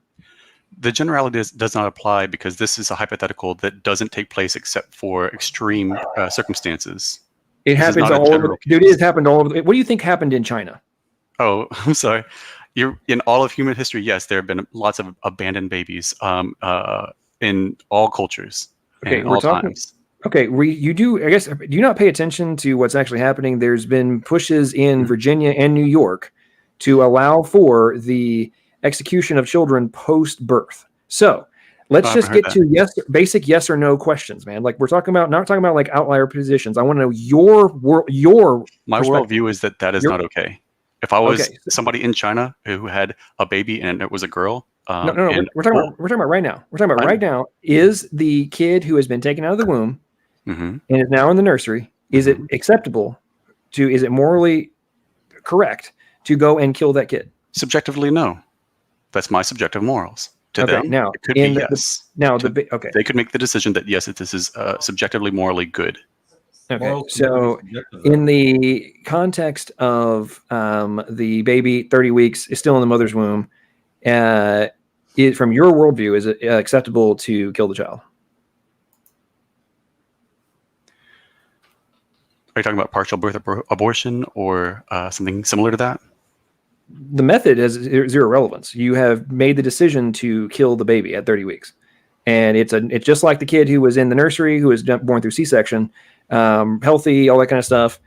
The generality does not apply because this is a hypothetical that doesn't take place except for extreme circumstances. It happens all over. Dude, it has happened all over. What do you think happened in China? Oh, I'm sorry. In all of human history, yes, there have been lots of abandoned babies in all cultures and all times. Okay, you do. I guess do you not pay attention to what's actually happening? There's been pushes in Virginia and New York to allow for the execution of children post-birth. So let's just get to basic yes or no questions, man. Like we're talking about, not talking about like outlier positions. I want to know your My worldview is that is not okay. If I was somebody in China who had a baby and it was a girl, no, we're talking about right now. We're talking about right now. Is the kid who has been taken out of the womb and is now in the nursery? Is it acceptable is it morally correct to go and kill that kid? Subjectively, no. That's my subjective morals. To them, now it could be yes. They could make the decision that yes, this is subjectively morally good. Okay, so in the context of the baby 30 weeks is still in the mother's womb, from your worldview, is it acceptable to kill the child? Are you talking about partial birth abortion or something similar to that? The method has zero relevance. You have made the decision to kill the baby at 30 weeks. And it's just like the kid who was in the nursery, who was born through C-section, healthy, all that kind of stuff,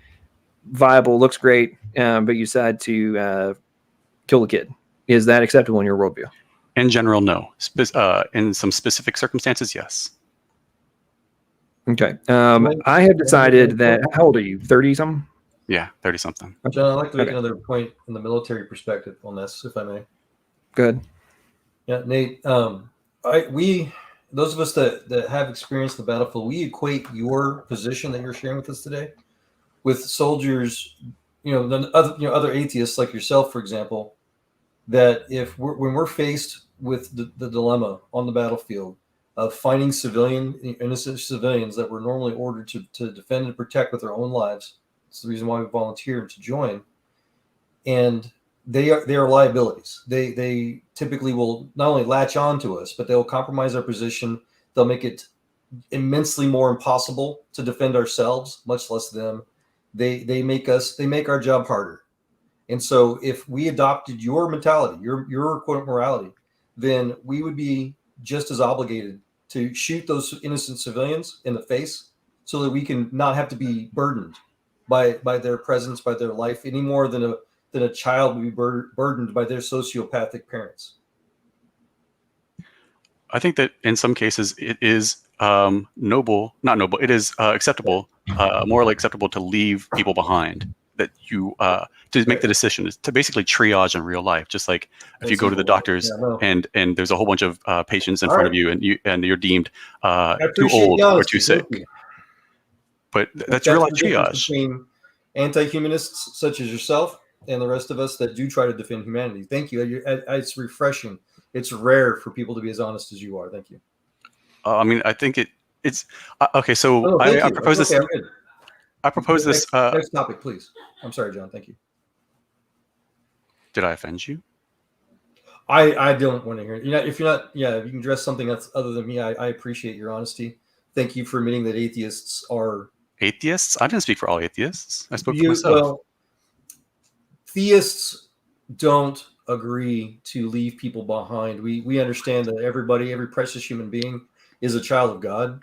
viable, looks great, but you decide to kill the kid. Is that acceptable in your worldview? In general, no. In some specific circumstances, yes. Okay. I have decided that, how old are you? 30-something? Yeah, 30-something. John, I'd like to make another point in the military perspective on this, if I may. Good. Yeah, Nate. Those of us that have experienced the battlefield, we equate your position that you're sharing with us today with soldiers, other atheists like yourself, for example, that when we're faced with the dilemma on the battlefield of finding innocent civilians that were normally ordered to defend and protect with their own lives. It's the reason why we volunteered to join. And they are liabilities. They typically will not only latch on to us, but they'll compromise our position. They'll make it immensely more impossible to defend ourselves, much less them. They make our job harder. And so if we adopted your mentality, your quote morality, then we would be just as obligated to shoot those innocent civilians in the face so that we can not have to be burdened by their presence, by their life, any more than a child would be burdened by their sociopathic parents. I think that in some cases it is it is acceptable, morally acceptable to leave people behind. That you to make the decision is to basically triage in real life, just like if you go to the doctors and there's a whole bunch of patients in front of you and you're deemed too old or too sick. But that's real life triage. Between anti-humanists such as yourself and the rest of us that do try to defend humanity. Thank you. It's refreshing. It's rare for people to be as honest as you are. Thank you. I mean, I think it's okay. So I propose this. I propose this. Next topic, please. I'm sorry, John. Thank you. Did I offend you? I don't want to hear it. If you can address something that's other than me, I appreciate your honesty. Thank you for admitting that atheists are atheists. I didn't speak for all atheists. I spoke for myself. Well, theists don't agree to leave people behind. We understand that every precious human being is a child of God,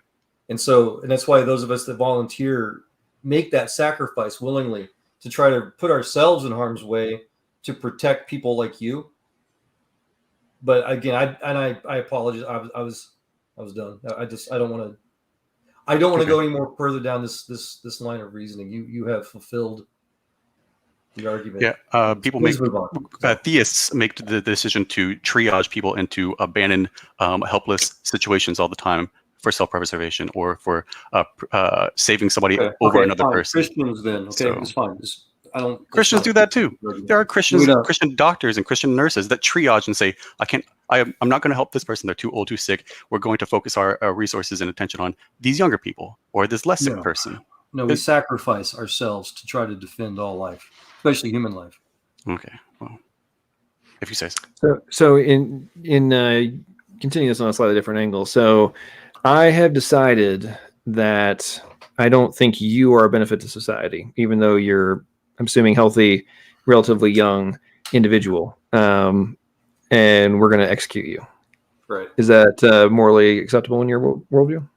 and that's why those of us that volunteer make that sacrifice willingly to try to put ourselves in harm's way to protect people like you. But again, I apologize. I was done. I don't want to go any more further down this line of reasoning. You have fulfilled the argument. Yeah, theists make the decision to triage people into abandoned, helpless situations all the time for self-preservation or for saving somebody over another person. Christians then, okay, it's fine. I don't. Christians do that too. There are Christian doctors and Christian nurses that triage and say, I'm not going to help this person. They're too old, too sick. We're going to focus our resources and attention on these younger people or this less sick person. No, we sacrifice ourselves to try to defend all life, especially human life. Okay, well, if you say so. So in continuing this on a slightly different angle. So I have decided that I don't think you are a benefit to society, even though you're, I'm assuming, healthy, relatively young individual, and we're going to execute you. Right. Is that morally acceptable in your worldview?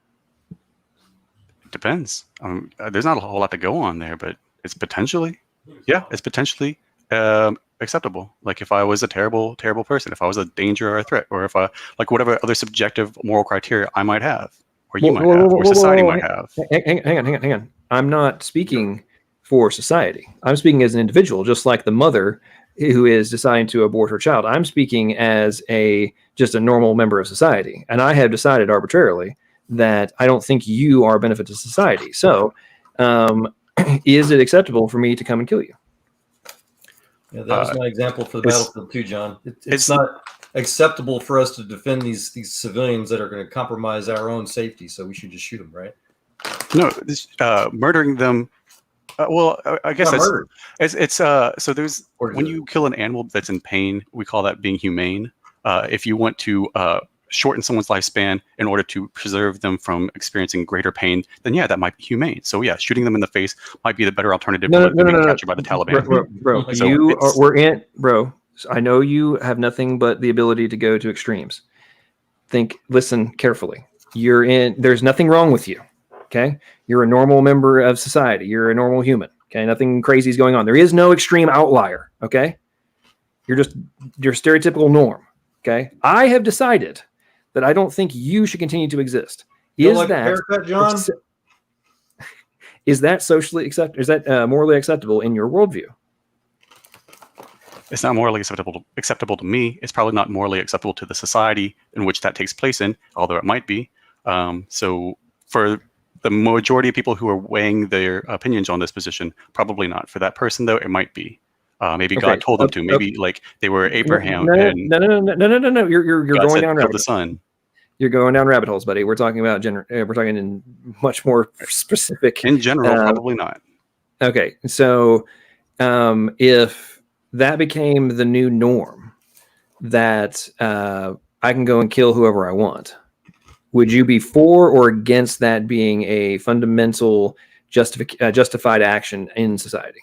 It depends. There's not a whole lot to go on there, but it's potentially acceptable. Like if I was a terrible person, if I was a danger or a threat, or if I like whatever other subjective moral criteria I might have. Or you might have, or society might have. Hang on. I'm not speaking for society. I'm speaking as an individual, just like the mother who is deciding to abort her child. I'm speaking as just a normal member of society. And I have decided arbitrarily that I don't think you are a benefit to society. So is it acceptable for me to come and kill you? Yeah, that was my example for the battlefield too, John. It's not acceptable for us to defend these civilians that are going to compromise our own safety, so we should just shoot them, right? No, murdering them. I guess it's so there's when you kill an animal that's in pain, we call that being humane. If you want to shorten someone's lifespan in order to preserve them from experiencing greater pain, then yeah, that might be humane. So yeah, shooting them in the face might be the better alternative to being captured by the Taliban. Bro, I know you have nothing but the ability to go to extremes. Listen carefully. There's nothing wrong with you. Okay. You're a normal member of society. You're a normal human. Okay. Nothing crazy is going on. There is no extreme outlier. Okay. You're stereotypical norm. Okay. I have decided that I don't think you should continue to exist. Is that socially acceptable? Is that morally acceptable in your worldview? It's not morally acceptable to me. It's probably not morally acceptable to the society in which that takes place in, although it might be. So for the majority of people who are weighing their opinions on this position, probably not. For that person, though, it might be. Maybe God told them to. Maybe like they were Abraham. No. You're going down rabbit holes. You're going down rabbit holes, buddy. We're talking about we're talking in much more specific. In general, probably not. Okay, so if that became the new norm, that I can go and kill whoever I want, would you be for or against that being a fundamental justified action in society?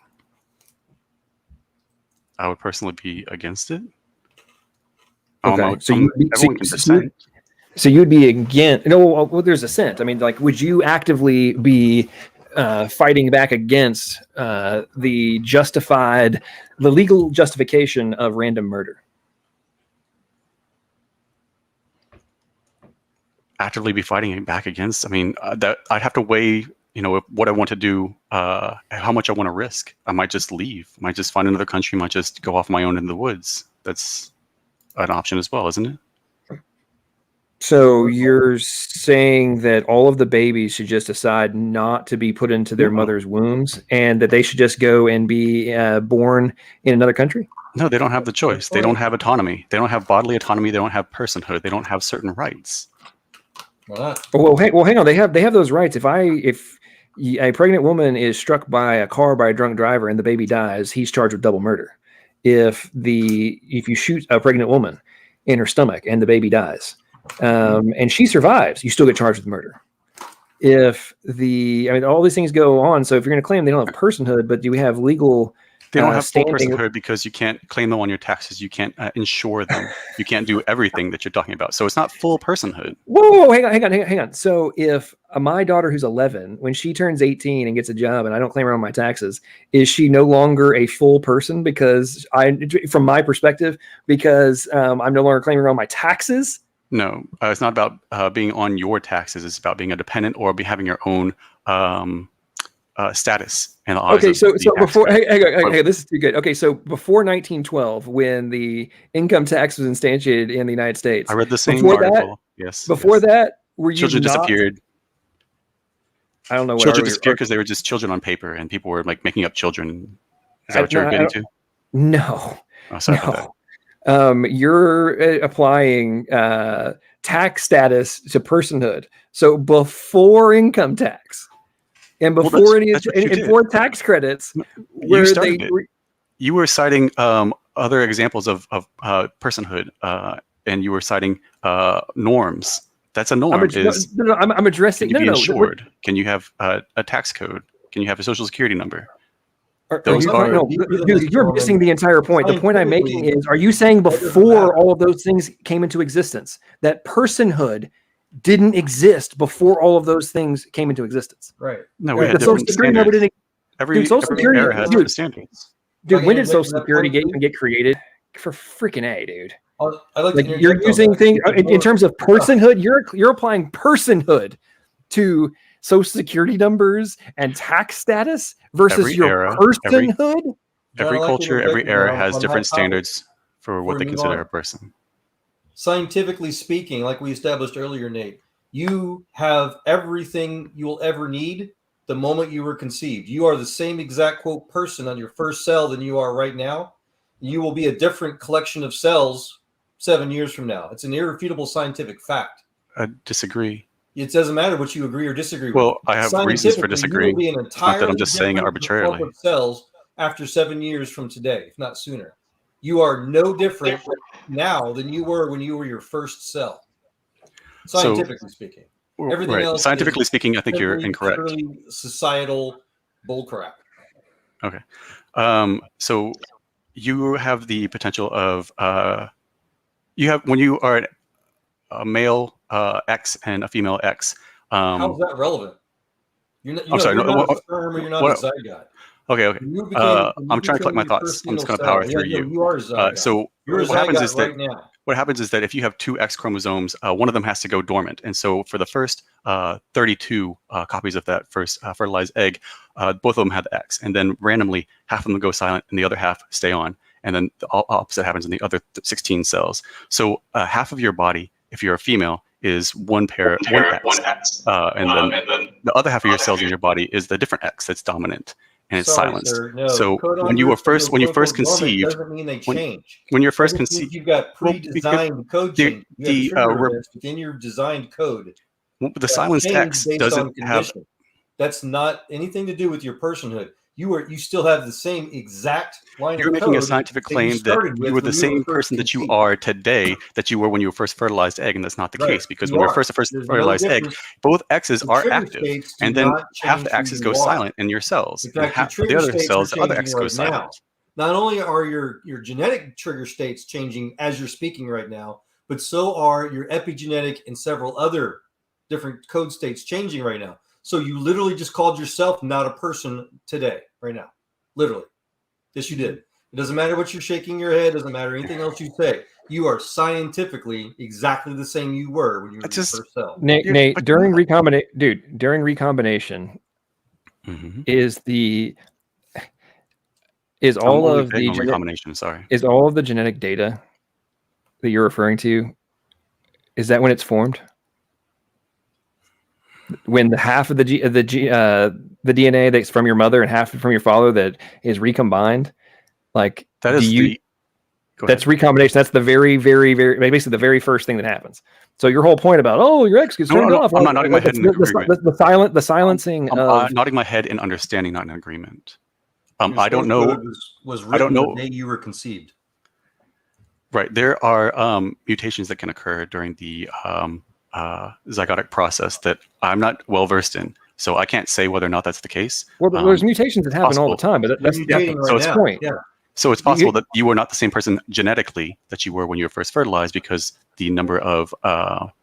I would personally be against it. Okay, everyone can dissent. So you'd be against? No, well, there's assent. I mean, like, would you actively be fighting back against the legal justification of random murder? Actively be fighting back against? I mean, that I'd have to weigh, what I want to do, how much I want to risk. I might just leave. I might just find another country. Might just go off my own in the woods. That's an option as well, isn't it? So you're saying that all of the babies should just decide not to be put into their mother's wombs, and that they should just go and be born in another country? No, they don't have the choice. They don't have autonomy. They don't have bodily autonomy. They don't have personhood. They don't have certain rights. Well, hang on. They have those rights. If a pregnant woman is struck by a car by a drunk driver and the baby dies, he's charged with double murder. If you shoot a pregnant woman in her stomach and the baby dies, and she survives, you still get charged with murder. All these things go on. So if you're going to claim they don't have personhood, but do we have legal? They don't have full personhood because you can't claim them on your taxes. You can't insure them. You can't do everything that you're talking about. So it's not full personhood. Whoa, hang on. So if my daughter who's 11, when she turns 18 and gets a job and I don't claim her on my taxes, is she no longer a full person from my perspective, because I'm no longer claiming her on my taxes? No, it's not about being on your taxes. It's about being a dependent or having your own status. Okay, so before, hey, this is too good. Okay, so before 1912, when the income tax was instantiated in the United States, I read the same article. Before that, were you children disappeared? I don't know. Children disappeared because they were just children on paper, and people were like making up children. Is that what you're getting to? No. Oh, sorry about that. You're applying tax status to personhood. So before income tax and before before tax credits, you were citing other examples of personhood, and you were citing norms. That's a norm. I'm addressing. Can you be insured? Can you have a tax code? Can you have a social security number? Dude, you're missing the entire point. The point I'm making is, are you saying before all of those things came into existence, that personhood didn't exist before all of those things came into existence? Right. No, we had different standards. Every era has different standards. Dude, when did Social Security even get created? For freaking A, dude. You're using things in terms of personhood. You're applying personhood to Social Security numbers and tax status versus personhood. Every culture, every era has different standards for what they consider a person. Scientifically speaking, like we established earlier, Nate, you have everything you will ever need the moment you were conceived. You are the same exact quote person on your first cell than you are right now. You will be a different collection of cells 7 years from now. It's an irrefutable scientific fact. I disagree. It doesn't matter what you agree or disagree with. Well, I have reasons for disagreeing. It's not that I'm just saying it arbitrarily. Cells after 7 years from today, if not sooner. You are no different now than you were when you were your first cell. Scientifically speaking. Everything else. Scientifically speaking, I think you're incorrect. Societal bullcrap. Okay. So you have the potential of when you are a male X and a female X. How is that relevant? You're not a sperm or you're not a zygote. Okay. I'm trying to collect my thoughts. I'm just going to power through you. You are a zygote. So what happens is that if you have two X chromosomes, one of them has to go dormant. And so for the first 32 copies of that first fertilized egg, both of them have the X. And then randomly, half of them go silent and the other half stay on. And then the opposite happens in the other 16 cells. So half of your body, if you're a female, is one X. And then the other half of your cells in your body is the different X that's dominant. And it's silenced. No. So when you first conceived, doesn't mean they change. When you're first conceived, you've got pre-designed code change. Within your designed code. The silenced X doesn't have. That's not anything to do with your personhood. You still have the same exact line You're of making code a scientific claim that you were the same person that you are today that you were when you were first fertilized egg, and that's not the case, because when you're first fertilized egg, both X's are active, and then half the X's go silent in your cells, and half the other cells, the other X goes silent. Not only are your genetic trigger states changing as you're speaking right now, but so are your epigenetic and several other different code states changing right now. So you literally just called yourself not a person today, right now. Literally. Yes, you did. It doesn't matter what you're shaking your head. Doesn't matter anything else you say. You are scientifically exactly the same you were when you were your first cell. Nate, during recombination, is all of the genetic data that you're referring to, is that when it's formed? When the half of the DNA that's from your mother and half from your father that is recombined, like that is that's recombination. That's the very, very, very basically the very first thing that happens. So your whole point about your X gets turned off. I'm not nodding my head in agreement. The silencing. I'm nodding my head in understanding, not in agreement. I don't know. I don't know the day you were conceived. Right, there are mutations that can occur during the zygotic process that I'm not well versed in, so I can't say whether or not that's the case. Well, there's mutations that happen all the time, but that's the point. Yeah. So it's possible that you were not the same person genetically that you were when you were first fertilized, because the number of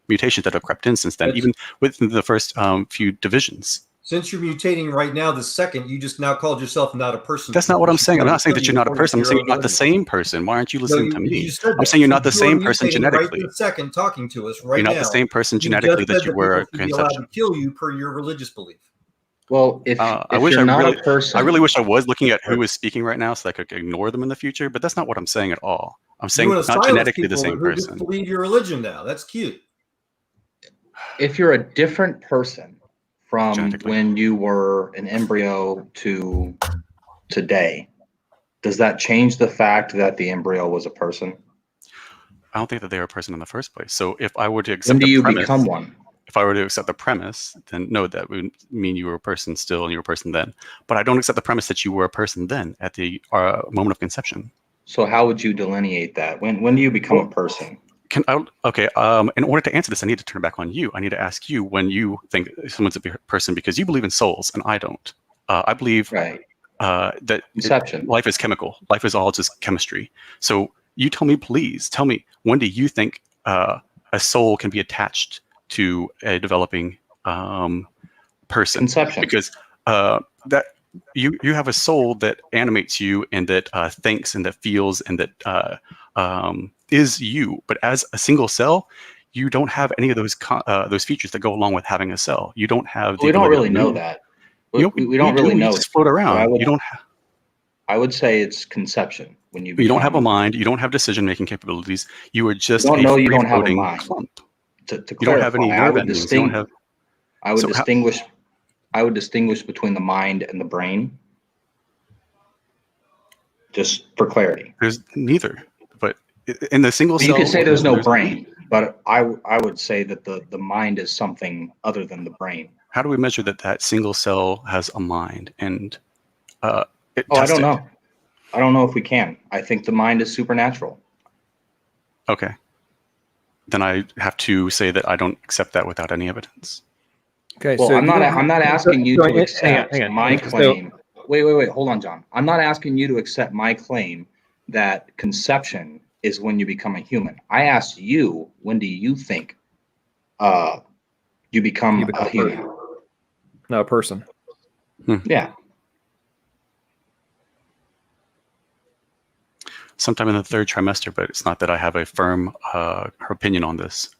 mutations that have crept in since then, even within the first few divisions. Since you're mutating right now, the second, you just now called yourself not a person. That's not what I'm saying. I'm not saying that you're not a person. I'm saying you're not the same person. Why aren't you listening to me? I'm saying you're not the same person genetically. Right second, talking to us right now. You're not the same person genetically that you were at conception. To kill you per your religious belief. Well, if you're not a person, I really wish I was looking at who is speaking right now, so I could ignore them in the future. But that's not what I'm saying at all. I'm saying not genetically the same person. Just believe your religion now. That's cute. If you're a different person from when you were an embryo to today, does that change the fact that the embryo was a person? I don't think that they were a person in the first place. So if I were to accept When do the you premise, become one? if I were to accept the premise, then no, that would mean you were a person still and you were a person then. But I don't accept the premise that you were a person then at the moment of conception. So how would you delineate that? When do you become a person? Okay. In order to answer this, I need to turn back on you. I need to ask you when you think someone's a person, because you believe in souls and I don't. I believe that life is chemical. Life is all just chemistry. So you tell me, please tell me, when do you think a soul can be attached to a developing person? Conception. Because that you have a soul that animates you and that thinks and that feels and that is you. But as a single cell, you don't have any of those features that go along with having a cell. You don't have. We don't really know that. We don't really know. You just float around. You don't. I would say it's conception when you. You don't have a mind. You don't have decision-making capabilities. You are just a you don't have a free-floating mind. clump. To You don't have any clarify, nerve endings. You don't have. I would So how- distinguish. I would distinguish between the mind and the brain. Just for clarity. There's neither. But in the single You cell, could say there's no brain, but I would say that the mind is something other than the brain. How do we measure that single cell has a mind? And I don't know. I don't know if we can. I think the mind is supernatural. Okay. Then I have to say that I don't accept that without any evidence. Okay. Well, so I'm not asking you to accept hang on. my So- claim. Wait. Hold on, John. I'm not asking you to accept my claim that conception is when you become a human. I asked you, when do you think you become a human? No, a person. Yeah. Sometime in the third trimester, but it's not that I have a firm opinion on this.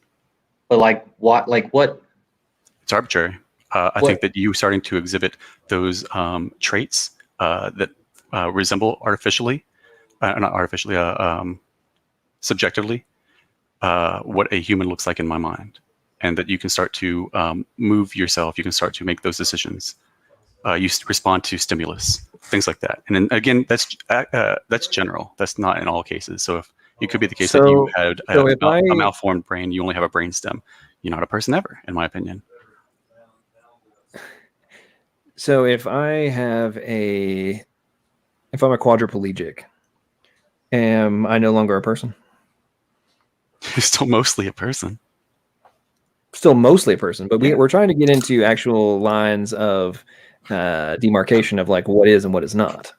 But like what? Like what? It's arbitrary. I think that you starting to exhibit those traits that resemble artificially, not artificially, subjectively, what a human looks like in my mind, and that you can start to move yourself. You can start to make those decisions. You respond to stimulus, things like that. And then again, that's general. That's not in all cases. So if it could be the case that you had a malformed brain, you only have a brain stem. You're not a person ever, in my opinion. So if I'm a quadriplegic, am I no longer a person? You're still mostly a person. Still mostly a person, but we're trying to get into actual lines of demarcation of like what is and what is not.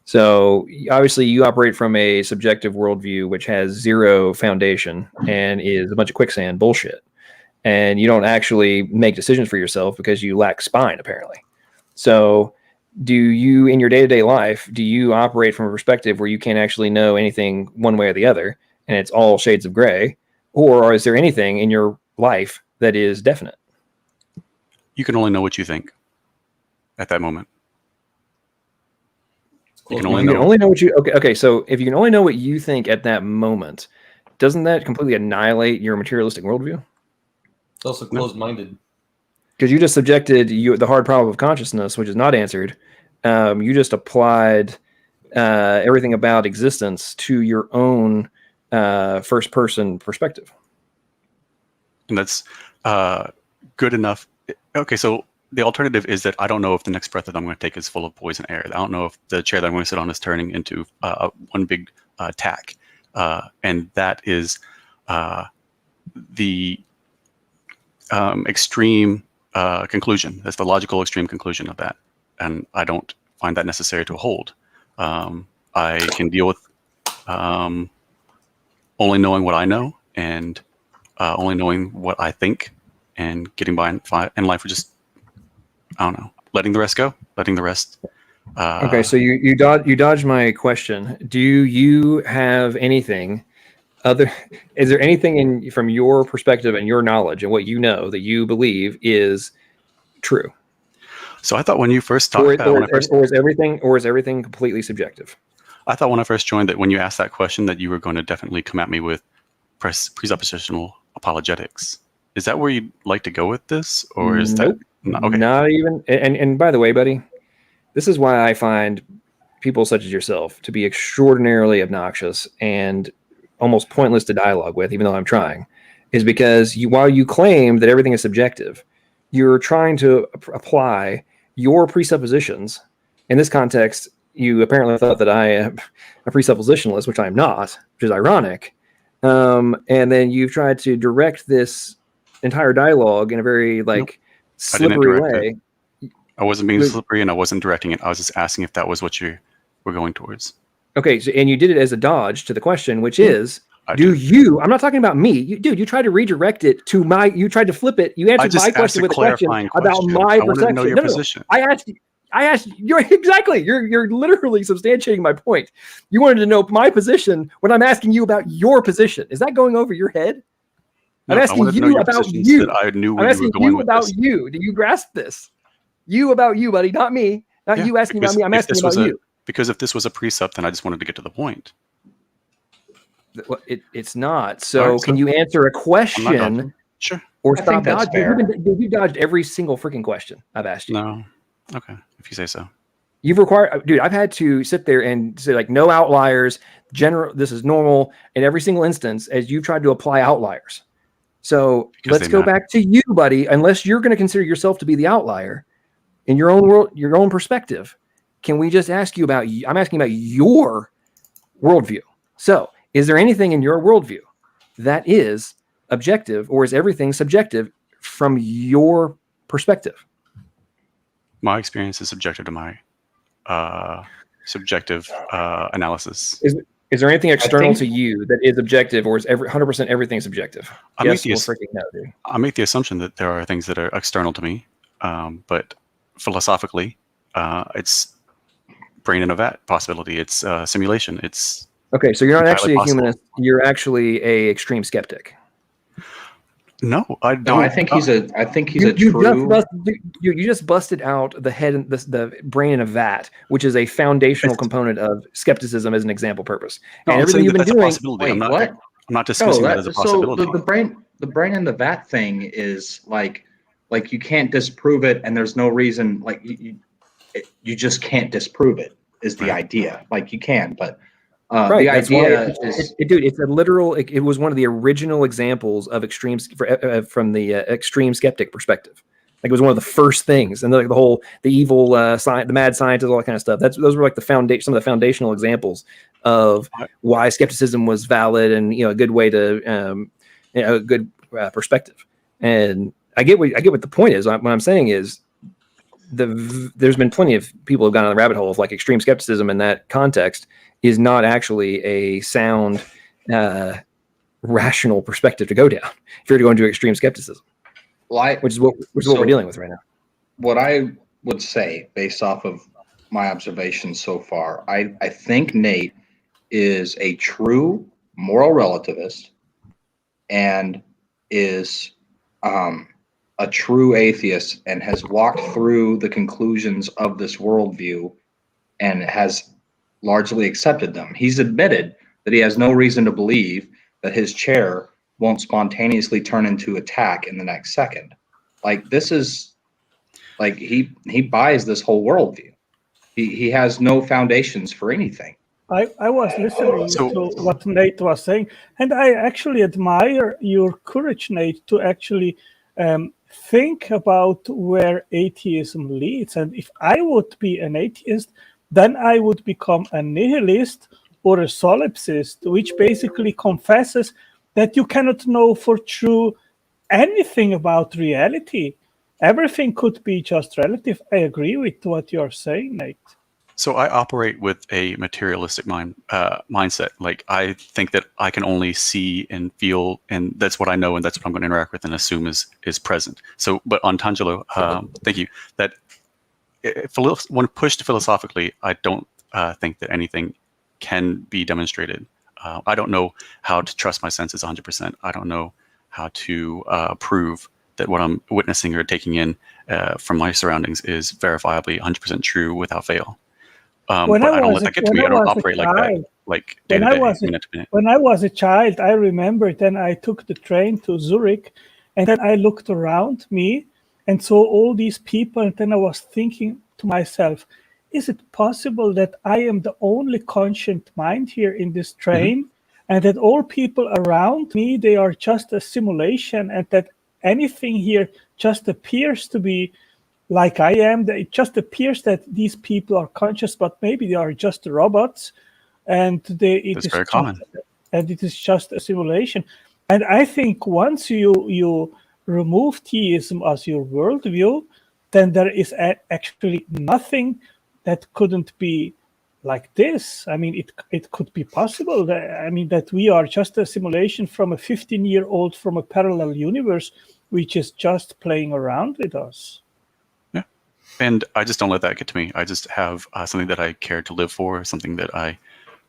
So obviously you operate from a subjective worldview which has zero foundation and is a bunch of quicksand bullshit. And you don't actually make decisions for yourself because you lack spine, apparently. So do you, in your day-to-day life, do you operate from a perspective where you can't actually know anything one way or the other, and it's all shades of gray? Or is there anything in your life that is definite? You can only know what you think at that moment. You can only know what you okay. So if you can only know what you think at that moment, doesn't that completely annihilate your materialistic worldview? It's also closed-minded. Because you just subjected the hard problem of consciousness, which is not answered. You just applied everything about existence to your own first-person perspective. And that's good enough. Okay, so the alternative is that I don't know if the next breath that I'm going to take is full of poison air. I don't know if the chair that I'm going to sit on is turning into one big tack. And that is the extreme conclusion. That's the logical extreme conclusion of that. And I don't find that necessary to hold. I can deal with only knowing what I know and only knowing what I think and getting by in life with just, I don't know, letting the rest go, letting the rest. Okay, so you dodged my question. Do you have anything other? Is there anything from your perspective and your knowledge and what you know that you believe is true? So I thought when you first talked, or is everything completely subjective? I thought when I first joined that when you asked that question that you were going to definitely come at me with presuppositional apologetics. Is that where you'd like to go with this, or is that okay? Not even. And by the way, buddy, this is why I find people such as yourself to be extraordinarily obnoxious and almost pointless to dialogue with, even though I'm trying, is because while you claim that everything is subjective, you're trying to apply your presuppositions. In this context, you apparently thought that I am a presuppositionalist, which I'm not, which is ironic. And then you've tried to direct this entire dialogue in a very slippery way. I wasn't being slippery, and I wasn't directing it. I was just asking if that was what you were going towards. Okay, so, and you did it as a dodge to the question, which is, I'm not talking about me. You tried to redirect it to you tried to flip it. You answered my question with a question about my perception. I know your position. I asked you exactly. You're literally substantiating my point. You wanted to know my position when I'm asking you about your position. Is that going over your head? No, I'm asking you about you. I knew where I'm asking you were going you with about this. you. Do you grasp this? You about you, buddy, not me. Not you asking about me. I'm asking about you. Because if this was a precept, then I just wanted to get to the point. Well, it's not. So can you answer a question? Sure. Or stop dodging? You dodged every single freaking question I've asked you. No. Okay. If you say so. You've required, dude, I've had to sit there and say no outliers, this is normal in every single instance as you've tried to apply outliers. So let's go back to you, buddy. Unless you're going to consider yourself to be the outlier in your own world, your own perspective, can we just ask you about, I'm asking about your worldview. So is there anything in your worldview that is objective, or is everything subjective from your perspective? My experience is subjective to my subjective analysis. Is there anything external to you that is objective, or is 100% everything subjective? I'm make the assumption that there are things that are external to me, but philosophically, it's brain in a vat possibility. It's simulation. It's okay. So you're not actually a humanist. You're actually a extreme skeptic. No, I don't. No, I think he's a true. You just busted out the head and the brain in a vat, which is a foundational component of skepticism as an example purpose. No, and everything you've been doing. I'm not dismissing that as a possibility. So the brain in the vat thing is like you can't disprove it, and there's no reason. Like you just can't disprove it. Is the idea? Like you can, but. The idea is, dude, it's a literal. It was one of the original examples of extreme from the extreme skeptic perspective. Like it was one of the first things, and the evil the mad scientist, all that kind of stuff. Those were like some of the foundational examples of why skepticism was valid and a good way to a good perspective. And I get what the point is. What I'm saying is there's been plenty of people who've gone on the rabbit hole of like extreme skepticism in that context is not actually a sound, rational perspective to go down if you're going to extreme skepticism, which is what we're dealing with right now. What I would say, based off of my observations so far, I think Nate is a true moral relativist and is a true atheist and has walked through the conclusions of this worldview and has largely accepted them. He's admitted that he has no reason to believe that his chair won't spontaneously turn into attack in the next second. Like this is like he buys this whole worldview. He has no foundations for anything. I was listening to what Nate was saying, and I actually admire your courage, Nate, to actually think about where atheism leads. And if I would be an atheist, then I would become a nihilist or a solipsist, which basically confesses that you cannot know for true anything about reality. Everything could be just relative. I agree with what you're saying, Nate. So I operate with a materialistic mindset. Like I think that I can only see and feel, and that's what I know, and that's what I'm going to interact with and assume is present. So, but on Tangelo, thank you. That when pushed philosophically, I don't think that anything can be demonstrated. I don't know how to trust my senses 100%. I don't know how to prove that what I'm witnessing or taking in from my surroundings is verifiably 100% true without fail. But I don't let that get to me. I don't operate like that, like day to day, minute to minute. When I was a child, I remember then I took the train to Zurich, and then I looked around me and saw all these people, and then I was thinking to myself, is it possible that I am the only conscient mind here in this train, and that all people around me, they are just a simulation, and that anything here just appears to be like I am? That it just appears that these people are conscious, but maybe they are just robots, and That's very common. And it is just a simulation. And I think once you remove theism as your worldview, then there is actually nothing that couldn't be like this. I mean, it could be possible that we are just a simulation from a 15-year-old from a parallel universe, which is just playing around with us. Yeah, and I just don't let that get to me. I just have something that I care to live for, something that I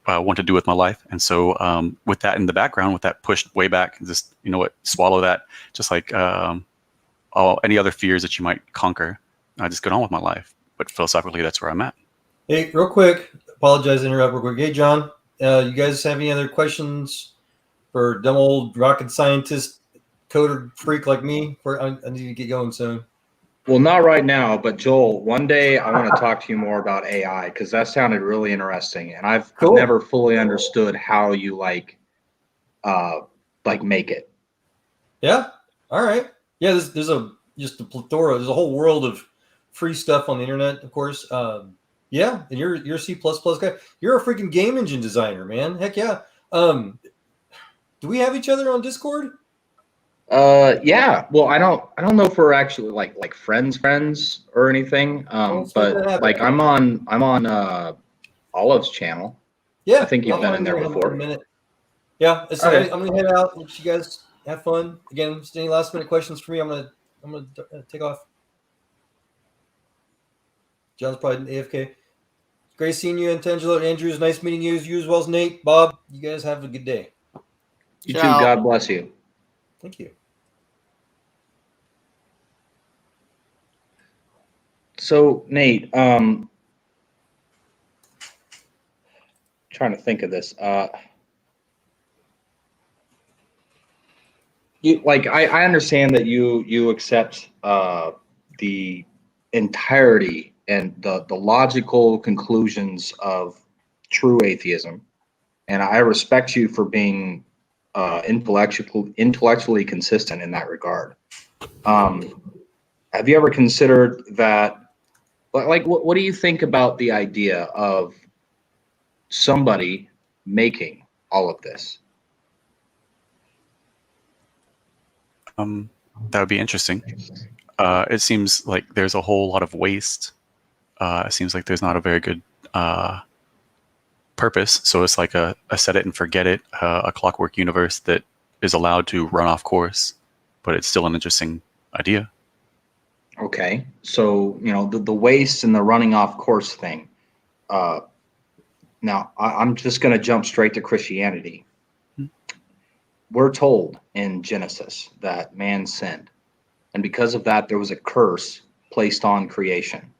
want to do with my life. And so with that in the background, with that pushed way back, just, you know what, swallow that, just like any other fears that you might conquer. I just get on with my life. But philosophically, that's where I'm at. Hey, real quick, apologize to interrupt real quick. Hey, John, you guys have any other questions for dumb old rocket scientist coder freak like me? I need to get going soon. Well, not right now, but Joel, one day I want to talk to you more about AI, because that sounded really interesting, and I've never fully understood how you like make it. Yeah. All right. Yeah. There's just a plethora. There's a whole world of free stuff on the internet, of course. Yeah. And you're a C++ guy. You're a freaking game engine designer, man. Heck yeah. Do we have each other on Discord? Yeah. Well, I don't know if we're actually like friends or anything. But like I'm on Olive's channel. Yeah. I think you've been in there before. Yeah. So Okay. I'm gonna head out. Let you guys have fun. Again, just any last minute questions for me? I'm gonna take off. John's probably AFK. Great seeing you, Antangelo. Andrews, nice meeting you. You as well as Nate, Bob. You guys have a good day. You too. God bless you. Thank you. So Nate, trying to think of this. I understand that you accept the entirety and the logical conclusions of true atheism, and I respect you for being intellectually consistent in that regard. Have you ever considered that? What do you think about the idea of somebody making all of this? That would be interesting. It seems like there's a whole lot of waste. It seems like there's not a very good purpose. So it's like a set it and forget it, a clockwork universe that is allowed to run off course, but it's still an interesting idea. Okay, so the waste and the running off course thing. Now I'm just going to jump straight to Christianity. We're told in Genesis that man sinned, and because of that, there was a curse placed on creation.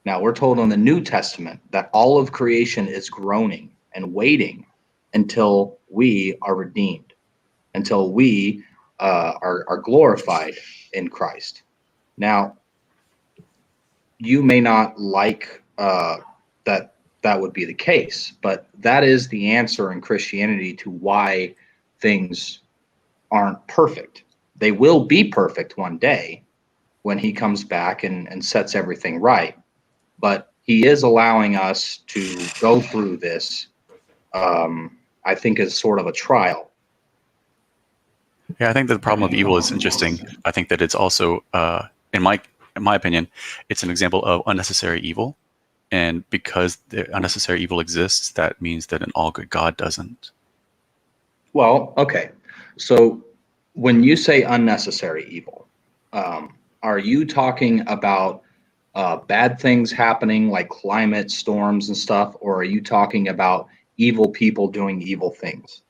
Now we're told in the New Testament that all of creation is groaning and waiting until we are redeemed, until we are glorified in Christ. Now, you may not like that would be the case, but that is the answer in Christianity to why things aren't perfect. They will be perfect one day when he comes back and sets everything right. But he is allowing us to go through this, I think, as sort of a trial. Yeah, I think that the problem of evil is interesting. I think that it's also, in my opinion, it's an example of unnecessary evil. And because the unnecessary evil exists, that means that an all good God doesn't. Well, okay. So when you say unnecessary evil, are you talking about bad things happening like climate storms and stuff, or are you talking about evil people doing evil things?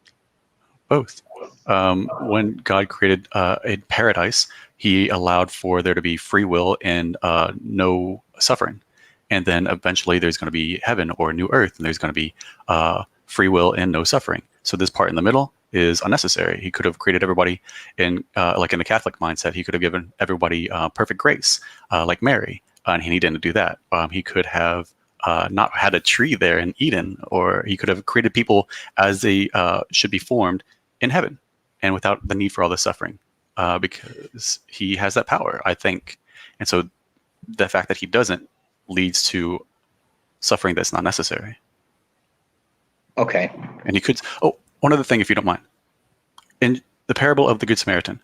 Both. When God created a paradise, he allowed for there to be free will and no suffering. And then eventually there's going to be heaven or a new earth, and there's going to be free will and no suffering. So this part in the middle is unnecessary. He could have created everybody in, like in the Catholic mindset, he could have given everybody perfect grace, like Mary, and he didn't do that. He could have not had a tree there in Eden, or he could have created people as they should be formed in heaven, and without the need for all the suffering, because he has that power, I think. And so the fact that he doesn't leads to suffering that's not necessary. Okay. And he could. Oh, one other thing, if you don't mind. In the parable of the Good Samaritan,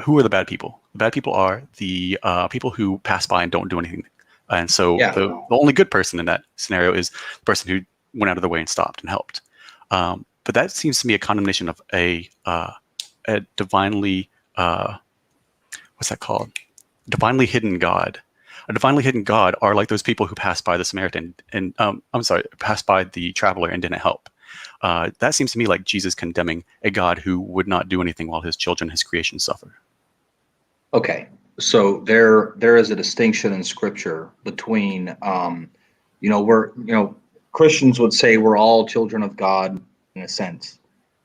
who are the bad people? The bad people are the people who pass by and don't do anything. And so the only good person in that scenario is the person who went out of the way and stopped and helped. But that seems to me a condemnation of a divinely, what's that called? Divinely hidden God. A divinely hidden God are like those people who passed by the Samaritan and passed by the traveler and didn't help. That seems to me like Jesus condemning a God who would not do anything while his children, his creation, suffer. Okay, so there is a distinction in Scripture between, Christians would say we're all children of God in a sense,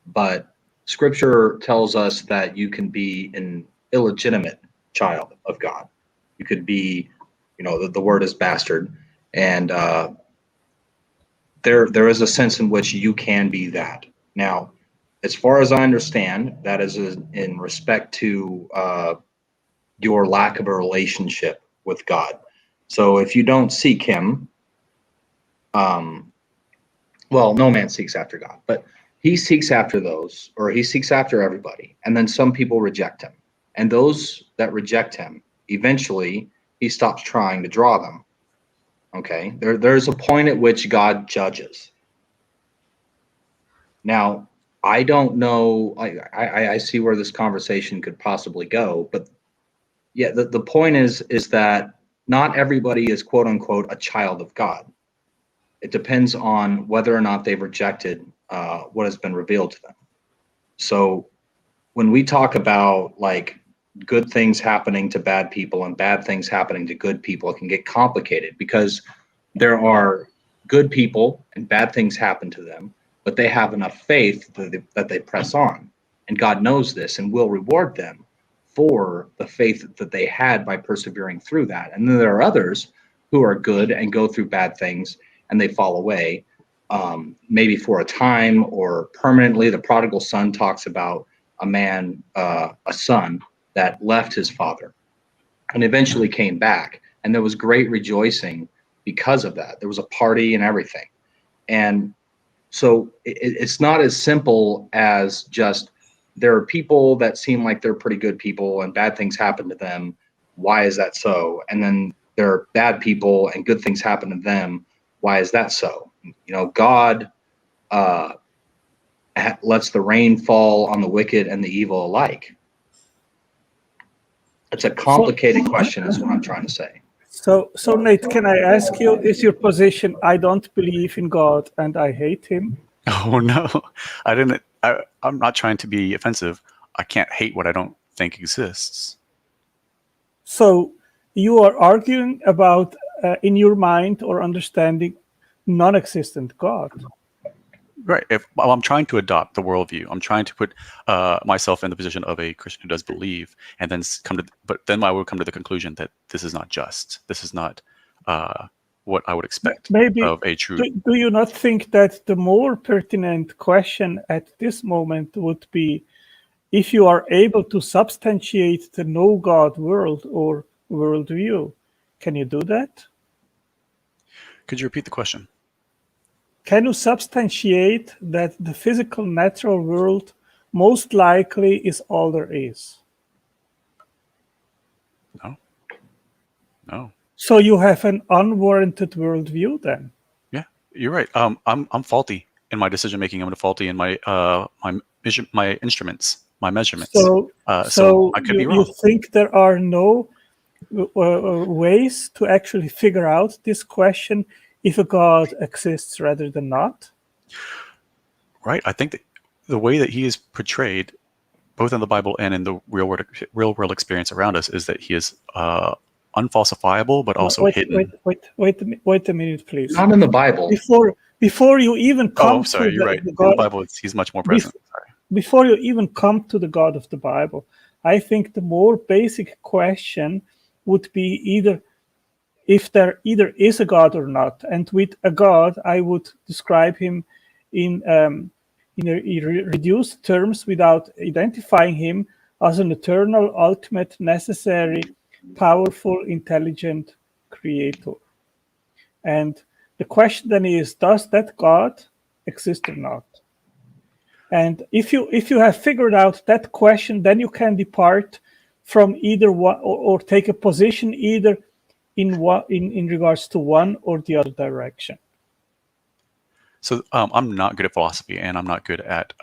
but Scripture tells us that you can be an illegitimate child of God. You could be, the word is bastard, and there is a sense in which you can be that. Now, as far as I understand, that is in respect to your lack of a relationship with God. So if you don't seek him, no man seeks after God, but he seeks after those, or he seeks after everybody. And then some people reject him. And those that reject him, eventually he stops trying to draw them. Okay, there's a point at which God judges. Now, I don't know, I see where this conversation could possibly go, but yeah, the point is that not everybody is quote unquote a child of God. It depends on whether or not they've rejected what has been revealed to them. So when we talk about like good things happening to bad people and bad things happening to good people, it can get complicated because there are good people and bad things happen to them, but they have enough faith that they press on. And God knows this and will reward them for the faith that they had by persevering through that. And then there are others who are good and go through bad things and they fall away, maybe for a time or permanently. The prodigal son talks about a son that left his father and eventually came back. And there was great rejoicing because of that. There was a party and everything. And so it's not as simple as just there are people that seem like they're pretty good people and bad things happen to them. Why is that so? And then there are bad people and good things happen to them. Why is that so? God lets the rain fall on the wicked and the evil alike. It's a complicated question is what I'm trying to say. So Nate, can I ask you, is your position, I don't believe in God and I hate him? Oh, no, I didn't. I'm not trying to be offensive. I can't hate what I don't think exists. So you are arguing about, in your mind or understanding, non-existent God. Right. I'm trying to adopt the worldview. I'm trying to put myself in the position of a Christian who does believe, and then then I would come to the conclusion that this is not just. This is not what I would expect of a true. Do you not think that the more pertinent question at this moment would be if you are able to substantiate the no God world or worldview? Can you do that? Could you repeat the question? Can you substantiate that the physical natural world most likely is all there is? No. So you have an unwarranted worldview then? Yeah, you're right. I'm faulty in my decision making. I'm faulty in my my instruments, my measurements. So I could be wrong. You think there are no ways to actually figure out this question if a God exists rather than not? Right. I think that the way that he is portrayed, both in the Bible and in the real world experience around us, is that he is unfalsifiable, but also hidden. Wait a minute, please. Not in the Bible. Before you even come to you're right. the God, in the Bible, he's much more present. Before you even come to the God of the Bible, I think the more basic question would be either if there either is a God or not. And with a God, I would describe him in reduced terms without identifying him as an eternal, ultimate, necessary, powerful, intelligent creator. And the question then is, does that God exist or not? And if you have figured out that question, then you can depart from either one or take a position either in regards to one or the other direction. So I'm not good at philosophy, and I'm not good at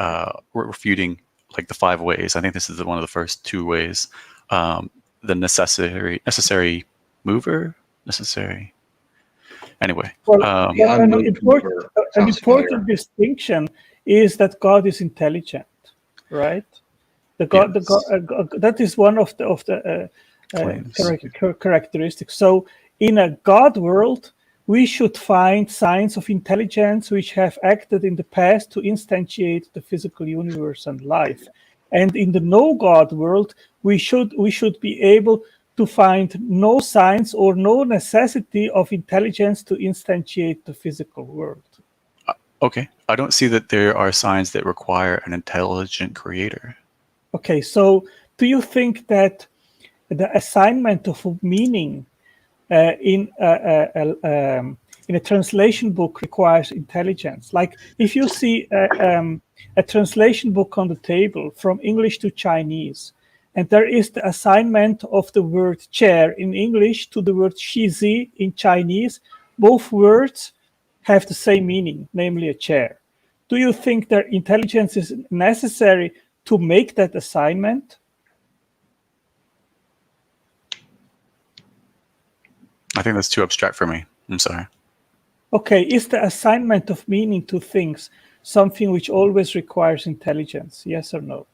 refuting like the 5 ways. I think this is one of the first 2 ways. The necessary mover, necessary. Anyway, Well, an important distinction is that God is intelligent, right? God that is one of the characteristics. So in a God world, we should find signs of intelligence which have acted in the past to instantiate the physical universe and life. And in the no God world, we should be able to find no signs or no necessity of intelligence to instantiate the physical world. Okay, I don't see that there are signs that require an intelligent creator. Okay, so do you think that the assignment of meaning in a translation book requires intelligence? Like if you see a translation book on the table from English to Chinese, and there is the assignment of the word chair in English to the word shizi in Chinese, both words have the same meaning, namely a chair. Do you think that intelligence is necessary to make that assignment? I think that's too abstract for me. I'm sorry. Okay, is the assignment of meaning to things something which always requires intelligence? Yes or no?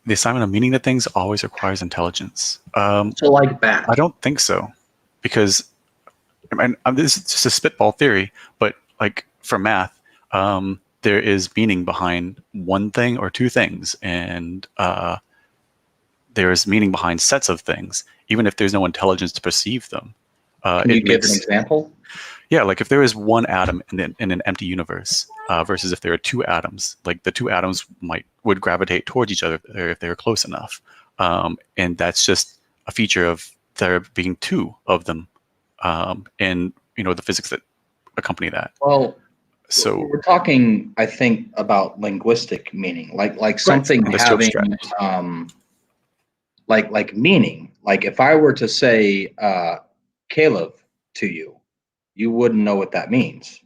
The assignment of meaning to things always requires intelligence. So like that. I don't think so, because this is just a spitball theory, but like for math, there is meaning behind one thing or 2 things, and there is meaning behind sets of things, even if there's no intelligence to perceive them. Can you give an example? Yeah, like if there is one atom in an empty universe versus if there are 2 atoms, like the 2 atoms would gravitate towards each other if they were close enough, and that's just a feature of there being 2 of them, and the physics that accompany that. Well, so we're talking, I think, about linguistic meaning, like something having like meaning. Like if I were to say Caleb to you, you wouldn't know what that means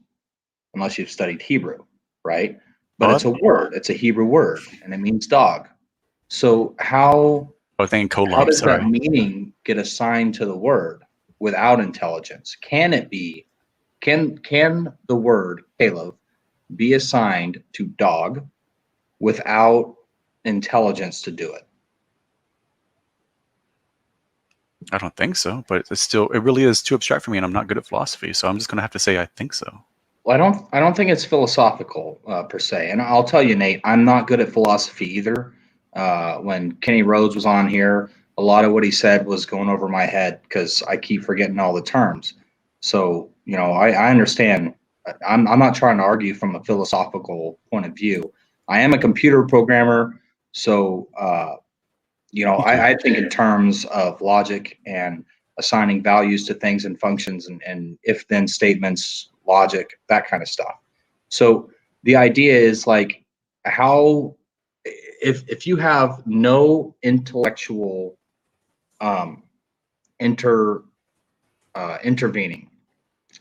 unless you've studied Hebrew, right? But it's a word, it's a Hebrew word, and it means dog. So how does that meaning get assigned to the word without intelligence? Can it be, can the word Caleb be assigned to dog without intelligence to do it? I don't think so, but it really is too abstract for me, and I'm not good at philosophy, so I'm just going to have to say I think so. Well, I don't think it's philosophical per se, and I'll tell you, Nate, I'm not good at philosophy either. When Kenny Rhodes was on here, a lot of what he said was going over my head because I keep forgetting all the terms. So I understand. I'm not trying to argue from a philosophical point of view. I am a computer programmer, so I think in terms of logic and assigning values to things and functions and if-then statements, logic, that kind of stuff. So the idea is like how if you have no intellectual intervening,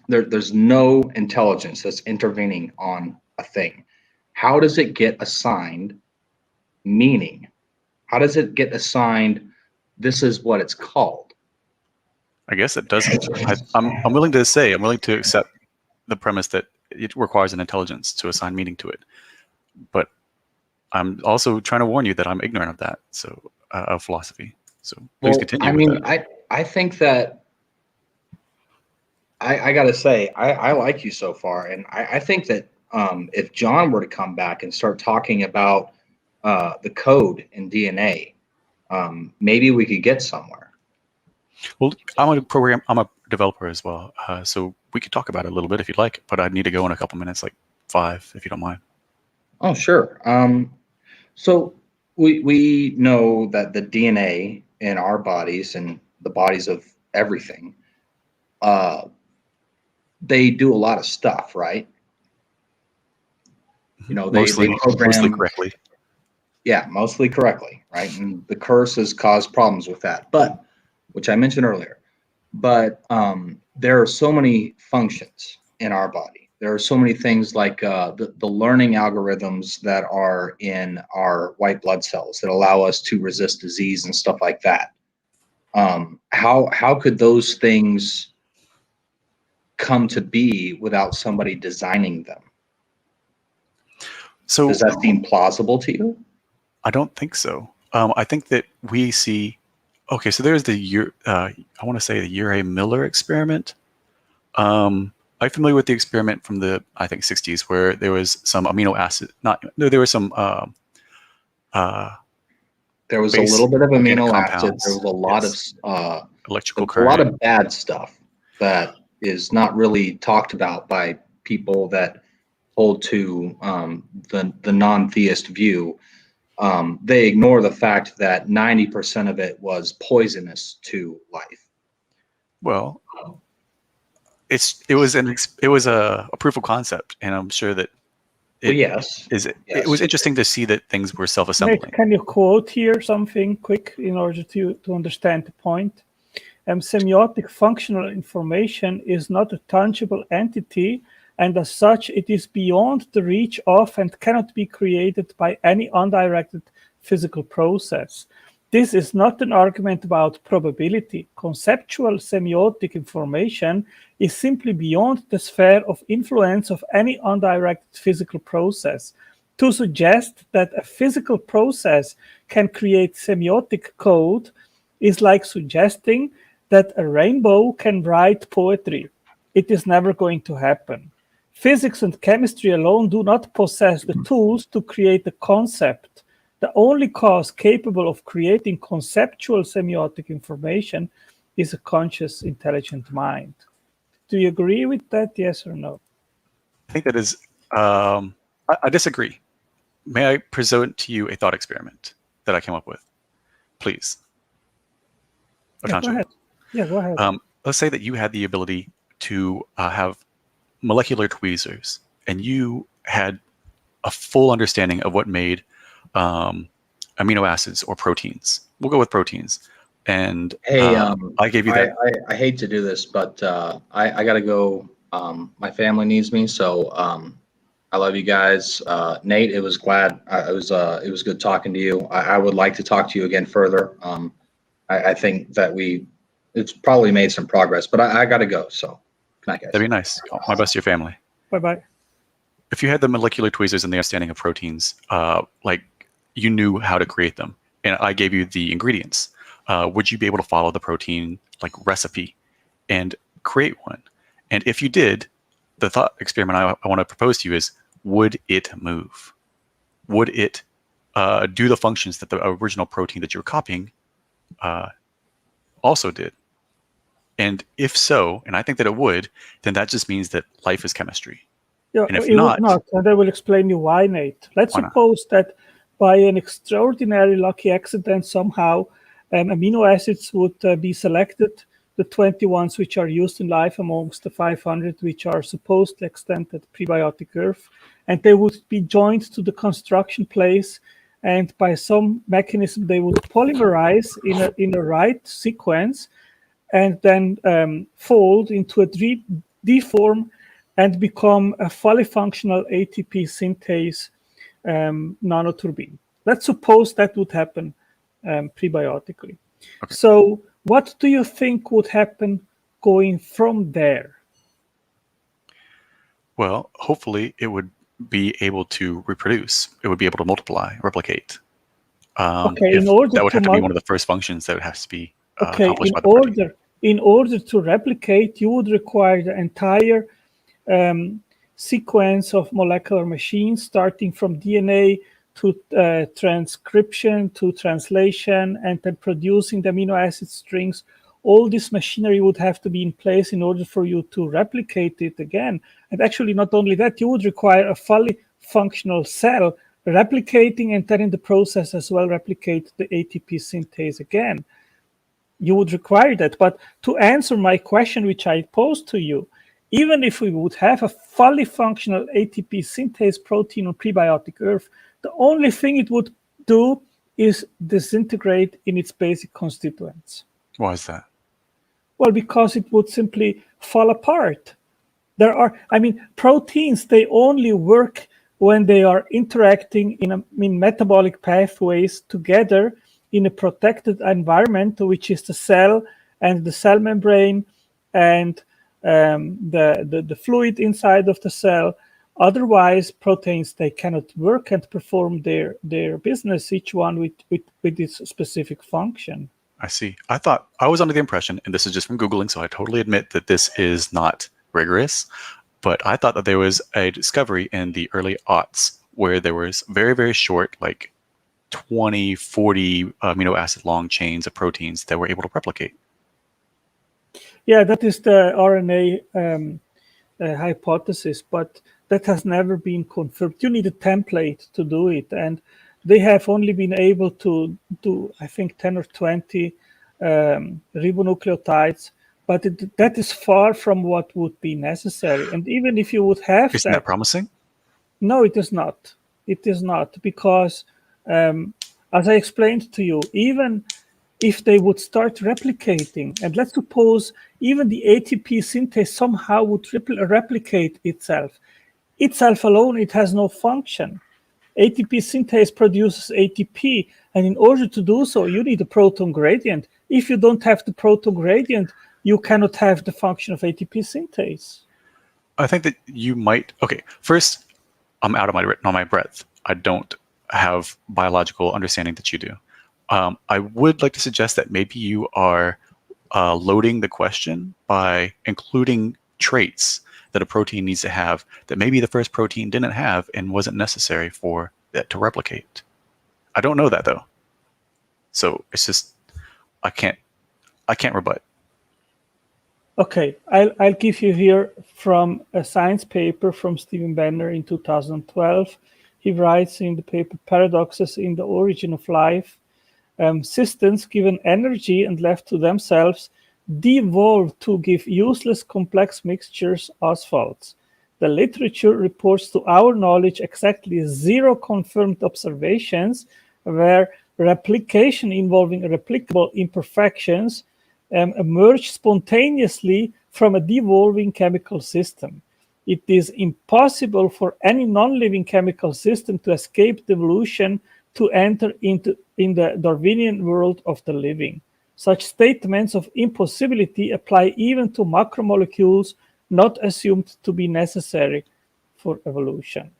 there's no intelligence that's intervening on a thing. How does it get assigned meaning? How does it get assigned, this is what it's called? I guess it doesn't. I'm willing to accept the premise that it requires an intelligence to assign meaning to it. But I'm also trying to warn you that I'm ignorant of that, of philosophy. So please continue with that. I think that I got to say, I like you so far. And I think that if John were to come back and start talking about the code in DNA, maybe we could get somewhere. Well, I'm a developer as well, so we could talk about it a little bit if you'd like, but I'd need to go in a couple minutes, like 5, if you don't mind. Oh, sure. So we know that the DNA in our bodies and the bodies of everything, they do a lot of stuff, right? You know, they program mostly correctly. Yeah, mostly correctly, right? And the curse has caused problems with that, but which I mentioned earlier. But there are so many functions in our body. There are so many things like the learning algorithms that are in our white blood cells that allow us to resist disease and stuff like that. How could those things come to be without somebody designing them? So does that seem plausible to you? I don't think so. I think that we see. Okay, so there's the I want to say the Urey Miller experiment. I'm familiar with the experiment from the, I think, 60s, where there was some amino acid. There was some. There was a little bit of amino acid. Compounds. There was a lot of electrical current. A lot of current. bad stuff that is not really talked about by people that hold to the non-theist view. They ignore the fact that 90% of it was poisonous to life. Well, it was a proof of concept, and I'm sure that it was interesting to see that things were self-assembling. Nate, can you quote here something quick in order to understand the point? Semiotic functional information is not a tangible entity, and as such, it is beyond the reach of and cannot be created by any undirected physical process. This is not an argument about probability. Conceptual semiotic information is simply beyond the sphere of influence of any undirected physical process. To suggest that a physical process can create semiotic code is like suggesting that a rainbow can write poetry. It is never going to happen. Physics and chemistry alone do not possess the tools to create a concept. The only cause capable of creating conceptual semiotic information is a conscious, intelligent mind. Do you agree with that, yes or no? I think that is, I disagree. May I present to you a thought experiment that I came up with? Please. Yeah, go ahead. Yeah, go ahead. Let's say that you had the ability to have molecular tweezers, and you had a full understanding of what made amino acids or proteins. We'll go with proteins. And hey, I gave you that. I hate to do this, but I got to go. My family needs me, so I love you guys. Nate, it was it was good talking to you. I would like to talk to you again further. I think that it's probably made some progress, but I got to go. So, good night, guys. That'd be nice. My best to your family. Bye-bye. If you had the molecular tweezers and the understanding of proteins, like you knew how to create them, and I gave you the ingredients, would you be able to follow the protein like recipe and create one? And if you did, the thought experiment I want to propose to you is, would it move? Would it do the functions that the original protein that you were copying also did? And if so, and I think that it would, then that just means that life is chemistry. Yeah, and if it not, would not, and I will explain you why, Nate. Let's suppose that by an extraordinary lucky accident somehow, amino acids would be selected, the 20 ones which are used in life amongst the 500 which are supposedly extended prebiotic Earth, and they would be joined to the construction place, and by some mechanism they would polymerize in a right sequence, and then fold into a 3D form and become a fully functional ATP synthase nanoturbine. Let's suppose that would happen prebiotically. Okay. So what do you think would happen going from there? Well, hopefully it would be able to reproduce. It would be able to multiply, replicate. Okay, that would have to be one of the first functions that would have to be accomplished by the protein. In order to replicate, you would require the entire sequence of molecular machines, starting from DNA to transcription to translation, and then producing the amino acid strings all this machinery would have to be in place in order for you to replicate it again. And actually, not only that, you would require a fully functional cell replicating and then in the process as well replicate the ATP synthase again. You would require that. But to answer my question, which I posed to you, even if we would have a fully functional ATP synthase protein on prebiotic Earth, the only thing it would do is disintegrate in its basic constituents. Why is that? Well, because it would simply fall apart. Proteins, they only work when they are interacting in metabolic pathways together in a protected environment, which is the cell and the cell membrane and the fluid inside of the cell. Otherwise, proteins, they cannot work and perform their business, each one with its specific function. I see. I was under the impression, and this is just from Googling, so I totally admit that this is not rigorous, but I thought that there was a discovery in the early aughts where there was very, very short, like 20, 40 amino acid long chains of proteins that were able to replicate. Yeah, that is the RNA hypothesis, but that has never been confirmed. You need a template to do it, and they have only been able to do, I think, 10 or 20 ribonucleotides, but that is far from what would be necessary. And even if you would have Isn't that promising? No, it is not. It is not, because as I explained to you, even if they would start replicating, and let's suppose even the ATP synthase somehow would replicate itself alone, it has no function. ATP synthase produces ATP, and in order to do so, you need a proton gradient. If you don't have the proton gradient, you cannot have the function of ATP synthase. I think that you might. Okay, first, I'm out of my breadth. I don't have biological understanding that you do. I would like to suggest that maybe you are loading the question by including traits that a protein needs to have that maybe the first protein didn't have and wasn't necessary for that to replicate. I don't know that though. So it's just, I can't rebut. Okay, I'll give you here from a science paper from Stephen Banner in 2012. He writes in the paper, Paradoxes in the Origin of Life. Systems given energy and left to themselves devolve to give useless complex mixtures asphalts. The literature reports to our knowledge exactly 0 confirmed observations where replication involving replicable imperfections emerge spontaneously from a devolving chemical system. It is impossible for any non-living chemical system to escape devolution to enter in the Darwinian world of the living. Such statements of impossibility apply even to macromolecules not assumed to be necessary for evolution.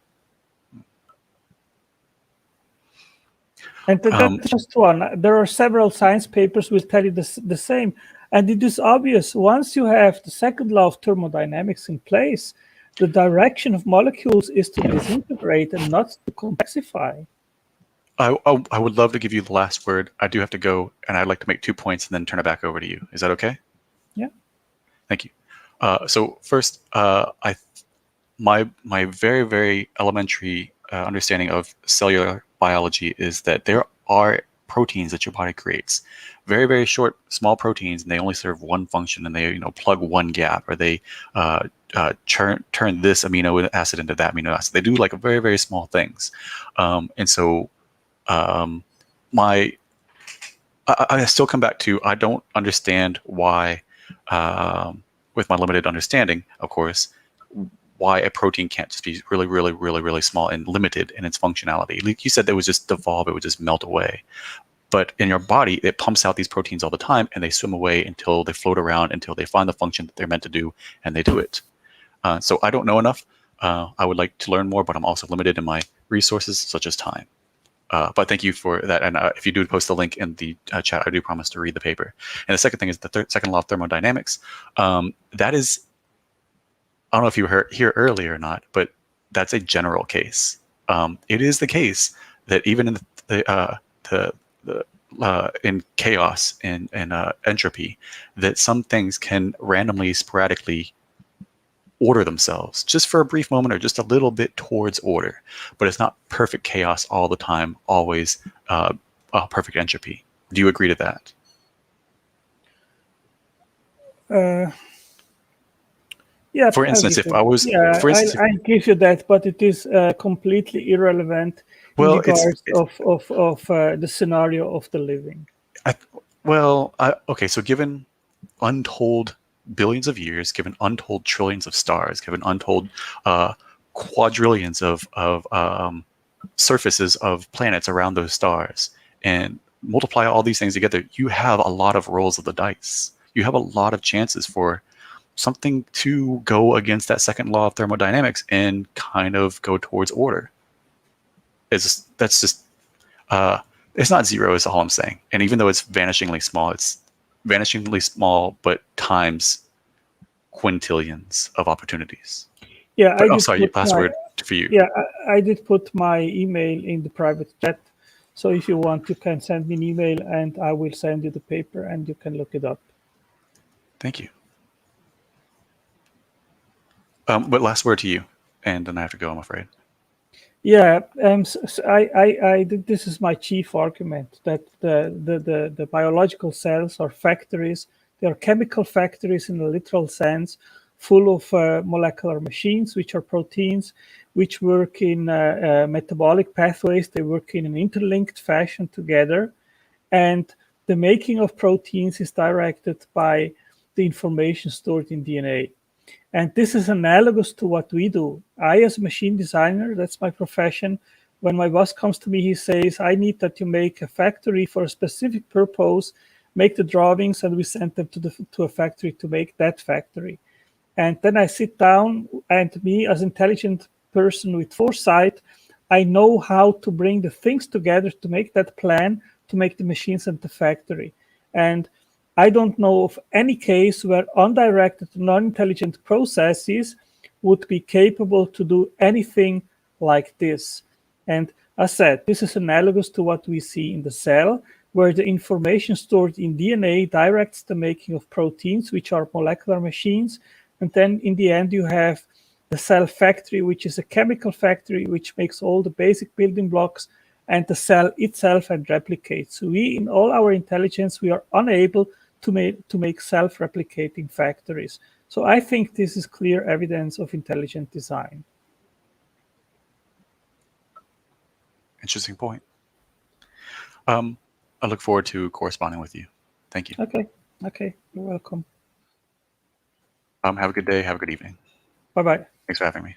And that's just one. There are several science papers will tell you the same. And it is obvious, once you have the second law of thermodynamics in place, the direction of molecules is to disintegrate and not to complexify. I would love to give you the last word. I do have to go, and I'd like to make 2 points and then turn it back over to you. Is that okay? Yeah. Thank you. So first, my very, very elementary understanding of cellular biology is that there are proteins that your body creates. Very, very short, small proteins, and they only serve one function, and they plug one gap, or they turn this amino acid into that amino acid. They do like very, very small things, and so I still come back to, I don't understand why, with my limited understanding, of course, why a protein can't just be really, really, really, really small and limited in its functionality. Like you said, it would just devolve, it would just melt away. But in your body, it pumps out these proteins all the time, and they swim away until they float around, until they find the function that they're meant to do, and they do it. So I don't know enough. I would like to learn more, but I'm also limited in my resources, such as time. But thank you for that. And if you do post the link in the chat, I do promise to read the paper. And the second thing is the second law of thermodynamics. That is, I don't know if you were here earlier or not, but that's a general case. It is the case that even in the in chaos and entropy, that some things can randomly, sporadically order themselves just for a brief moment or just a little bit towards order, but it's not perfect chaos all the time, always perfect entropy. Do you agree to that? Yeah. For instance, if I was, I give you that, but it is completely irrelevant in regards of the scenario of the living. Okay. So given untold billions of years, given untold trillions of stars, given untold quadrillions of surfaces of planets around those stars, and multiply all these things together, you have a lot of rolls of the dice. You have a lot of chances for something to go against that second law of thermodynamics and kind of go towards order. It's not zero is all I'm saying. And even though it's vanishingly small, but times quintillions of opportunities. Yeah, last word for you. Yeah, I did put my email in the private chat. So if you want, you can send me an email and I will send you the paper and you can look it up. Thank you. But last word to you, and then I have to go, I'm afraid. Yeah, this is my chief argument, that the biological cells are factories. They are chemical factories in a literal sense, full of molecular machines, which are proteins, which work in metabolic pathways. They work in an interlinked fashion together. And the making of proteins is directed by the information stored in DNA. And this is analogous to what we do. I, as a machine designer, that's my profession. When my boss comes to me, he says, I need that you make a factory for a specific purpose, make the drawings, and we send them to a factory to make that factory. And then I sit down, and me, as intelligent person with foresight, I know how to bring the things together to make that plan, to make the machines and the factory. And I don't know of any case where undirected, non-intelligent processes would be capable to do anything like this. And as said, this is analogous to what we see in the cell, where the information stored in DNA directs the making of proteins, which are molecular machines. And then in the end, you have the cell factory, which is a chemical factory, which makes all the basic building blocks, and the cell itself and replicates. We, in all our intelligence, we are unable to make self-replicating factories. So I think this is clear evidence of intelligent design. Interesting point. I look forward to corresponding with you. Thank you. Okay, you're welcome. Have a good day. Have a good evening. Bye-bye. Thanks for having me.